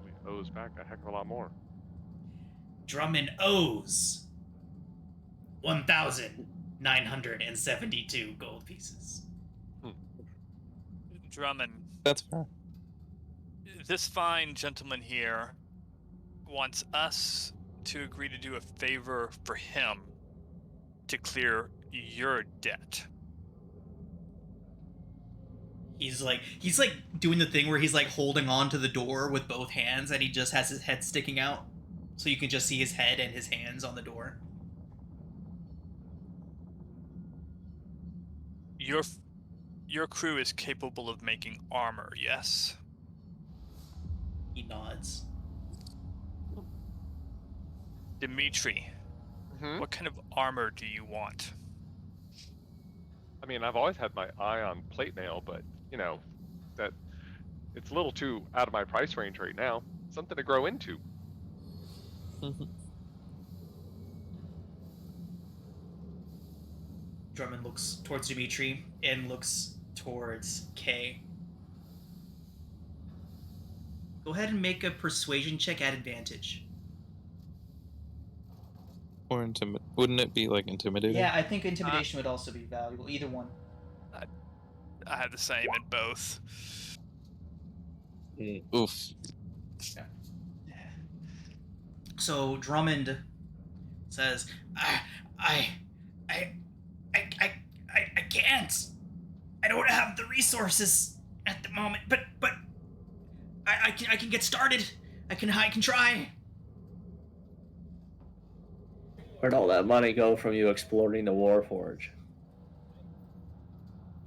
He owes back a heck of a lot more. Drummond owes 1,972 gold pieces. Drummond, That's fair. this fine gentleman here wants us to agree to do a favor for him to clear your debt. He's like doing the thing where he's like holding on to the door with both hands, and he just has his head sticking out, so you can just see his head and his hands on the door. Your crew is capable of making armor, yes? He nods. Dimitri, Mhm. what kind of armor do you want? I mean, I've always had my eye on plate mail, but you know, that it's a little too out of my price range right now. Something to grow into. Drummond looks towards Dimitri and looks towards Kay. Go ahead and make a persuasion check at advantage. Or wouldn't it be like intimidating? Yeah, I think intimidation would also be valuable. Either one. I have the same in both. Oof. So Drummond says, I can't. I don't have the resources at the moment, but I can get started. I can try. Where'd all that money go from you exploring the HeroForge?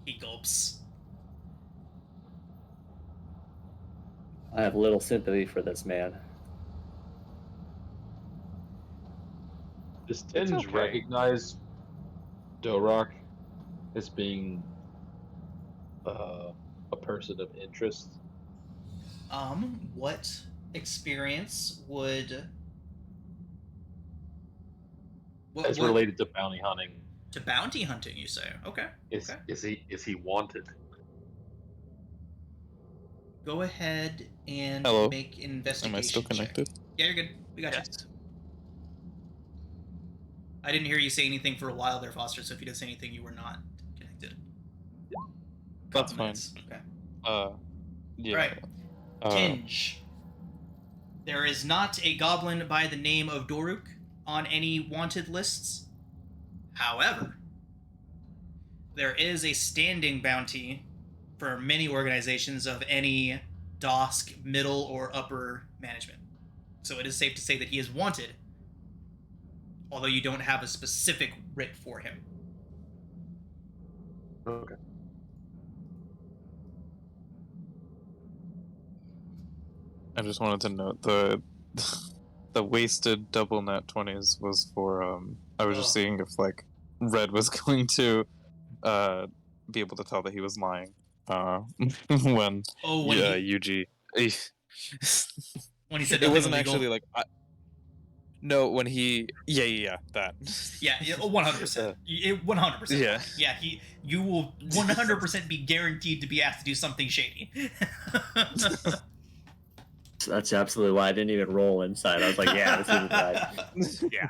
He gulps. I have little sympathy for this man. Does It's Tinge okay. recognize Dorok as being a person of interest? What experience would As related to bounty hunting. to bounty hunting? You say? Okay. Is Okay. he wanted? Go ahead and Hello. make an investigation. Am I still check. connected? Yeah, you're good. We got you. Yes. I didn't hear you say anything for a while there, Foster, so if you didn't say anything, you were not connected. That's fine. Comments. Okay. Yeah. Right. Tinge. There is not a goblin by the name of Doruk on any wanted lists. However, there is a standing bounty for many organizations of any Draask middle or upper management. So it is safe to say that he is wanted, although you don't have a specific writ for him. Okay. I just wanted to note the wasted double net 20s was for I was just Oh. seeing if like Red was going to be able to tell that he was lying when Oh, when, Yuji when he said it nothing wasn't illegal. actually like no when he that Yeah, 100%. 100%. Yeah. Yeah, you will 100% be guaranteed to be asked to do something shady. So that's absolutely why I didn't even roll inside. I was like, yeah, this is right. yeah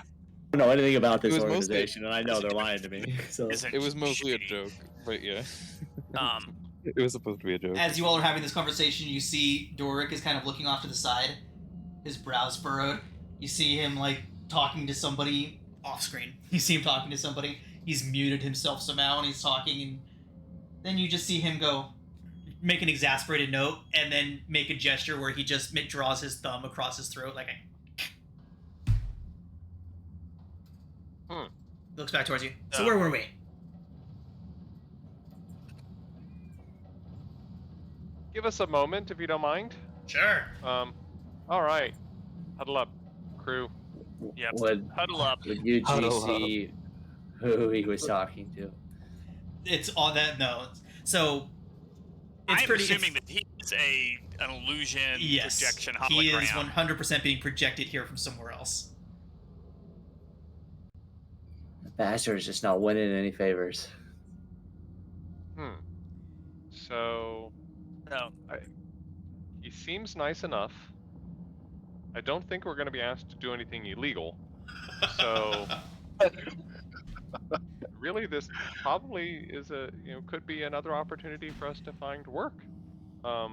I don't know anything about this It was mostly- organization, and I know they're lying to me. So Isn't it was mostly a shady. joke, but yeah. It was supposed to be a joke. As you all are having this conversation, you see Doric is kind of looking off to the side, his brows furrowed. You see him like talking to somebody off screen. You see him talking to somebody. He's muted himself somehow and he's talking, and then you just see him go, make an exasperated note, and then make a gesture where he just draws his thumb across his throat like a... Looks back towards you. So where were we? Give us a moment, if you don't mind. Sure. All right. Huddle up, crew. Yep. Would Huddle up. Yuji Huddle see who he was talking to? It's all that, no. So, it's I'm pretty... assuming that he is an illusion, Yes, projection, he hologram. is 100% being projected here from somewhere else. The bastard is just not winning any favors. So, No. he seems nice enough. I don't think we're going to be asked to do anything illegal. So, really, this probably is could be another opportunity for us to find work. I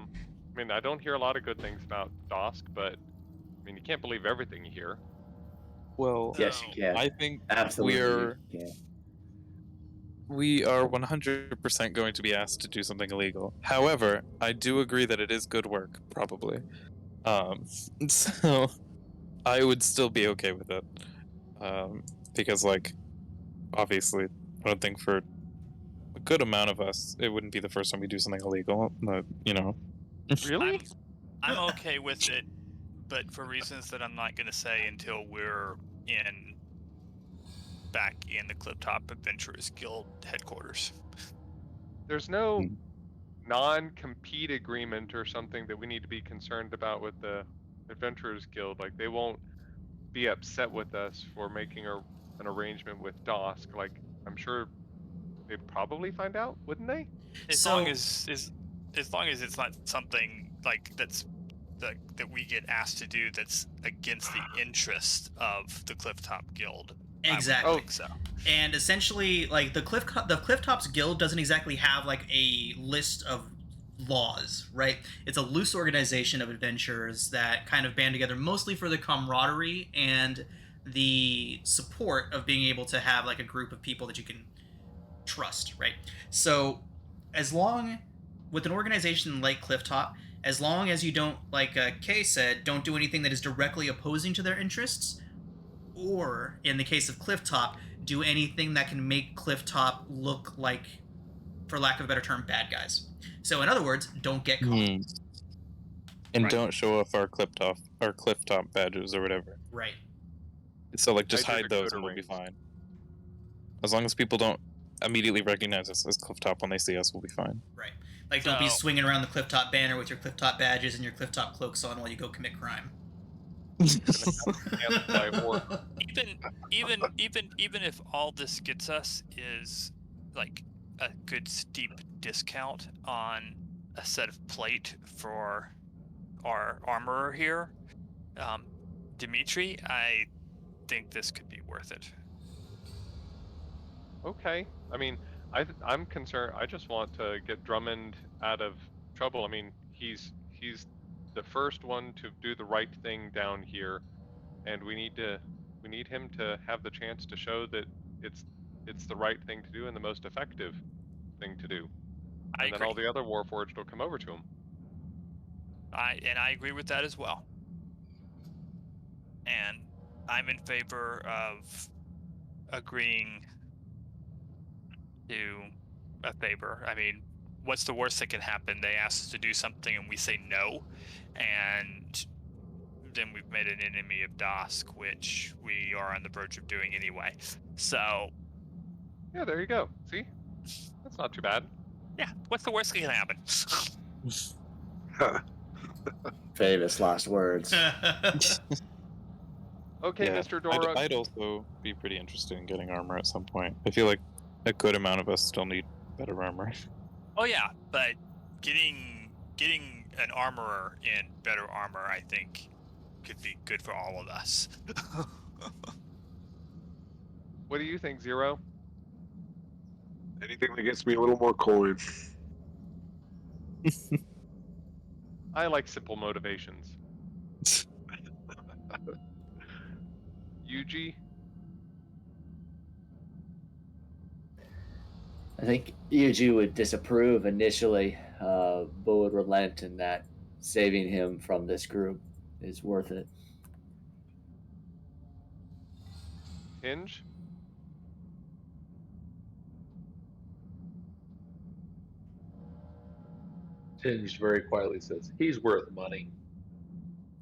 mean, I don't hear a lot of good things about Draask, but I mean, you can't believe everything you hear. Well, Yes, you can. I think Absolutely. we are 100% going to be asked to do something illegal. However, I do agree that it is good work, probably. So I would still be okay with it. Because, like, obviously, I don't think for a good amount of us, it wouldn't be the first time we do something illegal, but, you know. Really? I'm okay with it, but for reasons that I'm not going to say until we're back in the Clifftop Adventurers Guild headquarters. There's no non-compete agreement or something that we need to be concerned about with the Adventurers Guild. Like, they won't be upset with us for making an arrangement with Draask. Like, I'm sure they'd probably find out, wouldn't they? As long as it's not something like that we get asked to do that's against the interest of the Clifftop Guild. Exactly. I would think so. And essentially, like, the Clifftops Guild doesn't exactly have like a list of laws, right? It's a loose organization of adventurers that kind of band together mostly for the camaraderie and the support of being able to have like a group of people that you can trust, right? So, as long with an organization like Clifftop, as long as you don't, like Kay said, don't do anything that is directly opposing to their interests, or in the case of Clifftop, do anything that can make Clifftop look like, for lack of a better term, bad guys. So in other words, don't get caught. And Right. don't show off our clifftop badges or whatever. Right. So, like, just I did hide a those good and we'll be rings. fine. As long as people don't immediately recognize us as Clifftop when they see us, we'll be fine. Right. Like, don't be So- swinging around the Clifftop banner with your Clifftop badges and your Clifftop cloaks on while you go commit crime. Even if all this gets us is like a good steep discount on a set of plate for our armorer here, Dimitri, I think this could be worth it. Okay. I mean, I'm concerned. I just want to get Drummond out of trouble. I mean, he's the first one to do the right thing down here, and we need him to have the chance to show that it's the right thing to do and the most effective thing to do. I And then agree. all the other Warforged will come over to him. I agree with that as well. And I'm in favor of agreeing to a favor. I mean, what's the worst that can happen? They ask us to do something and we say no, and then we've made an enemy of Draask, which we are on the verge of doing anyway. So, Yeah, there you go. See? That's not too bad. yeah, what's the worst that can happen? Famous last words. Okay, Yeah, Mr. Dora. I'd also be pretty interested in getting armor at some point. I feel like a good amount of us still need better armor. Oh yeah, but getting an armorer in better armor, I think, could be good for all of us. What do you think, Zero? Anything that gets me a little more coin. I like simple motivations. Yuji? I think Yuji would disapprove initially, but would relent in that saving him from this group is worth it. Hinge? Tinge very quietly says, "He's worth money.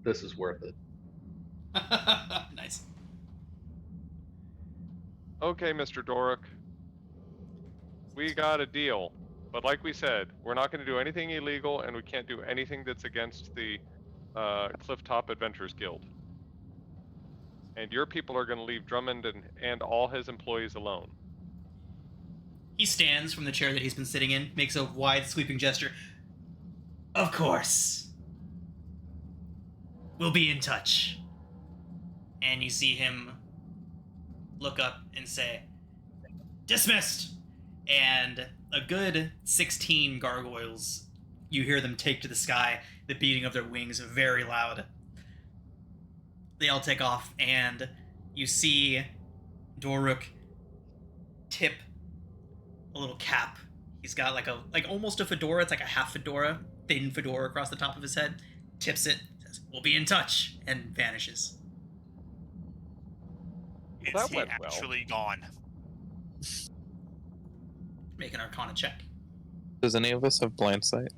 This is worth it." Nice. Okay, Mr. Doric. We got a deal. But like we said, we're not going to do anything illegal, and we can't do anything that's against the Clifftop Adventures Guild. And your people are going to leave Drummond and all his employees alone. He stands from the chair that he's been sitting in, makes a wide sweeping gesture. Of course. We'll be in touch. And you see him look up and say, dismissed! And a good 16 gargoyles, you hear them take to the sky, the beating of their wings very loud. They all take off, and you see Doruk tip a little cap. He's got like almost a fedora. It's like a half fedora, thin fedora across the top of his head. Tips it, says, "We'll be in touch," and vanishes. Well, Is that he went well. actually gone? Make an Arcana check. Does any of us have blind sight?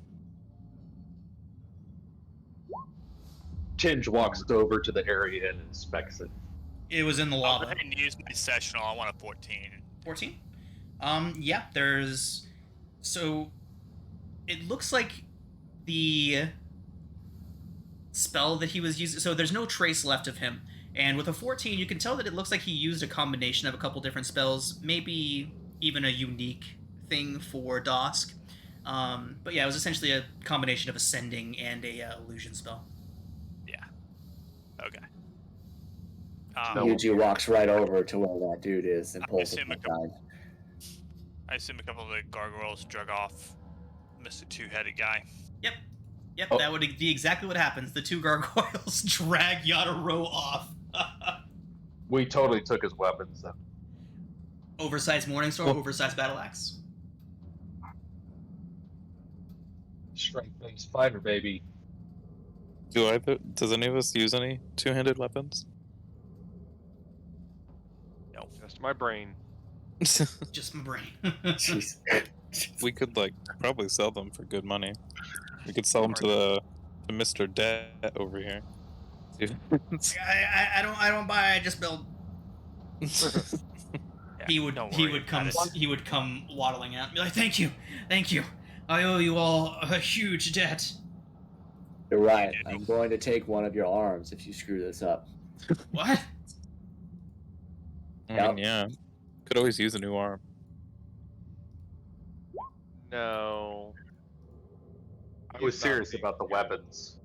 Tinge walks over to the area and inspects it. It was in the I'll lava. go ahead and use my sessional. I want a 14. 14? Yeah, there's... So, it looks like the spell that he was using... So there's no trace left of him. And with a 14, you can tell that it looks like he used a combination of a couple different spells. Maybe even a unique thing for Draask. But yeah, it was essentially a combination of Ascending and a illusion spell. Okay. Yuji walks right over to where that dude is and I pulls him assume a aside. I assume a couple of the gargoyles drug off Mr. Two-Headed Guy. Yep, Oh. that would be exactly what happens. The two gargoyles drag Yataro off. We totally took his weapons then. Oversized Morningstar, Well- oversized battle axe. Strength-based fighter, baby. Does any of us use any two-handed weapons? No. Just my brain. Just my brain. Jeez. We could probably sell them for good money. We could sell them to Mr. Debt over here. I don't buy. I just build. Yeah, He would don't he worry would about come it. he would come waddling out and be like, thank you. I owe you all a huge debt. You're right. I'm going to take one of your arms if you screw this up. What? I mean, yeah. Could always use a new arm. No. I was serious about the weapons.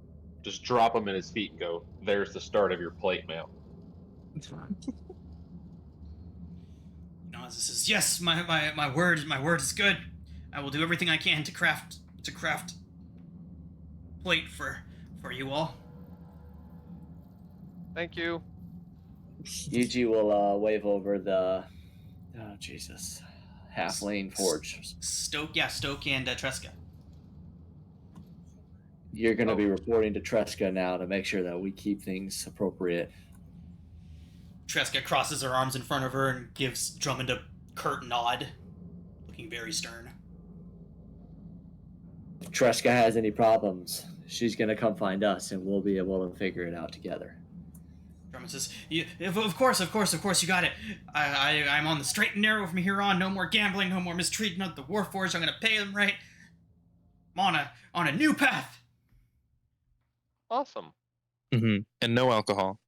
Just drop them in his feet and go, "There's the start of your plate mail." Naza says, yes, my word is good. I will do everything I can to craft plate for you all. Thank you. Yuji will wave over the... Oh, Jesus. Halfling forge. Stoke and Tresca. You're going to be reporting to Tresca now to make sure that we keep things appropriate. Tresca crosses her arms in front of her and gives Drummond a curt nod, looking very stern. If Tresca has any problems, she's going to come find us and we'll be able to figure it out together. Drummond says, of course, you got it. I'm on the straight and narrow from here on. No more gambling, no more mistreatment of the Warforged. I'm going to pay them right. I'm on a new path. Awesome. Mm-hmm. And no alcohol.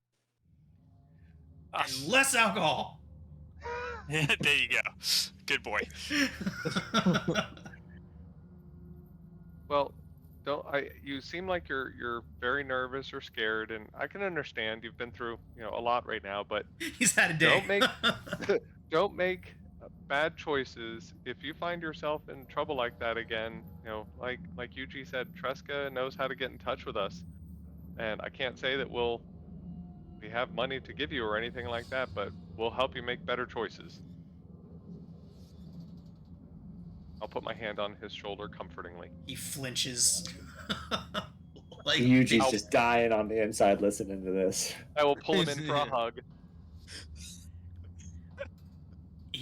And less alcohol. There you go. Good boy. Well, you seem like you're very nervous or scared, and I can understand. You've been through, a lot right now, but He's had a day. don't make bad choices. If you find yourself in trouble like that again, like Yuji said, Tresca knows how to get in touch with us, and I can't say that we have money to give you or anything like that, but we'll help you make better choices. I'll put my hand on his shoulder comfortingly. He flinches. Like Yuji's just dying on the inside listening to this. I will pull him in for a hug.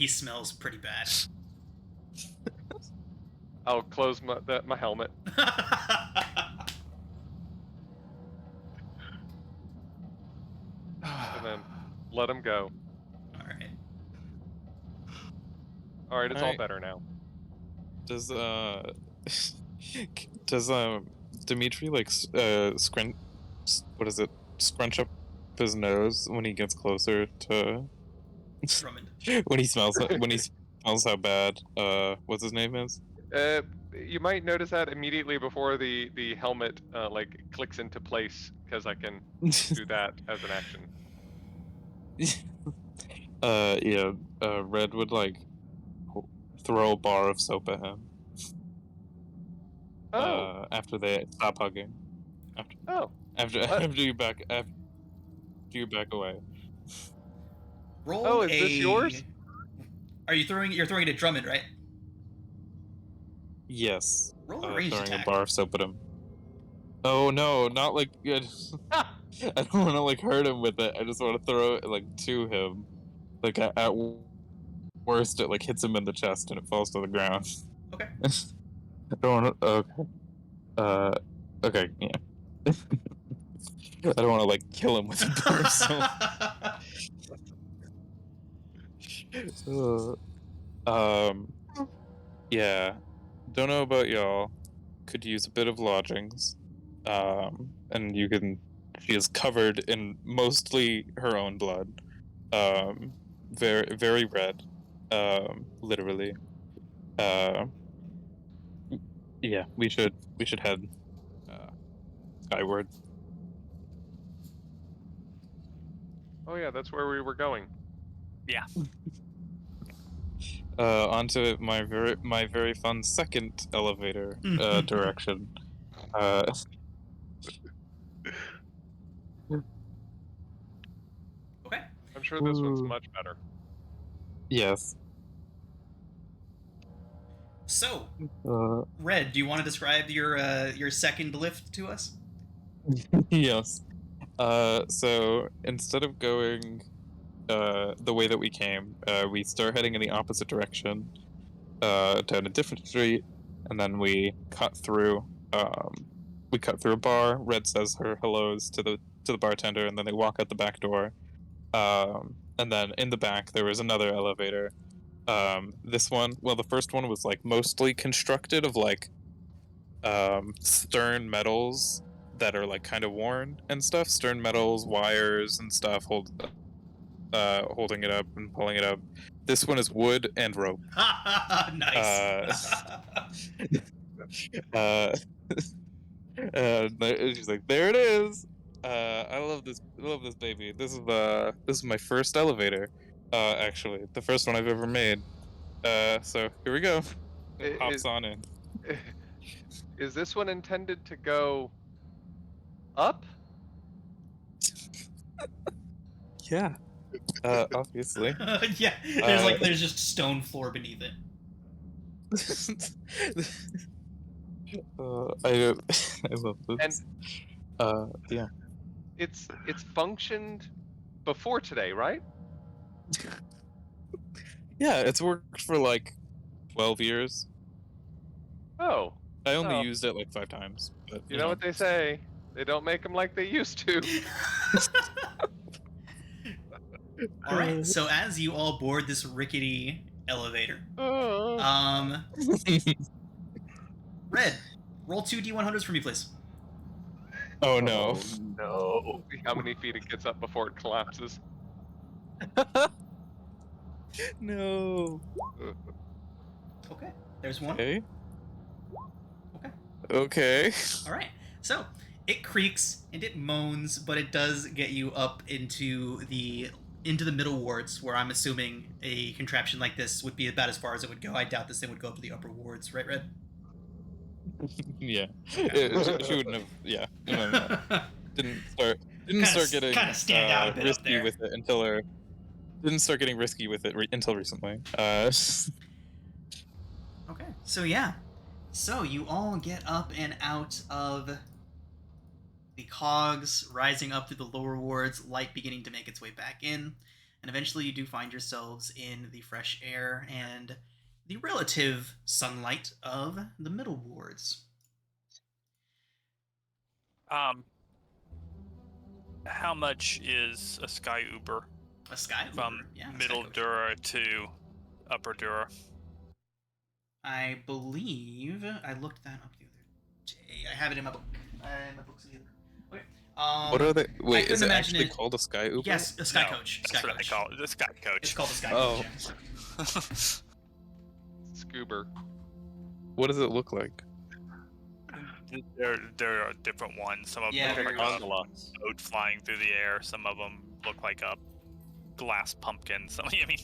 he smells pretty bad. I'll close my helmet. And then let him go. All right, it's all better now. Does Dimitri like scrunch up his nose when he gets closer to Drummond. when he smells how bad what's his name is? You might notice that immediately before the helmet like clicks into place, because I can do that as an action. Red would like throw a bar of soap at him. After they stop hugging. After you back away. Roll is this yours? You're throwing it at Drummond, right? Yes. Roll a ranged throwing attack. a bar of soap at him. Oh no, not like good. I don't want to like hurt him with it. I just want to throw it like to him. Like at worst, it like hits him in the chest and it falls to the ground. Okay. I don't want to. Okay. Okay. Yeah. I don't want to like kill him with a bar of soap. Yeah. Don't know about y'all. Could use a bit of lodgings. And she is covered in mostly her own blood. Very, very red. Literally. Yeah, we should head skyward. Oh yeah, that's where we were going. Yeah. Onto my very fun second elevator direction. Okay. I'm sure this one's much better. Yes. So, Red, do you want to describe your second lift to us? Yes. So instead of going the way that we came, we start heading in the opposite direction, down a different street, and then we cut through a bar. Red says her hellos to the bartender, and then they walk out the back door. And then in the back there was another elevator. This one, well, the first one was like mostly constructed of like stern metals that are like kind of worn and stuff. Stern metals, wires and stuff holding it up and pulling it up. This one is wood and rope. Nice. She's like, there it is. I love this baby. This is my first elevator. Actually, the first one I've ever made. So here we go. It hops on in. Is this one intended to go up? Yeah. Obviously. Yeah. There's just stone floor beneath it. I love this. And yeah. It's functioned before today, right? Yeah, it's worked for like 12 years. Oh. I only used it like 5 times. But, you know what they say? They don't make them like they used to. All right. So as you all board this rickety elevator, Red, roll 2 D100s for me, please. Oh no. No. See how many feet it gets up before it collapses. No. Okay. There's one. Okay. Okay. Okay. All right. So it creaks and it moans, but it does get you up into the into the middle wards, where I'm assuming a contraption like this would be about as far as it would go. I doubt this thing would go up to the upper wards, right, Red? Yeah. Okay. She wouldn't have. Yeah. No. Didn't start getting Kinda stand out a bit up risky there. with it until didn't start getting risky with it until recently. Okay, so yeah. So you all get up and out of the cogs, rising up through the lower wards, light beginning to make its way back in, and eventually you do find yourselves in the fresh air and the relative sunlight of the middle wards. How much is a Sky Uber A sky from Uber, yeah, a Middle sky coach. Dura to Upper Dura? I believe I looked that up the other day. I have it in my book. My book's in the other. Okay. What are they? Wait, couldn't is it imagine actually it- called a Sky Uber? Yes, a sky No, coach. That's Sky what coach. they call it. The Sky Coach. It's called a sky Oh. coach. Yeah. Scuba. What does it look like? There are different ones. Some of Yeah, them very look like a gondola. boat flying through the air. Some of them look like a glass pumpkin. Some, I mean,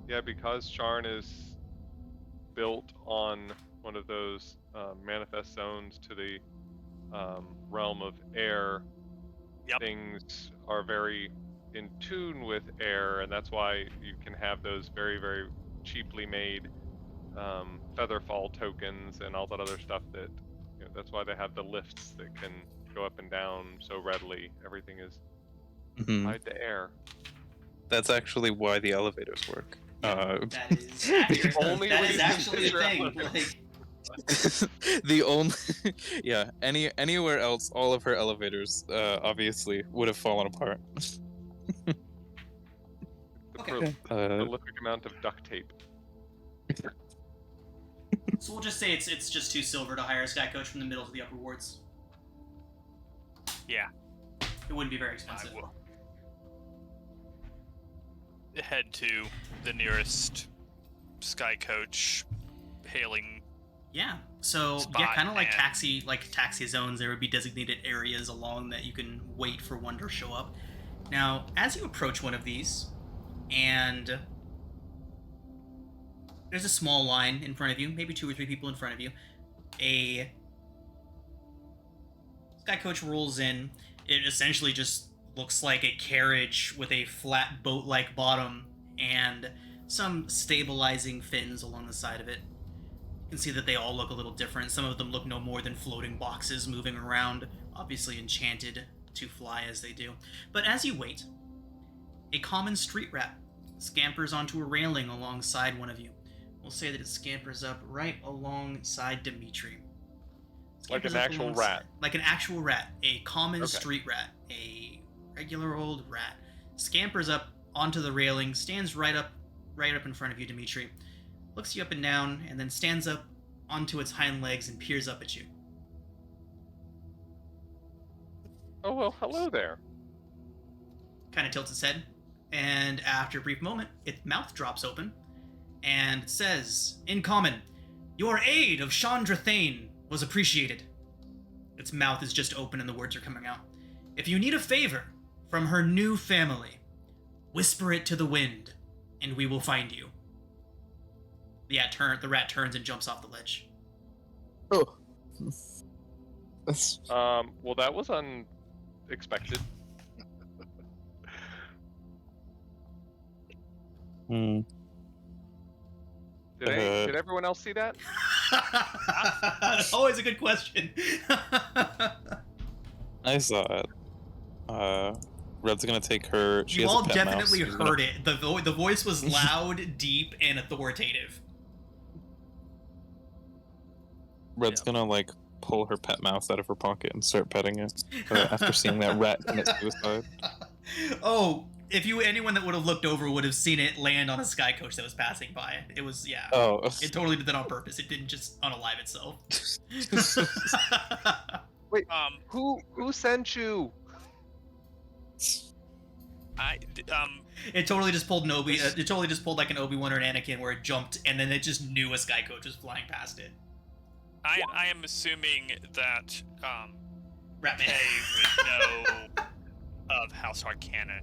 Yeah, because Sharn is built on one of those manifest zones to the realm of air, Yep. things are very in tune with air, and that's why you can have those very, very cheaply made featherfall tokens and all that other stuff. That that's why they have the lifts that can go up and down so readily. Everything is Mhm. tied to air. That's actually why the elevators work. That is accurate. Only That is reason actually a for thing. elevators. Like, the only, yeah, anywhere else, all of her elevators obviously would have fallen apart. The Okay. prolific amount of duct tape. so we'll just say it's just 2 silver to hire a sky coach from the middle to the upper wards. yeah. It wouldn't be very I expensive. will head to the nearest Sky Coach, hailing. Yeah. So yeah, Spot kind of like and- taxi zones. There would be designated areas along that you can wait for one to show up. Now, as you approach one of these, and there's a small line in front of you, maybe 2 or 3 people in front of you. A sky coach rolls in. It essentially just looks like a carriage with a flat boat-like bottom and some stabilizing fins along the side of it. You can see that they all look a little different. Some of them look no more than floating boxes moving around, obviously enchanted to fly as they do. But as you wait, a common street rat scampers onto a railing alongside one of you. We'll say that it scampers up right alongside Dimitri. Like an Scampers up actual alongside- rat. Like an actual rat. A common Okay. street rat. A regular old rat. Scampers up onto the railing, stands right up in front of you, Dimitri. Looks you up and down, and then stands up onto its hind legs and peers up at you. Oh well, hello there. Kind of tilts its head, and after a brief moment, its mouth drops open, and it says, in common, "Your aid of Chandra Thane was appreciated." Its mouth is just open and the words are coming out. "If you need a favor from her new family, whisper it to the wind, and we will find you." The rat turns and jumps off the ledge. Oh. That's Well, that was unexpected. Did everyone else see that? Always a good question. I saw it. Red's gonna take her. She You has all a pet definitely mouse. She's gonna- heard it. The voice was loud, deep, and authoritative. Red's gonna like pull her pet mouse out of her pocket and start petting it after seeing that rat commit suicide. Oh, if anyone that would have looked over would have seen it land on a sky coach that was passing by. It was, yeah. Oh, It totally did that on purpose. It didn't just unalive itself. Wait, who sent you? It totally just pulled it totally just pulled like an Obi-Wan or an Anakin, where it jumped and then it just knew a sky coach was flying past it. I am assuming that Ratman. Kay would know of House Harkonnen.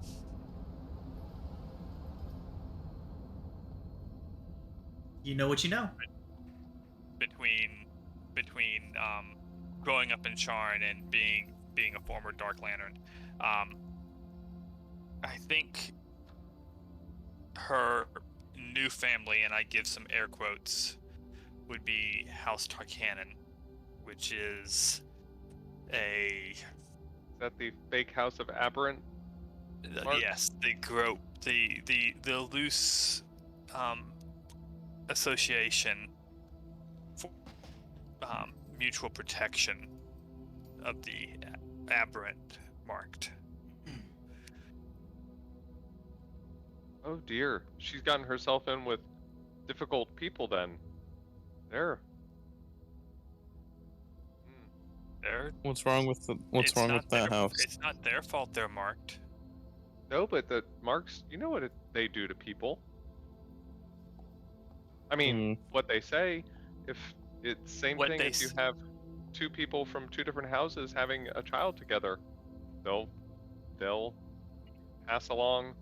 You know what you know. Between growing up in Sharn and being a former Dark Lantern, I think her new family, and I give some air quotes, would be House Tarkanan, which is Is that the fake house of Aberrant? Mark? yes, the loose association for mutual protection of the Aberrant marked. Oh dear, she's gotten herself in with difficult people then. There. They're, What's wrong with it's wrong not with that their- house? It's not their fault they're marked. No, but the marks, you know what they do to people. I mean, what they say, if it's same What thing they if you s- have two people from two different houses having a child together, they'll pass along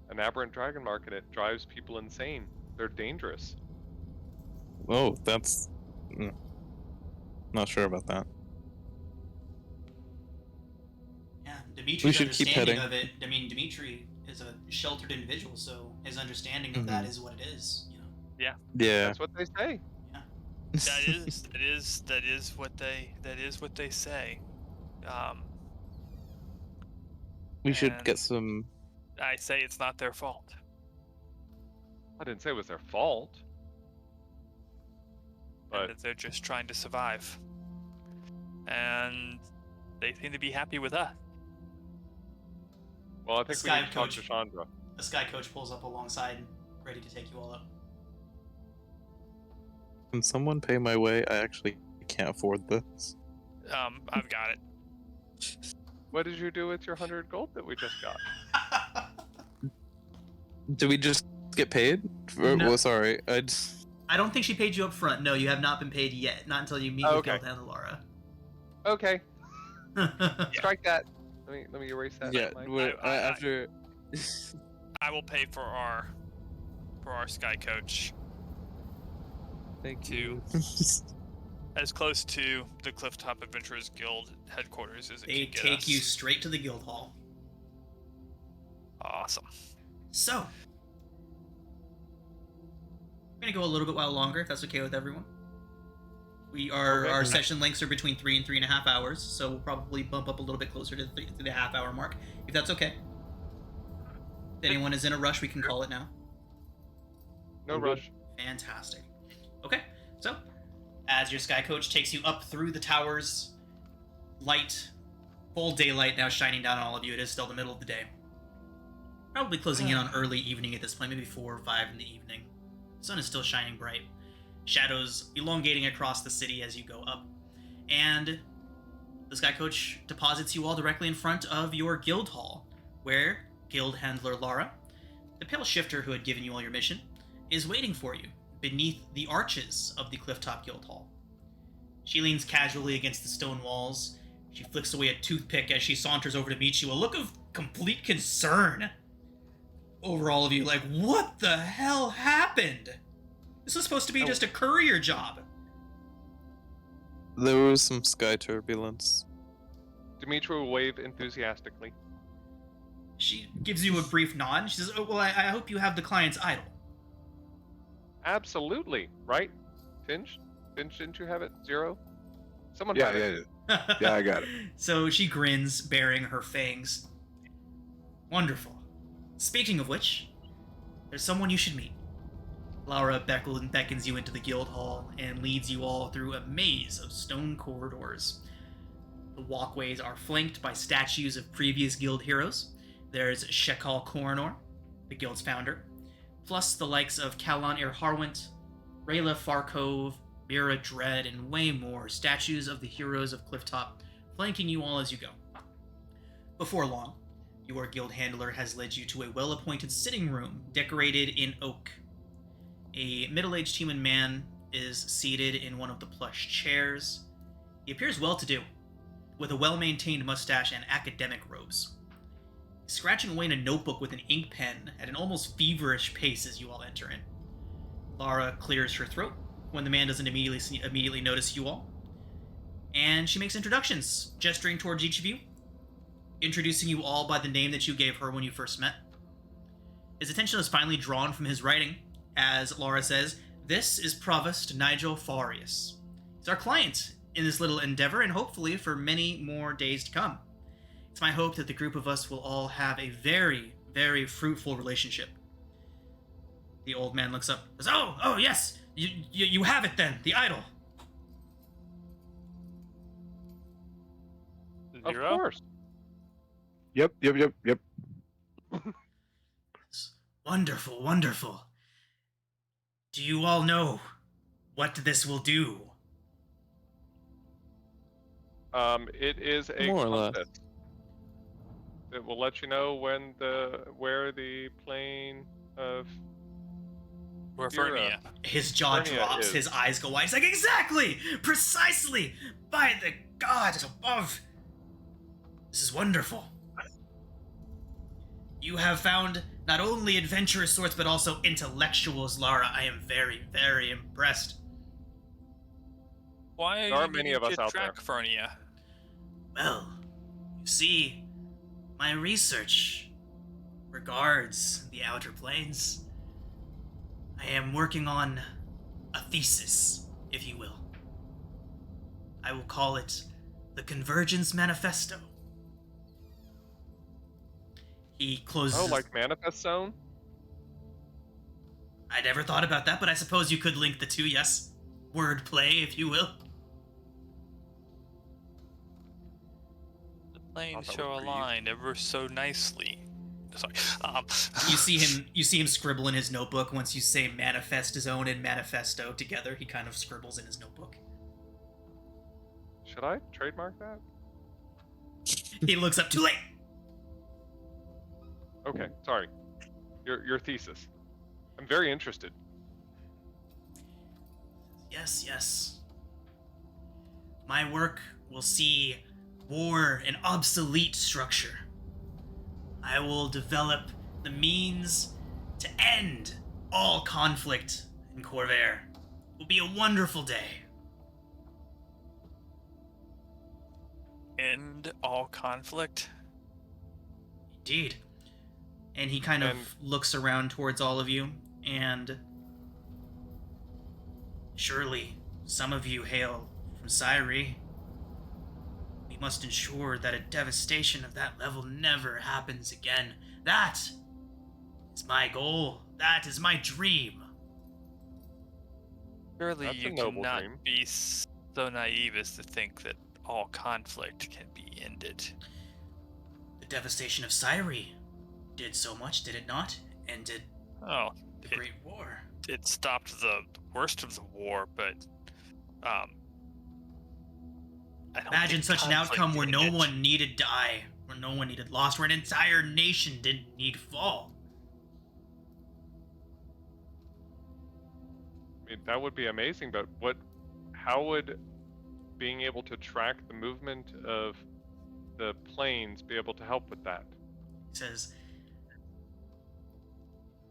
an aberrant dragon mark and it drives people insane. They're dangerous. Oh, that's not sure about that. Yeah, Dimitri's should keep understanding heading. of it. I mean, Dimitri is a sheltered individual, so his understanding of that is what it is. You know. Yeah. That's what they say. That is what they say. We should and get some. I say it's not their fault. I didn't say it was their fault. And But that they're just trying to survive. And they seem to be happy with us. well, I think we Sky need to talk to coach. Chandra. A Sky Coach pulls up alongside, ready to take you all up. Can someone pay my way? I actually can't afford this. I've got it. What did you do with your 100 gold that we just got? Did we just get paid? Or, No. Well, sorry. I just... I don't think she paid you up front. No, you have not been paid yet. Not until you meet Oh, with okay. Guild Handler Laura. Okay, strike that. Let me erase that. Yeah. Mike. we're- I- after. I will pay for our Sky Coach Thank you. as close to the Clifftop Adventurers Guild headquarters as it They can get take us. you straight to the guild hall. Awesome. So, we're gonna go a little bit while longer, if that's okay with everyone. Our Okay. session lengths are between 3 and 3.5 hours, so we'll probably bump up a little bit closer to the half-hour mark, if that's okay. If anyone is in a rush, we can call it now. No I'm good. rush. Fantastic. Okay, so as your Sky Coach takes you up through the towers, full daylight now shining down on all of you. It is still the middle of the day. Probably closing in on early evening at this point, maybe 4 or 5 in the evening. The sun is still shining bright. Shadows elongating across the city as you go up. And the Sky Coach deposits you all directly in front of your guild hall, where Guild Handler Lara, the pale shifter who had given you all your mission, is waiting for you beneath the arches of the Clifftop Guild Hall. She leans casually against the stone walls. She flicks away a toothpick as she saunters over to meet you, a look of complete concern over all of you, like, what the hell happened? This was supposed to be just a courier job. There was some sky turbulence. Dimitri will wave enthusiastically. She gives you a brief nod. She says, oh, well, I hope you have the client's idol. Absolutely, right? Finch, didn't you have it? 0? Someone Yeah, had it. Yeah, I got it. So she grins, baring her fangs. Wonderful. Speaking of which, there's someone you should meet. Laura beckons you into the guild hall and leads you all through a maze of stone corridors. The walkways are flanked by statues of previous guild heroes. There's Shekal Koronor, the guild's founder, plus the likes of Kalan Harwent, Rayla Farkove, Mira Dread, and way more statues of the heroes of Clifftop, flanking you all as you go. Before long, your guild handler has led you to a well-appointed sitting room decorated in oak. A middle-aged human man is seated in one of the plush chairs. He appears well-to-do, with a well-maintained mustache and academic robes. Scratching away in a notebook with an ink pen at an almost feverish pace as you all enter in. Lara clears her throat when the man doesn't immediately notice you all. And she makes introductions, gesturing towards each of you, introducing you all by the name that you gave her when you first met. His attention is finally drawn from his writing, as Lara says, "This is Provost Nigel Farius. He's our client in this little endeavor, and hopefully for many more days to come. It's my hope that the group of us will all have a very, very fruitful relationship." The old man looks up. Says, Oh, yes! You have it then, the idol. Of Zero? course. Yep. Wonderful, wonderful. Do you all know what this will do? It is a More or less. compass. It will let you know where the plane of Or Zero. Fernia. His jaw Fernia drops, is. his eyes go wide. He's like, exactly! Precisely! By the gods above! This is wonderful. You have found not only adventurous sorts, but also intellectuals, Lara. I am very, very impressed. Why There are you many needing of us to out track Fernia? Well, you see, my research regards the outer planes. I am working on a thesis, if you will. I will call it the Convergence Manifesto. He closes. Oh, like Manifest Zone? I never thought about that, but I suppose you could link the two, yes? Wordplay, if you will. The planes that show was a brief. line ever so nicely. Sorry. You see him scribble in his notebook. Once you say Manifest Zone and Manifesto together, he kind of scribbles in his notebook. Should I trademark that? He looks up, too late! Okay, sorry. Your thesis. I'm very interested. Yes, yes. My work will see war an obsolete structure. I will develop the means to end all conflict in Corvair. It will be a wonderful day. End all conflict? Indeed. And he kind of And- looks around towards all of you, and surely some of you hail from Syri. We must ensure that a devastation of that level never happens again. That is my goal. That is my dream. Surely That's a you noble cannot dream. be so naive as to think that all conflict can be ended. The devastation of Syri did so much, did it not? Ended Oh, the it, Great War. it stopped the worst of the war, but I don't Imagine think such an outcome where no conflict one needed die, where no one needed lost, where an entire nation didn't need fall. I mean, that would be amazing, but how would being able to track the movement of the planes be able to help with that? He says,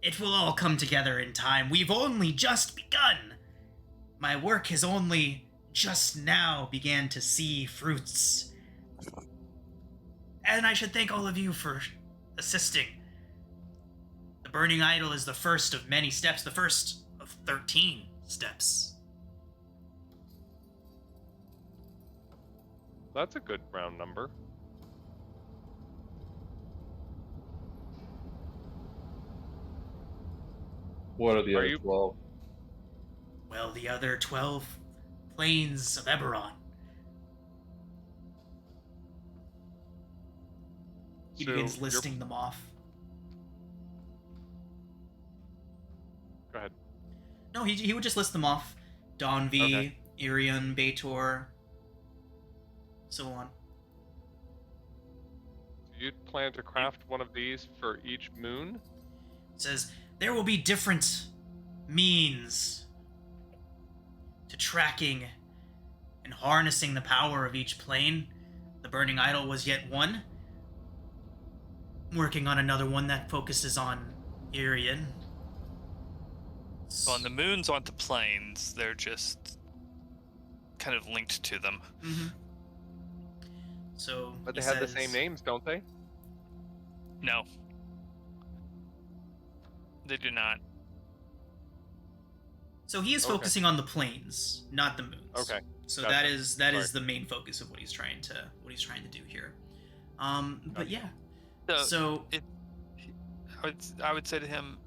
"It will all come together in time. We've only just begun. My work has only just now began to see fruits. And I should thank all of you for assisting. The Burning Idol is the first of many steps, the first of 13 steps." That's a good round number. What are the Are other you- 12? Well, the other 12 planes of Eberron. He So begins you're- listing them off. Go ahead. No, he would just list them off. Donvi, Okay. Irion, Baitor, so on. Do you plan to craft one of these for each moon? It says, there will be different means to tracking and harnessing the power of each plane, The Burning Idol was yet one. I'm working on another one that focuses on Irian. Well, and the moons aren't the planes; they're just kind of linked to them. Mm-hmm. So, But he they have the says- same names, don't they? No, they do not. So he is Okay. focusing on the planes, not the moons. Okay. So Gotcha. that is Sorry. the main focus of what he's trying to do here. But yeah. So, So I would say to him,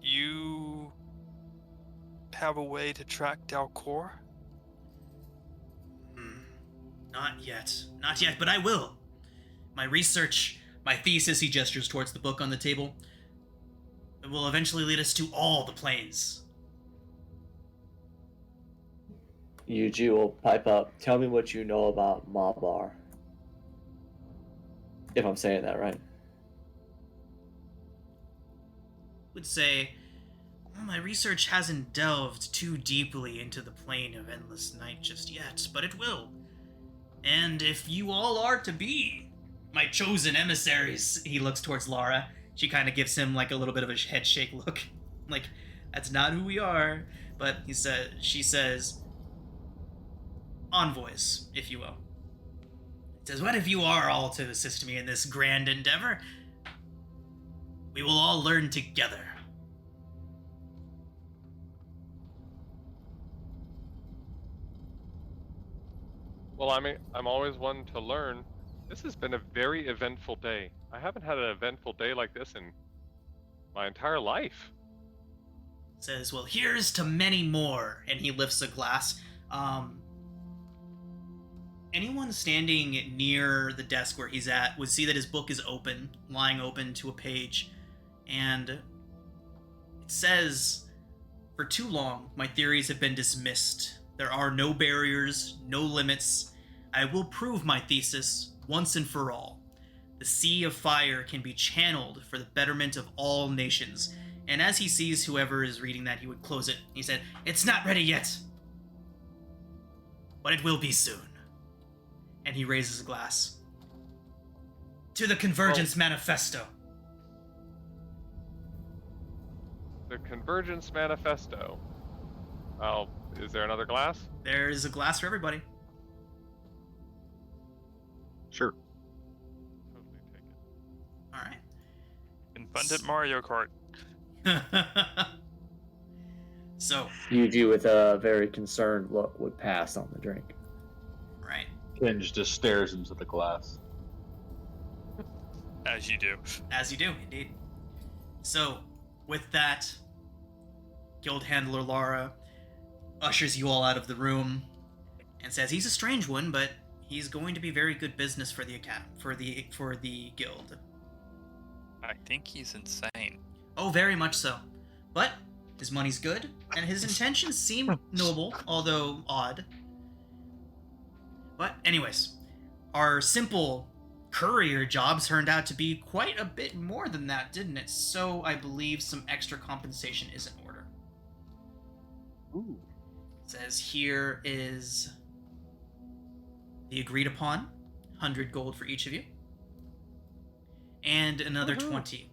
you have a way to track Dalcor? Not yet. Not yet, but I will. My research, my thesis, he gestures towards the book on the table, it will eventually lead us to all the planes. Yuji will pipe up. Tell me what you know about Mabar. If I'm saying that right. Would say, well, my research hasn't delved too deeply into the plane of endless night just yet, but it will. And if you all are to be my chosen emissaries, he looks towards Lara. She kind of gives him like a little bit of a head shake look, like that's not who we are. But she says, envoys, if you will. Says, what if you are all to assist me in this grand endeavor? We will all learn together. Well, I'm always one to learn. This has been a very eventful day. I haven't had an eventful day like this in my entire life. Says, well, here's to many more. And he lifts a glass. Anyone standing near the desk where he's at would see that his book is open, lying open to a page. And it says, for too long, my theories have been dismissed. There are no barriers, no limits. I will prove my thesis once and for all. The sea of fire can be channeled for the betterment of all nations. And as he sees whoever is reading that, he would close it. He said, it's not ready yet, but it will be soon. And he raises a glass. To the Convergence Manifesto. The Convergence Manifesto. Well, is there another glass? There is a glass for everybody. Sure. Totally take it. All right. Infinite Mario Kart. So, Yuji, with a very concerned look, would pass on the drink. right. Kinge just stares into the glass. As you do. As you do, indeed. So, with that, Guild Handler Lara ushers you all out of the room and says he's a strange one, but he's going to be very good business for the for the guild. I think he's insane. Oh, very much so. But his money's good, and his intentions seem noble, although odd. But anyways, our simple courier job turned out to be quite a bit more than that, didn't it? So I believe some extra compensation is in order. Ooh. It says here is the agreed upon 100 gold for each of you, and another 20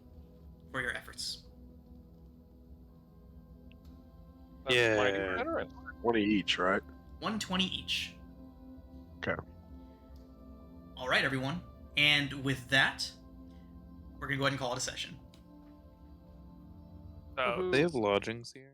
for your efforts. That's mighty Yeah. generous. 20 each, right? 120 each. Okay. All right, everyone. And with that, we're going to go ahead and call it a session. So, Woohoo. They have lodgings here.